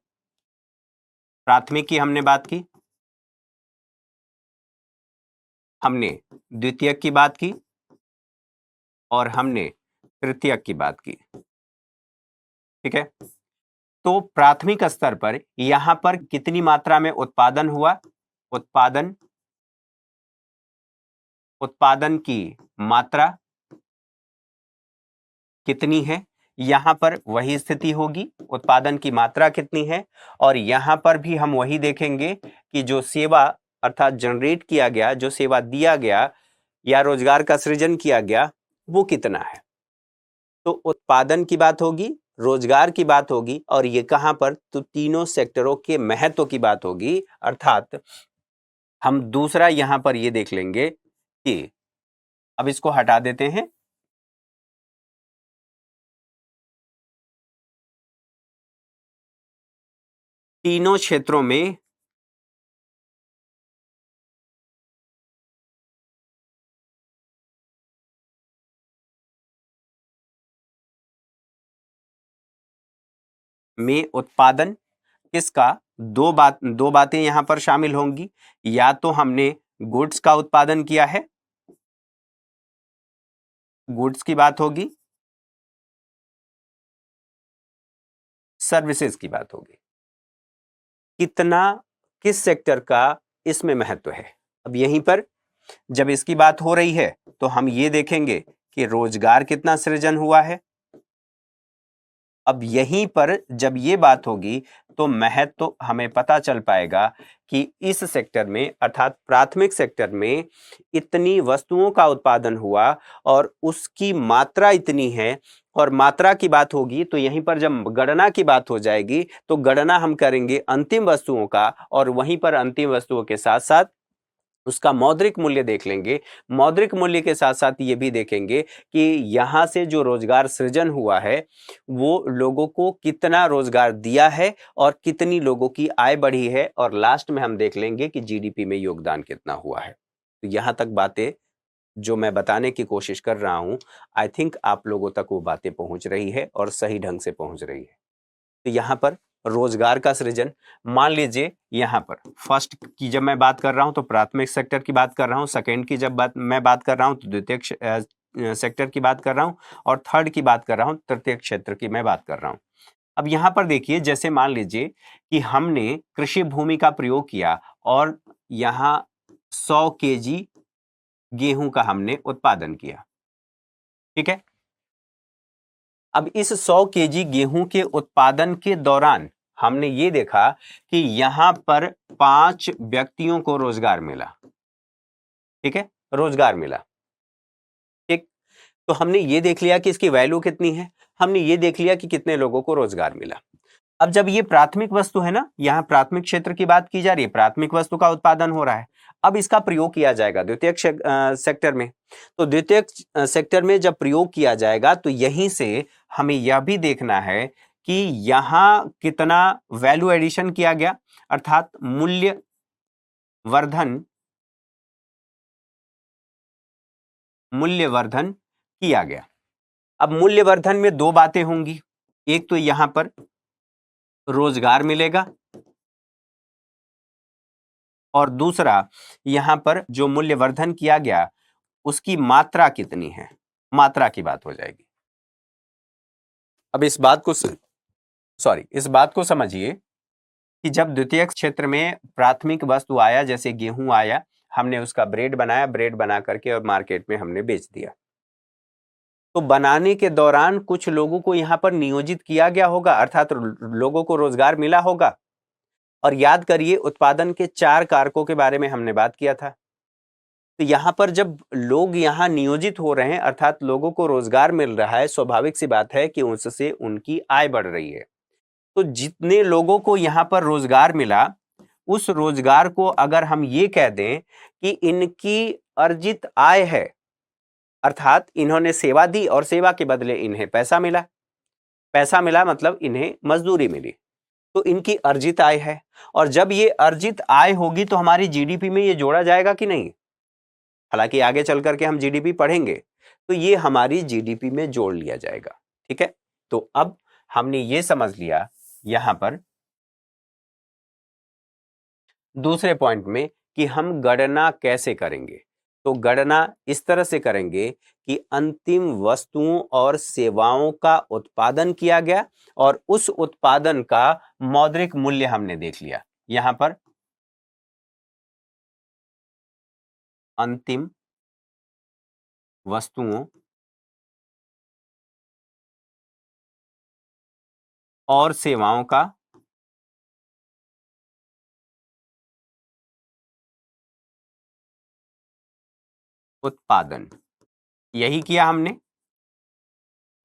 प्राथमिक की हमने बात की, हमने द्वितीयक की बात की और हमने तृतीयक की बात की, ठीक है। तो प्राथमिक स्तर पर यहां पर कितनी मात्रा में उत्पादन हुआ, उत्पादन की मात्रा कितनी है, यहां पर वही स्थिति होगी, उत्पादन की मात्रा कितनी है। और यहां पर भी हम वही देखेंगे कि जो सेवा अर्थात जनरेट किया गया, जो सेवा दिया गया या रोजगार का सृजन किया गया, वो कितना है। तो उत्पादन की बात होगी, रोजगार की बात होगी, और ये कहां पर, तो तीनों सेक्टरों के महत्व की बात होगी। अर्थात हम दूसरा यहां पर ये देख लेंगे कि अब इसको हटा देते हैं, तीनों क्षेत्रों में उत्पादन किसका, दो बातें यहां पर शामिल होंगी। या तो हमने गुड्स का उत्पादन किया है, गुड्स की बात होगी, सर्विसेज की बात होगी। कितना, किस सेक्टर का इसमें महत्व है। अब यहीं पर जब इसकी बात हो रही है तो हम ये देखेंगे कि रोजगार कितना सृजन हुआ है। अब यहीं पर जब ये बात होगी तो महत्व तो हमें पता चल पाएगा कि इस सेक्टर में अर्थात प्राथमिक सेक्टर में इतनी वस्तुओं का उत्पादन हुआ और उसकी मात्रा इतनी है। और मात्रा की बात होगी तो यहीं पर जब गणना की बात हो जाएगी तो गणना हम करेंगे अंतिम वस्तुओं का, और वहीं पर अंतिम वस्तुओं के साथ साथ उसका मौद्रिक मूल्य देख लेंगे। मौद्रिक मूल्य के साथ साथ ये भी देखेंगे कि यहां से जो रोजगार सृजन हुआ है वो लोगों को कितना रोजगार दिया है और कितनी लोगों की आय बढ़ी है, और लास्ट में हम देख लेंगे कि जीडीपी में योगदान कितना हुआ है। तो यहां तक बातें जो मैं बताने की कोशिश कर रहा हूं, आई थिंक आप लोगों तक वो बातें पहुंच रही है और सही ढंग से पहुंच रही है। तो यहां पर रोजगार का सृजन, मान लीजिए यहां पर फर्स्ट की जब मैं बात कर रहा हूं तो प्राथमिक सेक्टर की बात कर रहा हूं, सेकंड की जब मैं बात कर रहा हूं तो द्वितीय सेक्टर की बात कर रहा हूं, और थर्ड की बात कर रहा हूं, तृतीय क्षेत्र की मैं बात कर रहा हूं। अब यहां पर देखिए, जैसे मान लीजिए कि हमने कृषि भूमि का प्रयोग किया और यहां 100 केजी गेहूं का हमने उत्पादन किया, ठीक है। अब इस 100 केजी गेहूं के उत्पादन के दौरान हमने ये देखा कि यहां पर 5 व्यक्तियों को रोजगार मिला, ठीक है, रोजगार मिला, ठीक। तो हमने ये देख लिया कि इसकी वैल्यू कितनी है, हमने ये देख लिया कि कितने लोगों को रोजगार मिला। अब जब ये प्राथमिक वस्तु है ना, यहां प्राथमिक क्षेत्र की बात की जा रही है, प्राथमिक वस्तु का उत्पादन हो रहा है। अब इसका प्रयोग किया जाएगा द्वितीयक सेक्टर में। तो द्वितीयक सेक्टर में जब प्रयोग किया जाएगा तो यहीं से हमें यह भी देखना है कि यहां कितना वैल्यू एडिशन किया गया, अर्थात मूल्य वर्धन किया गया। अब मूल्य वर्धन में दो बातें होंगी, एक तो यहां पर रोजगार मिलेगा और दूसरा यहां पर जो मूल्य वर्धन किया गया उसकी मात्रा कितनी है, मात्रा की बात हो जाएगी। अब इस बात को समझिए कि जब द्वितीयक क्षेत्र में प्राथमिक वस्तु आया, जैसे गेहूं आया, हमने उसका ब्रेड बनाया, ब्रेड बना करके और मार्केट में हमने बेच दिया। तो बनाने के दौरान कुछ लोगों को यहां पर नियोजित किया गया होगा, अर्थात लोगों को रोजगार मिला होगा। और याद करिए, उत्पादन के 4 कारकों के बारे में हमने बात किया था। तो यहां पर जब लोग यहां नियोजित हो रहे हैं, अर्थात लोगों को रोजगार मिल रहा है, स्वाभाविक सी बात है कि उससे उनकी आय बढ़ रही है। तो जितने लोगों को यहां पर रोजगार मिला, उस रोजगार को अगर हम ये कह दें कि इनकी अर्जित आय है, अर्थात इन्होंने सेवा दी और सेवा के बदले इन्हें पैसा मिला, पैसा मिला मतलब इन्हें मजदूरी मिली, तो इनकी अर्जित आय है। और जब ये अर्जित आय होगी तो हमारी जीडीपी में ये जोड़ा जाएगा कि नहीं? हालांकि आगे चल करके हम जीडीपी पढ़ेंगे, तो ये हमारी जीडीपी में जोड़ लिया जाएगा। ठीक है, तो अब हमने ये समझ लिया यहां पर दूसरे पॉइंट में कि हम गणना कैसे करेंगे। तो गणना इस तरह से करेंगे कि अंतिम वस्तुओं और सेवाओं का उत्पादन किया गया और उस उत्पादन का मौद्रिक मूल्य हमने देख लिया। यहां पर अंतिम वस्तुओं और सेवाओं का उत्पादन, यही किया हमने।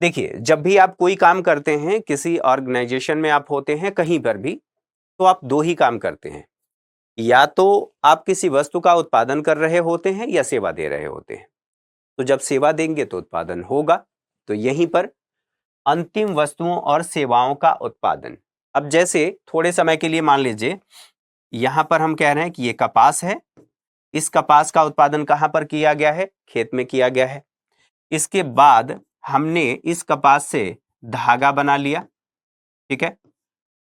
देखिए, जब भी आप कोई काम करते हैं, किसी ऑर्गेनाइजेशन में आप होते हैं, कहीं पर भी, तो आप 2 ही काम करते हैं। या तो आप किसी वस्तु का उत्पादन कर रहे होते हैं या सेवा दे रहे होते हैं। तो जब सेवा देंगे तो उत्पादन होगा। तो यहीं पर अंतिम वस्तुओं और सेवाओं का उत्पादन। अब जैसे थोड़े समय के लिए मान लीजिए, यहां पर हम कह रहे हैं कि ये कपास है। इस कपास का उत्पादन कहां पर किया गया है? खेत में किया गया है। इसके बाद हमने इस कपास से धागा बना लिया। ठीक है,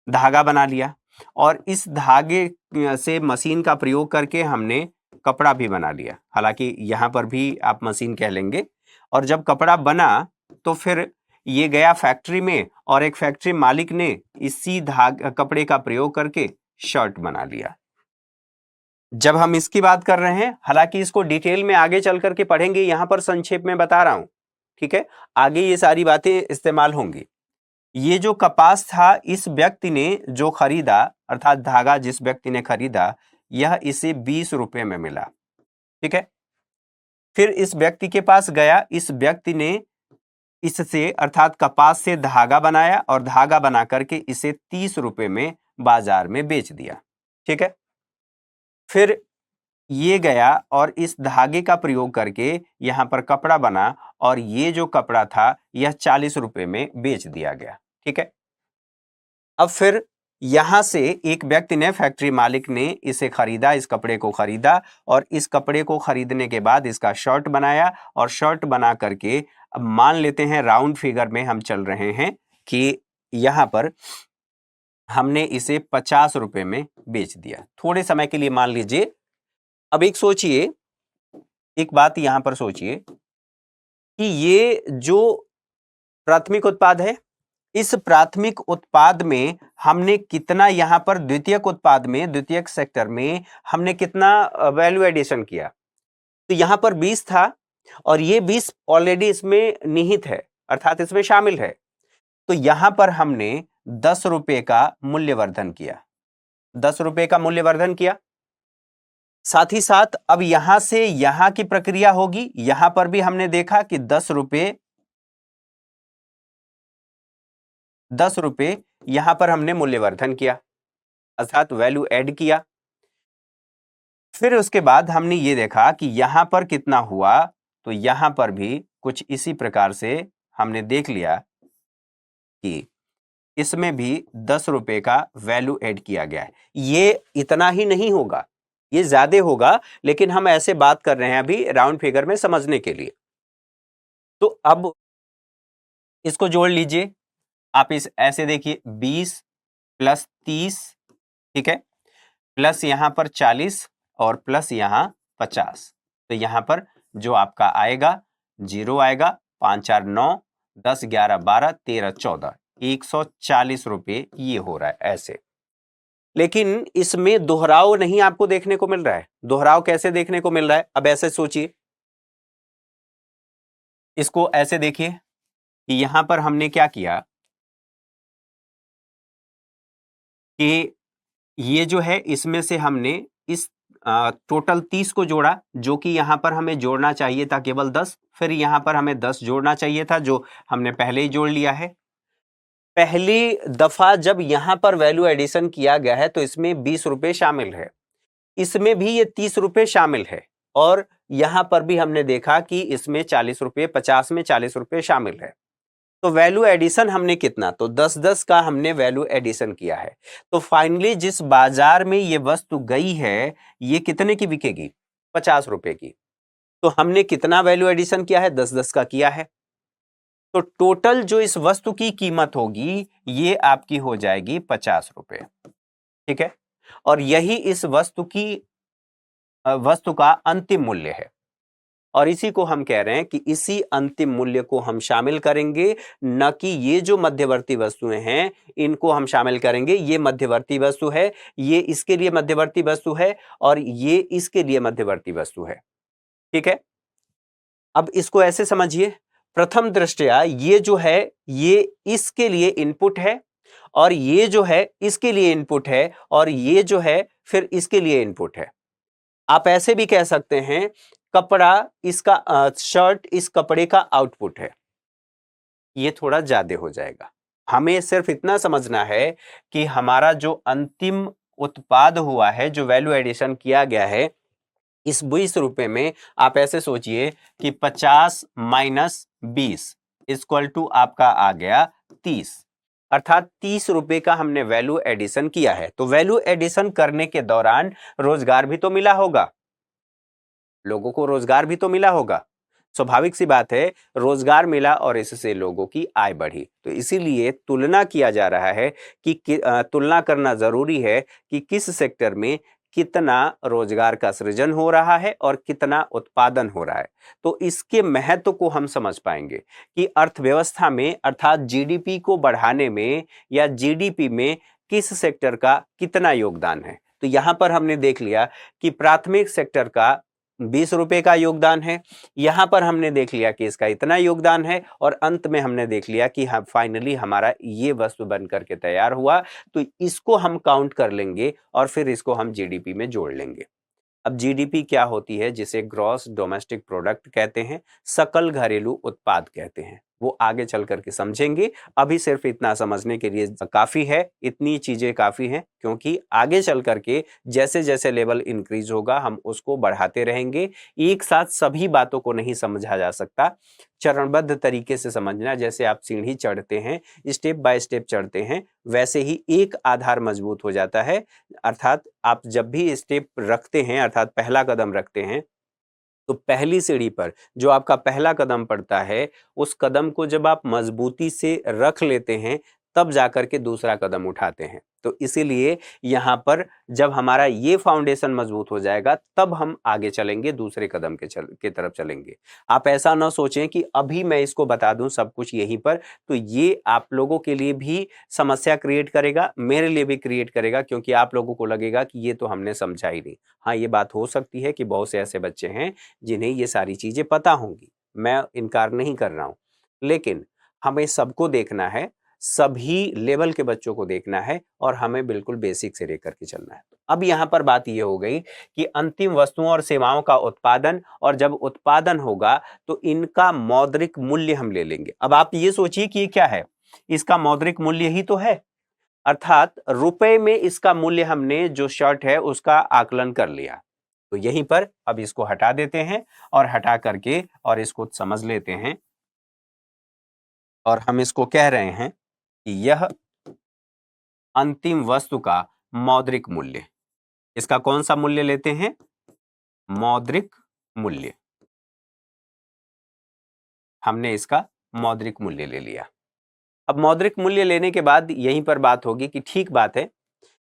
धागा बना लिया और इस धागे से मशीन का प्रयोग करके हमने कपड़ा भी बना लिया। हालांकि यहां पर भी आप मशीन कह लेंगे। और जब कपड़ा बना तो फिर ये गया फैक्ट्री में और एक फैक्ट्री मालिक ने इसी कपड़े का प्रयोग करके शर्ट बना लिया। जब हम इसकी बात कर रहे हैं, हालांकि इसको डिटेल में आगे चल करके पढ़ेंगे, यहां पर संक्षेप में बता रहा हूं। ठीक है, आगे ये सारी बातें इस्तेमाल होंगी। ये जो कपास था, इस व्यक्ति ने जो खरीदा, अर्थात धागा जिस व्यक्ति ने खरीदा, यह इसे 20 रुपए में मिला। ठीक है, फिर इस व्यक्ति के पास गया, इस व्यक्ति ने इससे अर्थात कपास से धागा बनाया और धागा बना करके इसे 30 रुपए में बाजार में बेच दिया। ठीक है, फिर ये गया और इस धागे का प्रयोग करके यहां पर कपड़ा बना और ये जो कपड़ा था यह 40 रुपए में बेच दिया गया। ठीक है, अब फिर यहां से एक व्यक्ति ने, फैक्ट्री मालिक ने इसे खरीदा, इस कपड़े को खरीदा और इस कपड़े को खरीदने के बाद इसका शर्ट बनाया और शर्ट बना करके, अब मान लेते हैं राउंड फिगर में हम चल रहे हैं कि यहां पर हमने इसे 50 रुपए में बेच दिया। थोड़े समय के लिए मान लीजिए। अब एक सोचिए, एक बात यहां पर सोचिए कि ये जो प्राथमिक उत्पाद है, इस प्राथमिक उत्पाद में हमने कितना, यहां पर द्वितीयक उत्पाद में, द्वितीयक सेक्टर में हमने कितना वैल्यू एडिशन किया? तो यहां पर 20 था और ये 20 ऑलरेडी इसमें निहित है, अर्थात इसमें शामिल है। तो यहां पर हमने 10 रुपए का मूल्यवर्धन किया, 10 रुपए का मूल्यवर्धन किया। साथ ही साथ अब यहां से यहां की प्रक्रिया होगी। यहां पर भी हमने देखा कि 10 रुपए यहां पर हमने मूल्यवर्धन किया, अर्थात वैल्यू ऐड किया। फिर उसके बाद हमने ये देखा कि यहां पर कितना हुआ, तो यहां पर भी कुछ इसी प्रकार से हमने देख लिया कि इसमें भी 10 रुपए का वैल्यू ऐड किया गया है। ये इतना ही नहीं होगा, ये ज्यादा होगा, लेकिन हम ऐसे बात कर रहे हैं अभी राउंड फिगर में समझने के लिए। तो अब इसको जोड़ लीजिए आप, इस ऐसे देखिए 20 प्लस 30, ठीक है, प्लस यहां पर 40 और प्लस यहां 50। तो यहां पर जो आपका आएगा 0 आएगा, 5 4 9, 10 11 12 13 14, 140 रुपए ये हो रहा है ऐसे। लेकिन इसमें दोहराव नहीं आपको देखने को मिल रहा है। दोहराव कैसे देखने को मिल रहा है? अब ऐसे सोचिए, इसको ऐसे देखिए कि यहां पर हमने क्या किया कि ये जो है इसमें से हमने इस टोटल 30 को जोड़ा, जो कि यहां पर हमें जोड़ना चाहिए था केवल 10, फिर यहां पर हमें 10 जोड़ना चाहिए था जो हमने पहले ही जोड़ लिया है। पहली दफा जब यहां पर वैल्यू एडिशन किया गया है तो इसमें 20 रुपए शामिल है, इसमें भी ये 30 रुपए शामिल है, और यहां पर भी हमने देखा कि इसमें 40 रुपए, 50 में 40 रुपए शामिल है। तो वैल्यू एडिशन हमने कितना, तो 10-10 का हमने वैल्यू एडिशन किया है। तो फाइनली जिस बाजार में ये वस्तु गई है ये कितने की बिकेगी? 50 रुपए की। तो हमने कितना वैल्यू एडिशन किया है? 10-10 का किया है। तो टोटल जो इस वस्तु की कीमत होगी ये आपकी हो जाएगी 50 रुपए। ठीक है, और यही इस वस्तु का अंतिम मूल्य है, और इसी को हम कह रहे हैं कि इसी अंतिम मूल्य को हम शामिल करेंगे, न कि ये जो मध्यवर्ती वस्तुएं हैं इनको हम शामिल करेंगे। ये मध्यवर्ती वस्तु है, ये इसके लिए मध्यवर्ती वस्तु है, और ये इसके लिए मध्यवर्ती वस्तु है। ठीक है, अब इसको ऐसे समझिए, प्रथम दृष्टया ये जो है ये इसके लिए इनपुट है, और ये जो है इसके लिए इनपुट है, और ये जो है फिर इसके लिए इनपुट है। आप ऐसे भी कह सकते हैं कपड़ा इसका शर्ट इस कपड़े का आउटपुट है। ये थोड़ा ज्यादा हो जाएगा। हमें सिर्फ इतना समझना है कि हमारा जो अंतिम उत्पाद हुआ है, जो वैल्यू एडिशन किया गया है, इस 20 रुपए में आप ऐसे सोचिए कि 50 माइनस 20 इक्वल टू आपका आ गया 30, अर्थात 30 रुपए का हमने वैल्यू एडिशन किया है। तो वैल्यू एडिशन करने के दौरान रोजगार भी तो मिला होगा, लोगों को रोजगार भी तो मिला होगा। स्वाभाविक सी बात है, रोजगार मिला और इससे लोगों की आय बढ़ी। तो इसीलिए तुलना किया जा रहा है कि तुलना करना जरूरी है कि किस सेक्टर में कितना रोजगार का सृजन हो रहा है और कितना उत्पादन हो रहा है। तो इसके महत्व को हम समझ पाएंगे कि अर्थव्यवस्था में, अर्थात जीडीपी को बढ़ाने में या जीडीपी में किस सेक्टर का कितना योगदान है। तो यहां पर हमने देख लिया कि प्राथमिक सेक्टर का 20 रुपए का योगदान है, यहां पर हमने देख लिया कि इसका इतना योगदान है, और अंत में हमने देख लिया कि हम फाइनली हमारा ये वस्तु बन करके तैयार हुआ। तो इसको हम काउंट कर लेंगे और फिर इसको हम जीडीपी में जोड़ लेंगे। अब जीडीपी क्या होती है, जिसे ग्रॉस डोमेस्टिक प्रोडक्ट कहते हैं, सकल घरेलू उत्पाद कहते हैं, वो आगे चल करके समझेंगे। अभी सिर्फ इतना समझने के लिए काफी है, इतनी चीजें काफी हैं, क्योंकि आगे चल करके जैसे जैसे लेवल इंक्रीज होगा हम उसको बढ़ाते रहेंगे। एक साथ सभी बातों को नहीं समझा जा सकता, चरणबद्ध तरीके से समझना। जैसे आप सीढ़ी चढ़ते हैं, स्टेप बाय स्टेप चढ़ते हैं, वैसे ही एक आधार मजबूत हो जाता है। अर्थात आप जब भी स्टेप रखते हैं, अर्थात पहला कदम रखते हैं, तो पहली सीढ़ी पर जो आपका पहला कदम पड़ता है, उस कदम को जब आप मजबूती से रख लेते हैं तब जाकर के दूसरा कदम उठाते हैं। तो इसीलिए यहां पर जब हमारा ये फाउंडेशन मजबूत हो जाएगा तब हम आगे चलेंगे, दूसरे कदम के तरफ चलेंगे। आप ऐसा ना सोचें कि अभी मैं इसको बता दूं सब कुछ यहीं पर, तो ये आप लोगों के लिए भी समस्या क्रिएट करेगा, मेरे लिए भी क्रिएट करेगा, क्योंकि आप लोगों को लगेगा कि ये तो हमने समझा ही नहीं। हाँ, ये बात हो सकती है कि बहुत से ऐसे बच्चे हैं जिन्हें ये सारी चीजें पता होंगी, मैं इनकार नहीं कर रहा हूं, लेकिन हमें सबको देखना है, सभी लेवल के बच्चों को देखना है, और हमें बिल्कुल बेसिक से लेकर के चलना है। अब यहां पर बात यह हो गई कि अंतिम वस्तुओं और सेवाओं का उत्पादन, और जब उत्पादन होगा तो इनका मौद्रिक मूल्य हम ले लेंगे। अब आप ये सोचिए कि ये क्या है, इसका मौद्रिक मूल्य ही तो है, अर्थात रुपए में इसका मूल्य हमने जो शर्ट है उसका आकलन कर लिया। तो यहीं पर अब इसको हटा देते हैं, और हटा करके और इसको समझ लेते हैं, और हम इसको कह रहे हैं कि यह अंतिम वस्तु का मौद्रिक मूल्य। इसका कौन सा मूल्य लेते हैं? मौद्रिक मूल्य। हमने इसका मौद्रिक मूल्य ले लिया। अब मौद्रिक मूल्य लेने के बाद यहीं पर बात होगी कि ठीक बात है,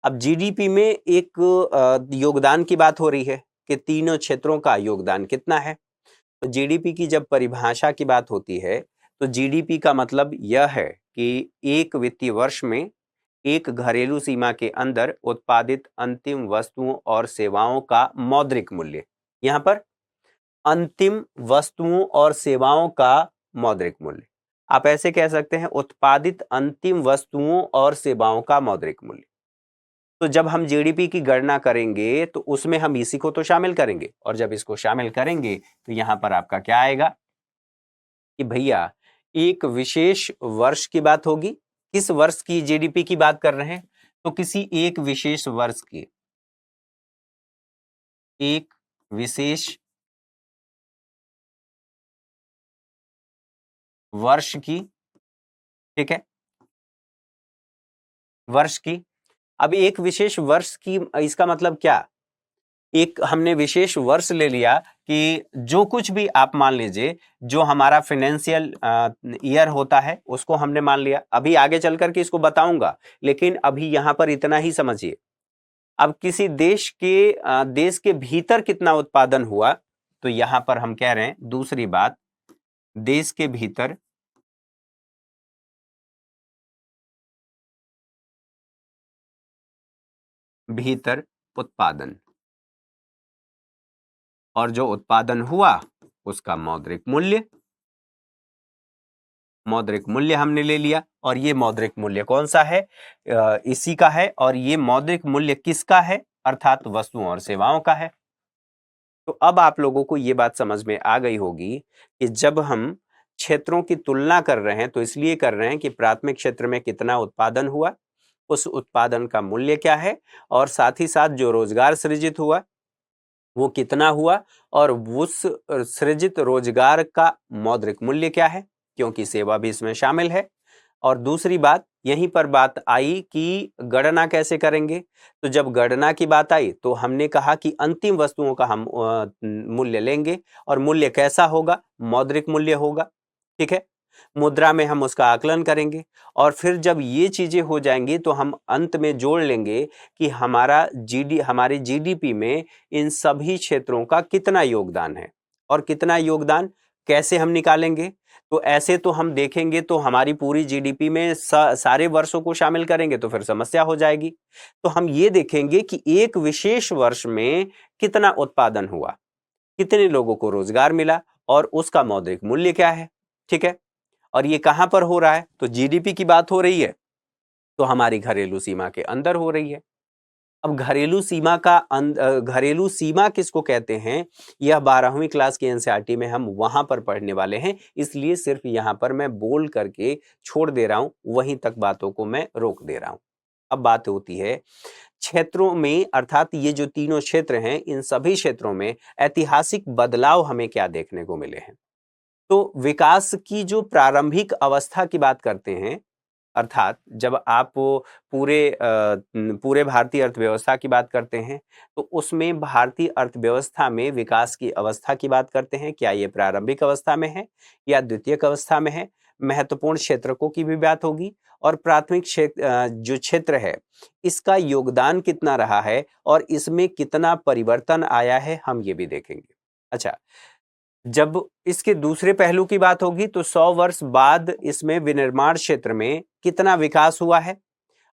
अब जीडीपी में एक योगदान की बात हो रही है कि तीनों क्षेत्रों का योगदान कितना है। तो जीडीपी की जब परिभाषा की बात होती है तो जीडीपी का मतलब यह है कि एक वित्तीय वर्ष में एक घरेलू सीमा के अंदर उत्पादित अंतिम वस्तुओं और सेवाओं का मौद्रिक मूल्य। यहां पर अंतिम वस्तुओं और सेवाओं का मौद्रिक मूल्य, आप ऐसे कह सकते हैं उत्पादित अंतिम वस्तुओं और सेवाओं का मौद्रिक मूल्य। तो जब हम जीडीपी की गणना करेंगे तो उसमें हम इसी को तो शामिल करेंगे, और जब इसको शामिल करेंगे तो यहां पर आपका क्या आएगा कि भैया एक विशेष वर्ष की बात होगी। किस वर्ष की जीडीपी की बात कर रहे हैं? तो किसी एक विशेष वर्ष की, एक विशेष वर्ष की, ठीक है, वर्ष की। अब एक विशेष वर्ष की, इसका मतलब क्या, एक हमने विशेष वर्ष ले लिया कि जो कुछ भी आप मान लीजिए जो हमारा फाइनेंशियल ईयर होता है उसको हमने मान लिया। अभी आगे चल करके इसको बताऊंगा, लेकिन अभी यहां पर इतना ही समझिए। अब किसी देश के भीतर कितना उत्पादन हुआ, तो यहां पर हम कह रहे हैं दूसरी बात, देश के भीतर उत्पादन, और जो उत्पादन हुआ उसका मौद्रिक मूल्य हमने ले लिया। और ये मौद्रिक मूल्य कौन सा है? इसी का है। और ये मौद्रिक मूल्य किसका है? अर्थात वस्तुओं और सेवाओं का है। तो अब आप लोगों को ये बात समझ में आ गई होगी कि जब हम क्षेत्रों की तुलना कर रहे हैं तो इसलिए कर रहे हैं कि प्राथमिक क्षेत्र में कितना उत्पादन हुआ, उस उत्पादन का मूल्य क्या है, और साथ ही साथ जो रोजगार सृजित हुआ वो कितना हुआ, और उस सृजित रोजगार का मौद्रिक मूल्य क्या है, क्योंकि सेवा भी इसमें शामिल है। और दूसरी बात, यहीं पर बात आई कि गणना कैसे करेंगे। तो जब गणना की बात आई तो हमने कहा कि अंतिम वस्तुओं का हम मूल्य लेंगे, और मूल्य कैसा होगा? मौद्रिक मूल्य होगा, ठीक है। मुद्रा में हम उसका आकलन करेंगे, और फिर जब ये चीजें हो जाएंगी तो हम अंत में जोड़ लेंगे कि हमारे जीडीपी में इन सभी क्षेत्रों का कितना योगदान है। और कितना योगदान कैसे हम निकालेंगे? तो ऐसे तो हम देखेंगे तो हमारी पूरी जीडीपी में सारे वर्षों को शामिल करेंगे तो फिर समस्या हो जाएगी। तो हम ये देखेंगे कि एक विशेष वर्ष में कितना उत्पादन हुआ, कितने लोगों को रोजगार मिला, और उसका मौद्रिक मूल्य क्या है, ठीक है। और ये कहां पर हो रहा है? तो जीडीपी की बात हो रही है, तो हमारी घरेलू सीमा के अंदर हो रही है। अब घरेलू सीमा किसको कहते हैं, यह 12वीं क्लास की एनसीईआरटी में हम वहां पर पढ़ने वाले हैं, इसलिए सिर्फ यहां पर मैं बोल करके छोड़ दे रहा हूं, वहीं तक बातों को मैं रोक दे रहा हूं। अब बात होती है क्षेत्रों में, अर्थात ये जो तीनों क्षेत्र हैं इन सभी क्षेत्रों में ऐतिहासिक बदलाव हमें क्या देखने को मिले हैं। तो विकास की जो प्रारंभिक अवस्था की बात करते हैं, अर्थात जब आप पूरे भारतीय अर्थव्यवस्था की बात करते हैं तो उसमें भारतीय अर्थव्यवस्था में विकास की अवस्था की बात करते हैं। क्या ये प्रारंभिक अवस्था में है या द्वितीयक अवस्था में है? महत्वपूर्ण क्षेत्रकों की भी बात होगी, और प्राथमिक जो क्षेत्र है इसका योगदान कितना रहा है और इसमें कितना परिवर्तन आया है, हम ये भी देखेंगे। अच्छा, जब इसके दूसरे पहलू की बात होगी तो 100 वर्ष बाद इसमें विनिर्माण क्षेत्र में कितना विकास हुआ है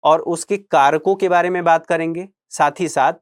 और उसके कारकों के बारे में बात करेंगे। साथ ही साथ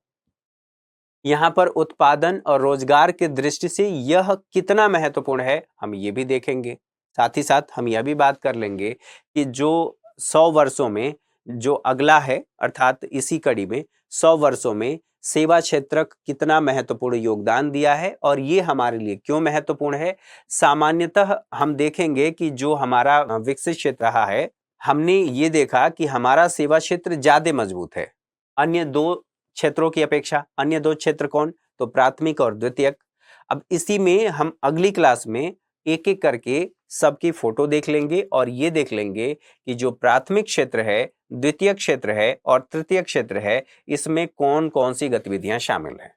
यहां पर उत्पादन और रोजगार के दृष्टि से यह कितना महत्वपूर्ण है, हम ये भी देखेंगे। साथ ही साथ हम यह भी बात कर लेंगे कि जो 100 वर्षों में जो अगला है, अर्थात इसी कड़ी में 100 वर्षों में सेवा क्षेत्र कितना महत्वपूर्ण योगदान दिया है और ये हमारे लिए क्यों महत्वपूर्ण है। सामान्यतः हम देखेंगे कि जो हमारा विकसित क्षेत्र रहा है, हमने ये देखा कि हमारा सेवा क्षेत्र ज्यादा मजबूत है अन्य दो क्षेत्रों की अपेक्षा। अन्य दो क्षेत्र कौन? तो प्राथमिक और द्वितीयक। अब इसी में हम अगली क्लास में एक एक करके सबकी फोटो देख लेंगे और ये देख लेंगे कि जो प्राथमिक क्षेत्र है, द्वितीयक क्षेत्र है और तृतीयक क्षेत्र है, इसमें कौन कौन सी गतिविधियां शामिल हैं।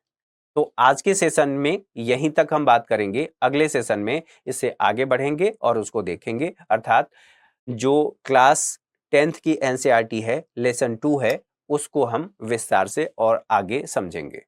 तो आज के सेशन में यहीं तक हम बात करेंगे। अगले सेशन में इससे आगे बढ़ेंगे और उसको देखेंगे, अर्थात जो क्लास 10th की एनसीईआरटी है, लेसन 2 है, उसको हम विस्तार से और आगे समझेंगे।